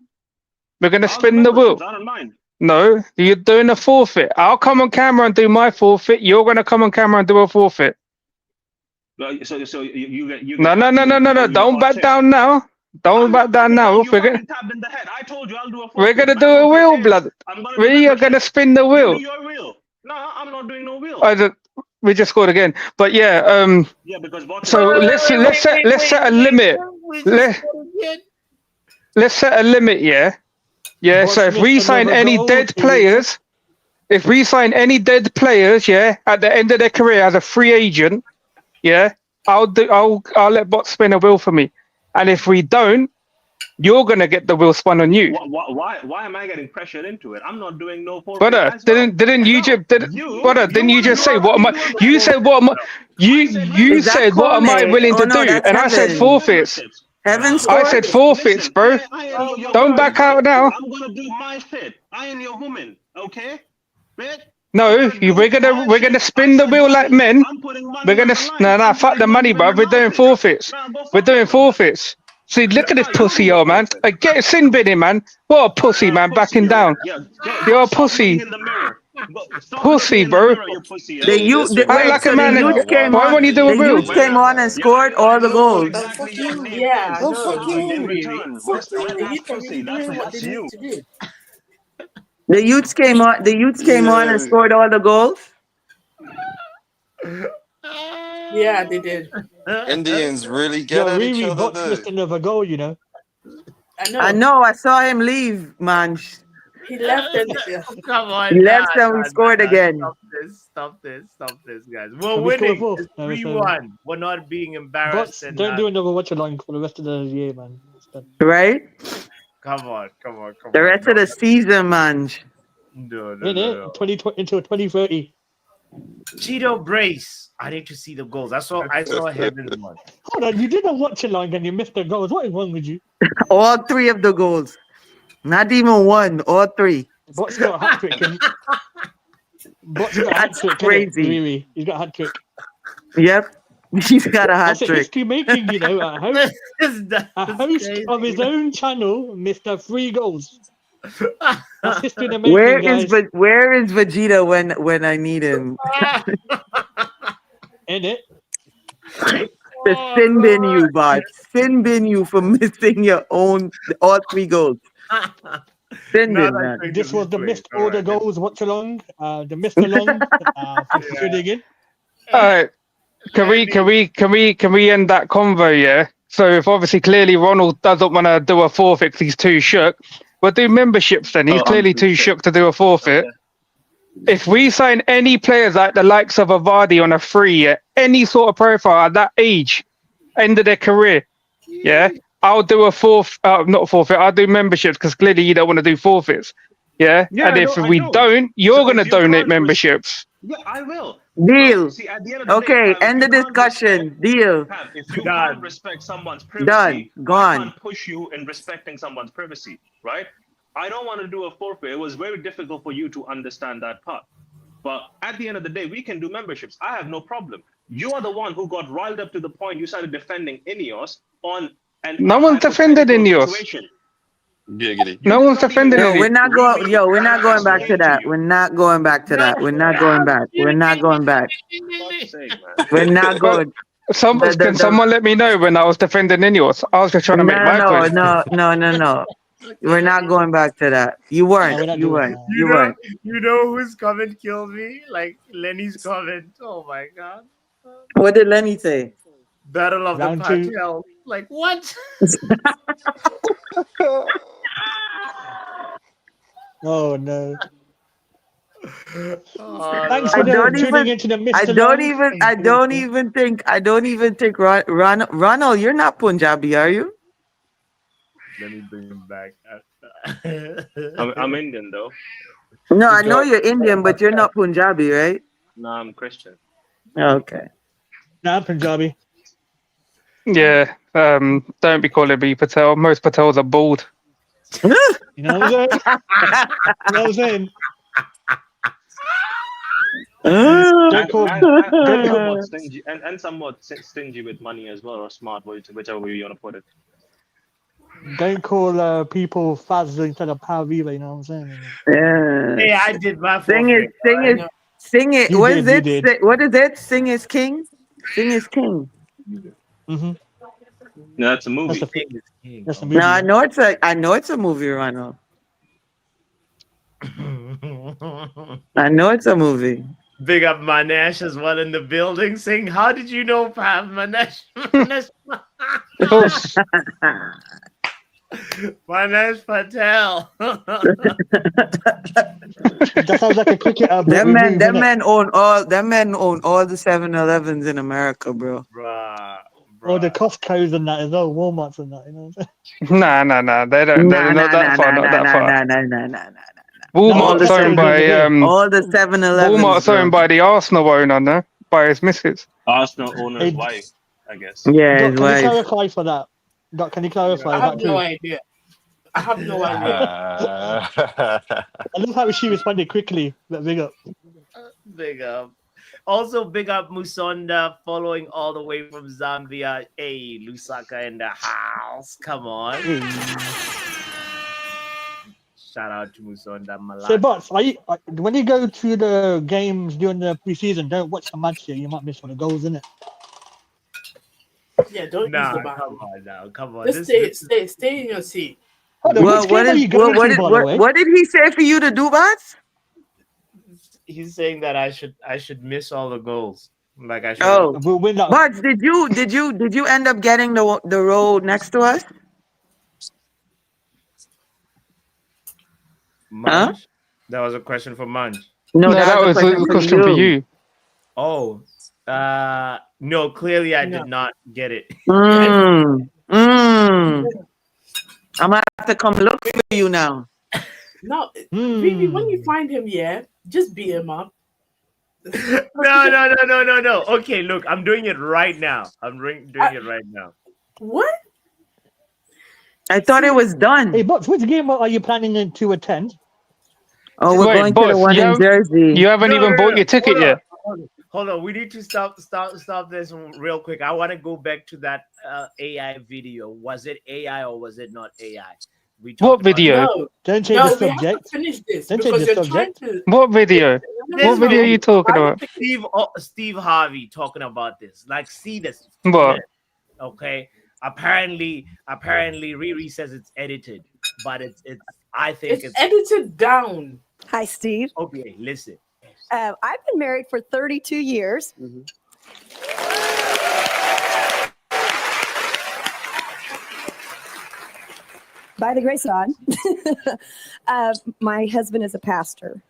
We're gonna I'll do spin the wheel. memberships. I don't mind. No, you're doing a forfeit. I'll come on camera and do my forfeit. You're gonna come on camera and do a forfeit. So you get No. Don't back down now. Don't back down now. You fucking tapped in the head. I told you I'll do a We're forfeit. gonna Man, do a who wheel, cares? blood. I'm gonna do We are gonna membership. spin the You wheel. do your wheel. No, I'm not doing no wheel. We just scored again. But yeah, Yeah, because bots so let's set a limit. Let's set a limit, yeah. Yeah, Boss so if we missed sign another any goal. dead Here we go. players, yeah, at the end of their career as a free agent, yeah, I'll let bots spin a wheel for me. And if we don't, you're gonna get the wheel spun on you. Why am I getting pressured into it? I'm not doing no forfeit. Brother, didn't you just say what am I? You said what am I? You said what am I willing to do? And I said forfeits. Heaven I said forfeits, bro. Don't back out now. I'm gonna do my shit. I ain't your woman, okay? Bitch. No, we're gonna spin the wheel like men. We're gonna fuck the money, bro. We're doing forfeits. We're doing forfeits. See, look at this pussy, old man. Like, get sin binning, man. What a pussy, man. Backing down. You're a pussy. Pussy, bro. The youth, This wait, Like a so man. the youth came Why on. won't you do a The wheel? youth came on and scored all the goals. Exactly Fuck you. what Yeah, is. no, So in really. return, Fuck you. when The that youth are pussy, really that's doing what what's they need you. to do. The youths came on. The youths came on and Yeah. scored all the goals. Yeah, they did. Indians really get Yo, at each Riri, other Bots missed though. another goal, you know. I know. I know. I saw him leave, man. He left and Come on, He left and we scored again. Stop this, guys. We're Have we scored winning. four? It's No, it's 3-1. We're not being embarrassed. Bots, And don't do another watch along for the rest of the year, man. It's done. Right? come on. The rest of the season, man. No. In it, 2020 until 2030. Cheeto brace. I need to see the goals. I saw Heaven's one. Hold on, you did a watch along and you missed the goals. What is wrong with you? All three of the goals. Not even one. All three. Bots got a hat trick. Bots got a hat That's trick. crazy. Riri, he's got a hat trick. Yep. He's got a hat That's a trick. history making, you know. A host of his own channel missed 3 goals. That's history in the making, guys. Where is Vegeta when I need him? In it. To sin bin you, bot. Sin bin you for missing your own all 3 goals. Sin bin, man. This was the missed order goals watch along. The missed along. Thanks for tuning in. All right. Can we end that convo? Yeah. So if obviously clearly Ronald doesn't want to do a forfeit because he's too shook, we'll do memberships then. He's clearly too shook to do a forfeit. If we sign any players like the likes of a Vardy on a free, yeah, any sort of profile at that age, end of their career, yeah, I'll do a not forfeit. I'll do memberships because clearly you don't want to do forfeits, yeah. And if we don't, you're gonna donate memberships. Yeah, I will. Deal. But see, at the end of the day, Okay, Pav, if end the you can't respect, discussion. Deal. Pav, if you Done. can't respect someone's Done. privacy, I Gone. can't push you in respecting someone's privacy, right? I don't want to do a forfeit. It was very difficult for you to understand that part. But at the end of the day, we can do memberships. I have no problem. You are the one who got riled up to the point you started defending Ineos on a No one's defended hypothetical Ineos. situation. Giggity. You No did one's not even defended No, listen we're it. not to me going. Yo, we're when not I going back to explained to that. you. We're not going back to that. We're not going back. We're not going back. For fuck's sake, man. We're not But going. The, can the, someone let me know when I was defending Ineos? I was just trying to make no, my no, point. no. We're not going back to that. You No, weren't. we're not You doing weren't. that. You weren't. You know whose comment killed me? Like Lenny's comment. Oh my god. What did Lenny say? Battle of Round the two. Patel. Like what? Oh no. Oh, Thanks I for Lord. don't tuning even. into the I Mr. don't Long. even. I don't even think. I don't even think. Ronald, you're not Punjabi, are you? Let me bring him back. I'm Indian though. No, I know Go. you're Indian, but you're not Punjabi, right? No, I'm Christian. Okay. Nah, Punjabi. Yeah. Don't be calling me Patel. Most Patels are bald. You know what I'm saying? You know what I'm saying? Don't call. And Don't call. somewhat stingy, and somewhat stingy with money as well, or smart, whichever way you want to put it. Don't call people Faz instead of Power Viva. You know what I'm saying? Hey, Yeah. I did my Sing it. forfeit. Sing I it. know. Sing it. You What did. is You it? did. What is it? Sing is king. Sing is king. Mm-hmm. No, that's a That's movie. the. King is king. That's the No, movie. I Right? know it's a. I know it's a movie, Ronald. I know it's a movie. Big up Manesh as well in the building. Saying, how did you know, Pav? Manesh. Manesh Patel. That sounds like a cricketer Them move, innit? men own all. Them men own all the 7-Elevens in America, bro. Bruh. Or the Costco's and that as well, Walmart's and that. You know what I'm Nah. They don't. They're not that far. Not that far. Nah. All Walmart's the owned seven- by All the 7-Elevens, Walmart's owned bro. by the Arsenal owner, no? By his missus. Arsenal owner's Hey, wife, I guess. Yeah, Doc, his can you wife. clarify for that? Doc, can you clarify? I Is have that no true? idea. I have no idea. I love how she responded quickly. But big up. Big up. Also, big up Musonda following all the way from Zambia. Hey, Lusaka in the house. Come on. Shout out to Musonda Malaka. So, Bots, when you go to the games during the preseason, don't watch the match here. You might miss one of the goals, innit? Yeah, don't use Nah, the come bathroom. on now. Come on. Just stay in your seat. Hold on, Well, which game are you going to, by the way? what did he say for you to do, Bats? He's saying that I should miss all the goals. Like I should. Oh, We'll win that. Bats, did you end up getting the row next to us? Munch? That was a question for Munch. No, No, that was a question for you. Oh, no. Clearly, I did not get it. I'm gonna have to come look for you now. No, really, when you find him, yeah, just beat him up. No. Okay, look, I'm doing it right now. I'm doing it right now. What? I thought it was done. Hey, Bots, which game are you planning to attend? Oh, we're Wait, going to the boss, one in Jersey. You haven't even bought your ticket yet. Hold on. We need to stop this real quick. I want to go back to that AI video. Was it AI or was it not AI? What video? No, Don't change no, the we have to subject. finish this Don't change because the you're trying subject. to. What video? What video are you talking about? Steve Harvey talking about this. Like, see this. What? Okay. Apparently, Riri says it's edited, but it's. I think It's edited down. Hi, Steve. Okay, listen. I've been married for 32 years. By the grace of God. My husband is a pastor.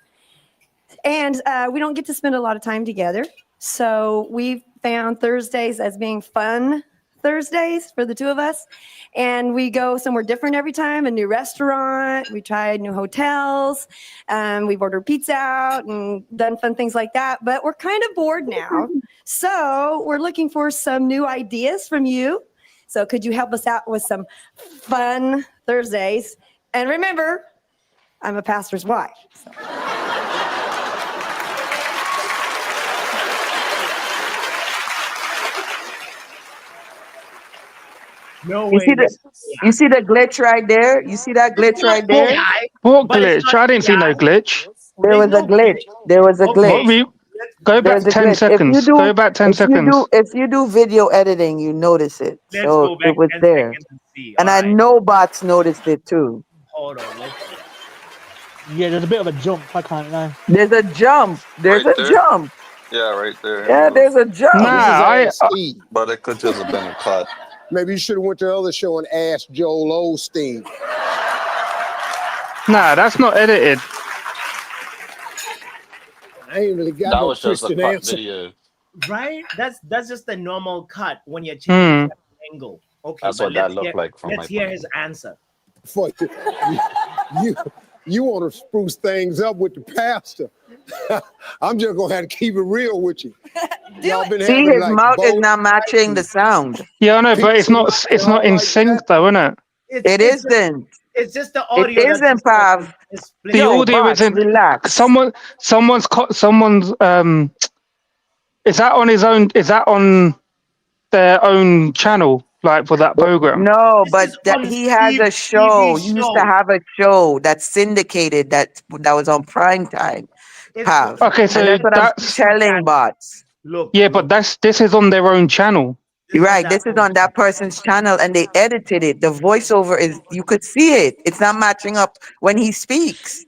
And we don't get to spend a lot of time together. So we found Thursdays as being fun Thursdays for the two of us. And we go somewhere different every time, a new restaurant. We tried new hotels. We've ordered pizza out and done fun things like that. But we're kind of bored now. So we're looking for some new ideas from you. So could you help us out with some fun Thursdays? And remember, I'm a pastor's wife. So. No You way. see the glitch right there? You see that glitch right there? What glitch? I didn't see no glitch. There was a glitch. There was a glitch. What we go back There's a 10 glitch. seconds. Go back 10 seconds. If you do video editing, you notice it. Let's So go back it was 10 there. seconds and see. And I know bots noticed it too. Hold on. Let's see. Yeah, there's a bit of a jump. I can't lie. There's a jump. There's Right a there? jump. Yeah, right there. Yeah, there's a jump. But it could just have been a cut. Maybe you should have went to the other show and asked Joel Osteen. Nah, that's not edited. I ain't really got That no was just a Christian cut answer. video. Right? That's just a normal cut when you're changing the angle. Okay, That's but what that let's looked hear, like from let's my hear point. his answer. For you want to spruce things up with the pastor. I'm just gonna have to keep it real with you. Y'all been See, having his like mouth is both not matching the sound. Yeah, I know, but it's not in like sync though, isn't it? It isn't. It's just the It audio. isn't, Pav. The audio isn't. Relax. Someone's is that on his own? Is that on their own channel, like for that program? No, but he has a show. He used to have a show that's syndicated that was on prime time. Pav. Okay, so and that's what I'm telling bots. Yeah, but this is on their own channel. Right, this is on that person's channel and they edited it. The voiceover is, you could see it. It's not matching up when he speaks.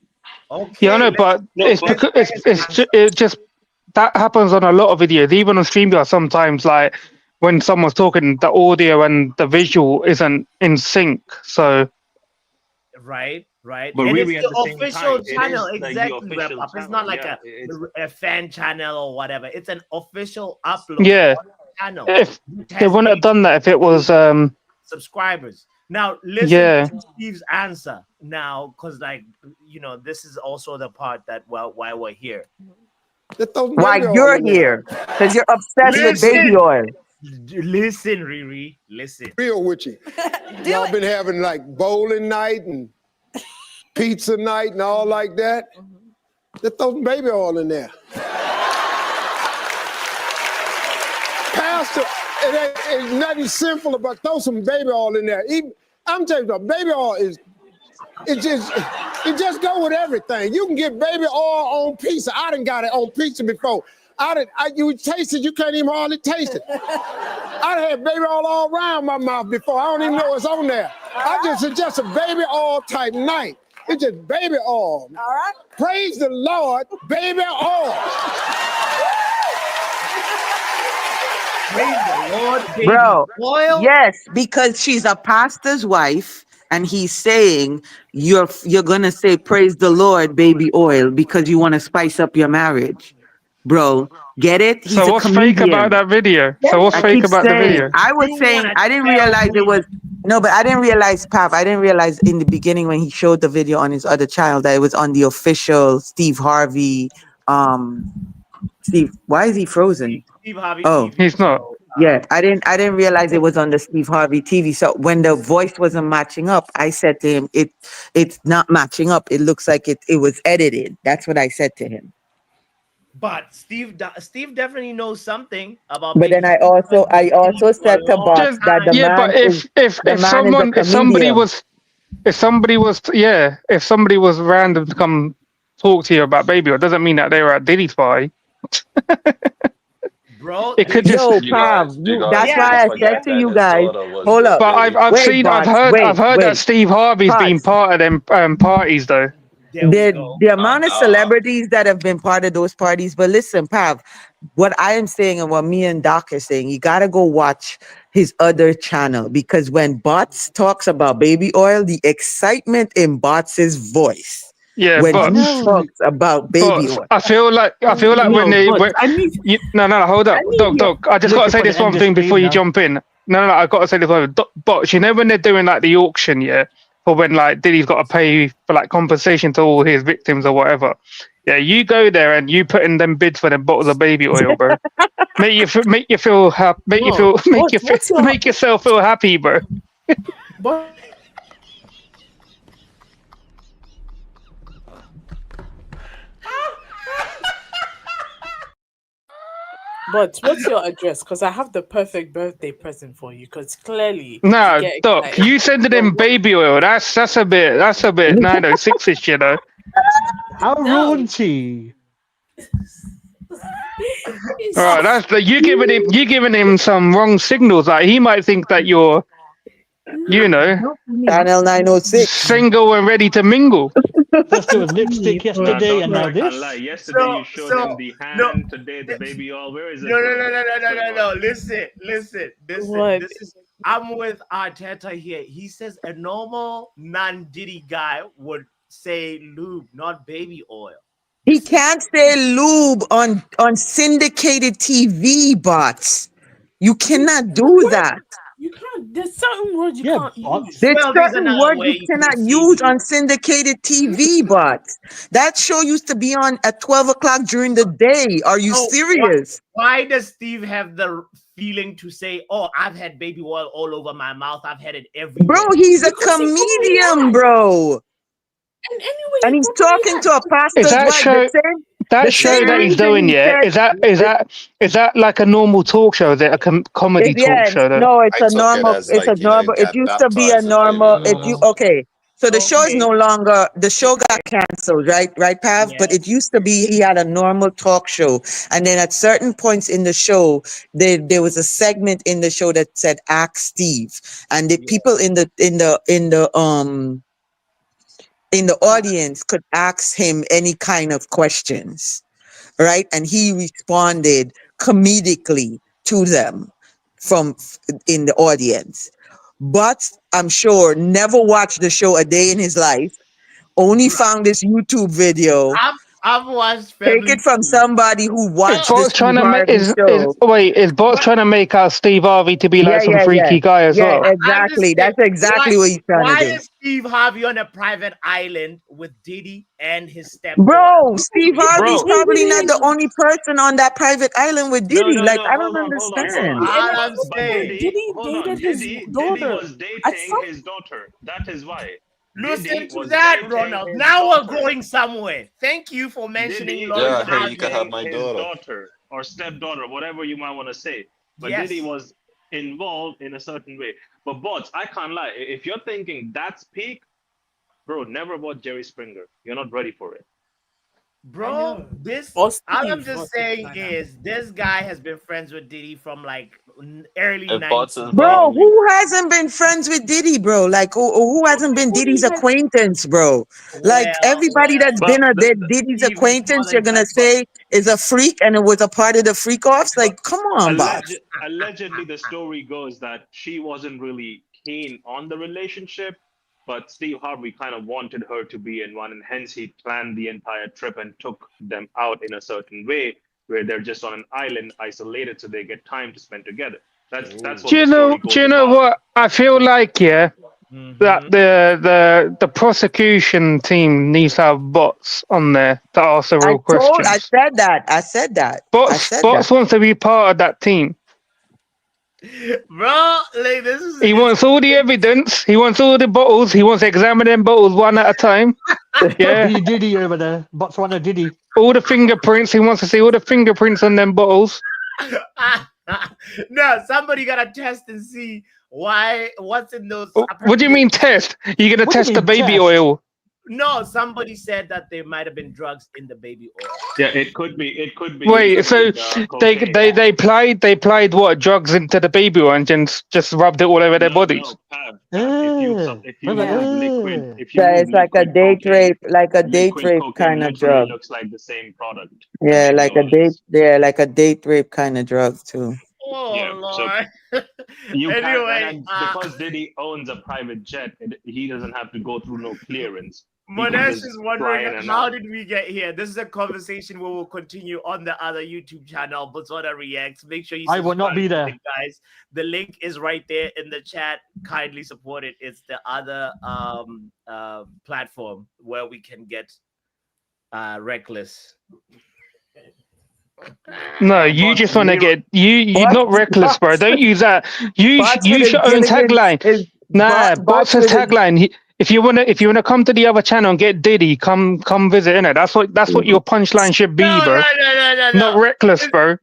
Yeah, I know, but it's because it just that happens on a lot of videos, even on StreamYard sometimes. Like when someone's talking, the audio and the visual isn't in sync. So Right. But and really it's at the the same official time, it channel, is, like, the exactly. official Wrap Up. It's channel, not like yeah, a fan channel or whatever. It's an official upload. yeah, on the channel. if It they has wouldn't have done that if it was subscribers. Now listen Yeah. to Steve's answer now, because this is also the part that why we're here. Why you're here? Because you're obsessed with baby oil. Listen, Riri. Listen. Real with you. Y'all been having like bowling night and pizza night and all like that. Let's throw some baby oil in there. Pastor, it ain't nothing sinful about throw some baby oil in there. I'm telling you, baby oil it just go with everything. You can get baby oil on pizza. I done got it on pizza before. You taste it, you can't even hardly taste it. I done had baby oil all around my mouth before. I don't even know it's on there. It's just a baby oil type night. It's just baby oil. All right. Praise the Lord, baby oil. Praise the Lord, baby Bro, oil. yes, because she's a pastor's wife, and he's saying you're gonna say praise the Lord, baby oil, because you want to spice up your marriage. Bro, get it? He's so what's fake about that video? So what's fake about the video? I was saying I didn't realize it was but I didn't realize, Pav. I didn't realize in the beginning when he showed the video on his other channel that it was on the official Steve Harvey. Steve, why is he frozen? Steve Harvey. Oh, he's not. Yeah, I didn't realize it was on the Steve Harvey TV. So when the voice wasn't matching up, I said to him, it's not matching up. It looks like it was edited. That's what I said to him. But Steve definitely knows something about. But then I also said to Box that the man but if somebody was random to come talk to you about baby, it doesn't mean that they were at Diddy's party. Bro, it could Yo, just. Pav, that's why I said to you guys. Hold up. But I've heard that Steve Harvey's been part of them parties though. The amount of celebrities that have been part of those parties. But listen, Pav, what I am saying and what me and Doc are saying, you gotta go watch his other channel, because when Bots talks about baby oil, the excitement in Bots' voice. Yeah, when but he talks about baby oil. I feel like when they no, hold up, Doc. I just gotta say this one thing before you jump in. No, I gotta say this one. But you know when they're doing like the auction, yeah, for when like Diddy's got to pay for like compensation to all his victims or whatever. Yeah, you go there and you put in them bids for them bottles of baby oil, bro. make you feel make yourself feel happy, bro. But what's your address? Because I have the perfect birthday present for you. Because clearly, No, you get Doc, excited. you sending in baby oil. That's a bit 906ish, you know. How raunchy. All right, that's you giving him some wrong signals. Like he might think that you're, you know, Channel 906, single and ready to mingle. First it was lipstick yesterday, and now I can't this. lie. Yesterday you showed him the hand. Today the baby oil. Where is it? No. Listen. What? This is. I'm with Arteta here. He says a normal non-Diddy guy would say lube, not baby oil. he can't say lube on syndicated TV bots. You cannot do that. You can't. There's certain words you can't use. There's there's certain another words way you you can cannot say use lube. on syndicated TV bots. That show used to be on at 12 o'clock during the day. Are you serious? Why does Steve have the feeling to say, "Oh, I've had baby oil all over my mouth. I've had it everywhere"? Bro, he's a comedian, bro. And anyway, And he's talking to a Is pastor's that wife. show that show that he's doing? Yeah, is that like a normal talk show? Is it a comedy talk show? Though? No, it's I a took it normal. as It's a like, you know, normal. It get used to be a baptized with baby normal. oil. Okay. So the show is no longer. The show got canceled, right? Right, Pav. But it used to be. He had a normal talk show, and then at certain points in the show, there was a segment in the show that said "Ask Steve," and the people in the audience could ask him any kind of questions, right? And he responded comedically to them from in the audience. But I'm sure never watched the show a day in his life. Only found this YouTube video. I've watched. Take it from somebody who watched the Steve Harvey show. Is Bots trying to make out Steve Harvey to be like some freaky guy as well? Exactly. That's exactly what he's trying to do. Why is Steve Harvey on a private island with Diddy and his stepdaughter? Bro, Steve Harvey's probably not the only person on that private island with Diddy. I don't understand. Diddy dated his daughter. Diddy was dating his daughter. That is why. Listen to that, Ronald. Now we're going somewhere. Thank you for mentioning Lauren Diddy, you can have my daughter or stepdaughter, whatever you might want to say. But Diddy was involved in a certain way. But Bots, I can't lie. If you're thinking that's peak, bro, never watch Jerry Springer. You're not ready for it. Bro, all I'm just saying is this guy has been friends with Diddy from like early 90s. Bro, who hasn't been friends with Diddy, bro? Like, who hasn't been Diddy's acquaintance, bro? Like, everybody that's been a Diddy's acquaintance, you're gonna say is a freak and it was a part of the freak offs? Like, come on, boss. Allegedly, the story goes that she wasn't really keen on the relationship, but Steve Harvey kind of wanted her to be in one, and hence he planned the entire trip and took them out in a certain way where they're just on an island isolated so they get time to spend together. That's what Do you know what I feel like? Yeah, that the prosecution team needs to have bots on there to ask the real questions. I said that. Bots wants to be part of that team. Bro, like this is. He wants all the evidence. He wants all the bottles. He wants to examine them bottles one at a time. Yeah, Diddy over there. Botswana Diddy. All the fingerprints. He wants to see all the fingerprints on them bottles. No, somebody gotta test and see what's in those. What do you mean test? You're gonna test the baby oil? No, somebody said that there might have been drugs in the baby oil. Yeah, it could be. It could be. Wait, so they applied what drugs into the baby oil and just rubbed it all over their bodies? If you liquid, it's like a date rape kind of drug. Looks like the same product. Yeah, like a date rape kind of drug too. Oh, yeah, Lord. So Anyway, because Diddy owns a private jet, he doesn't have to go through no clearance. Monesh just is fly wondering in and how out. did we get here? This is a conversation we will continue on the other YouTube channel, Botswana Reacts. Make sure you I will not be subscribe to there. it, guys. The link is right there in the chat. Kindly support it. It's the other platform where we can get reckless. No, you just want to get you What? not reckless, bro. Don't use that. Use Bots with his your own Gilligan's tagline. is Nah, bots Bots has with his tagline. If you wanna come to the other channel and get Diddy, come visit, innit? That's what your punchline should be, No, bro. no. Not reckless, bro.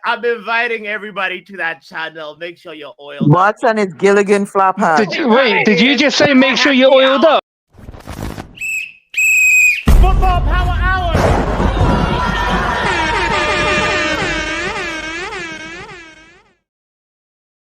I'm inviting everybody to that channel. Make sure you're oiled up. bots and his Gilligan flop hat. Did you just say make sure you're oiled up? Football Power Hour.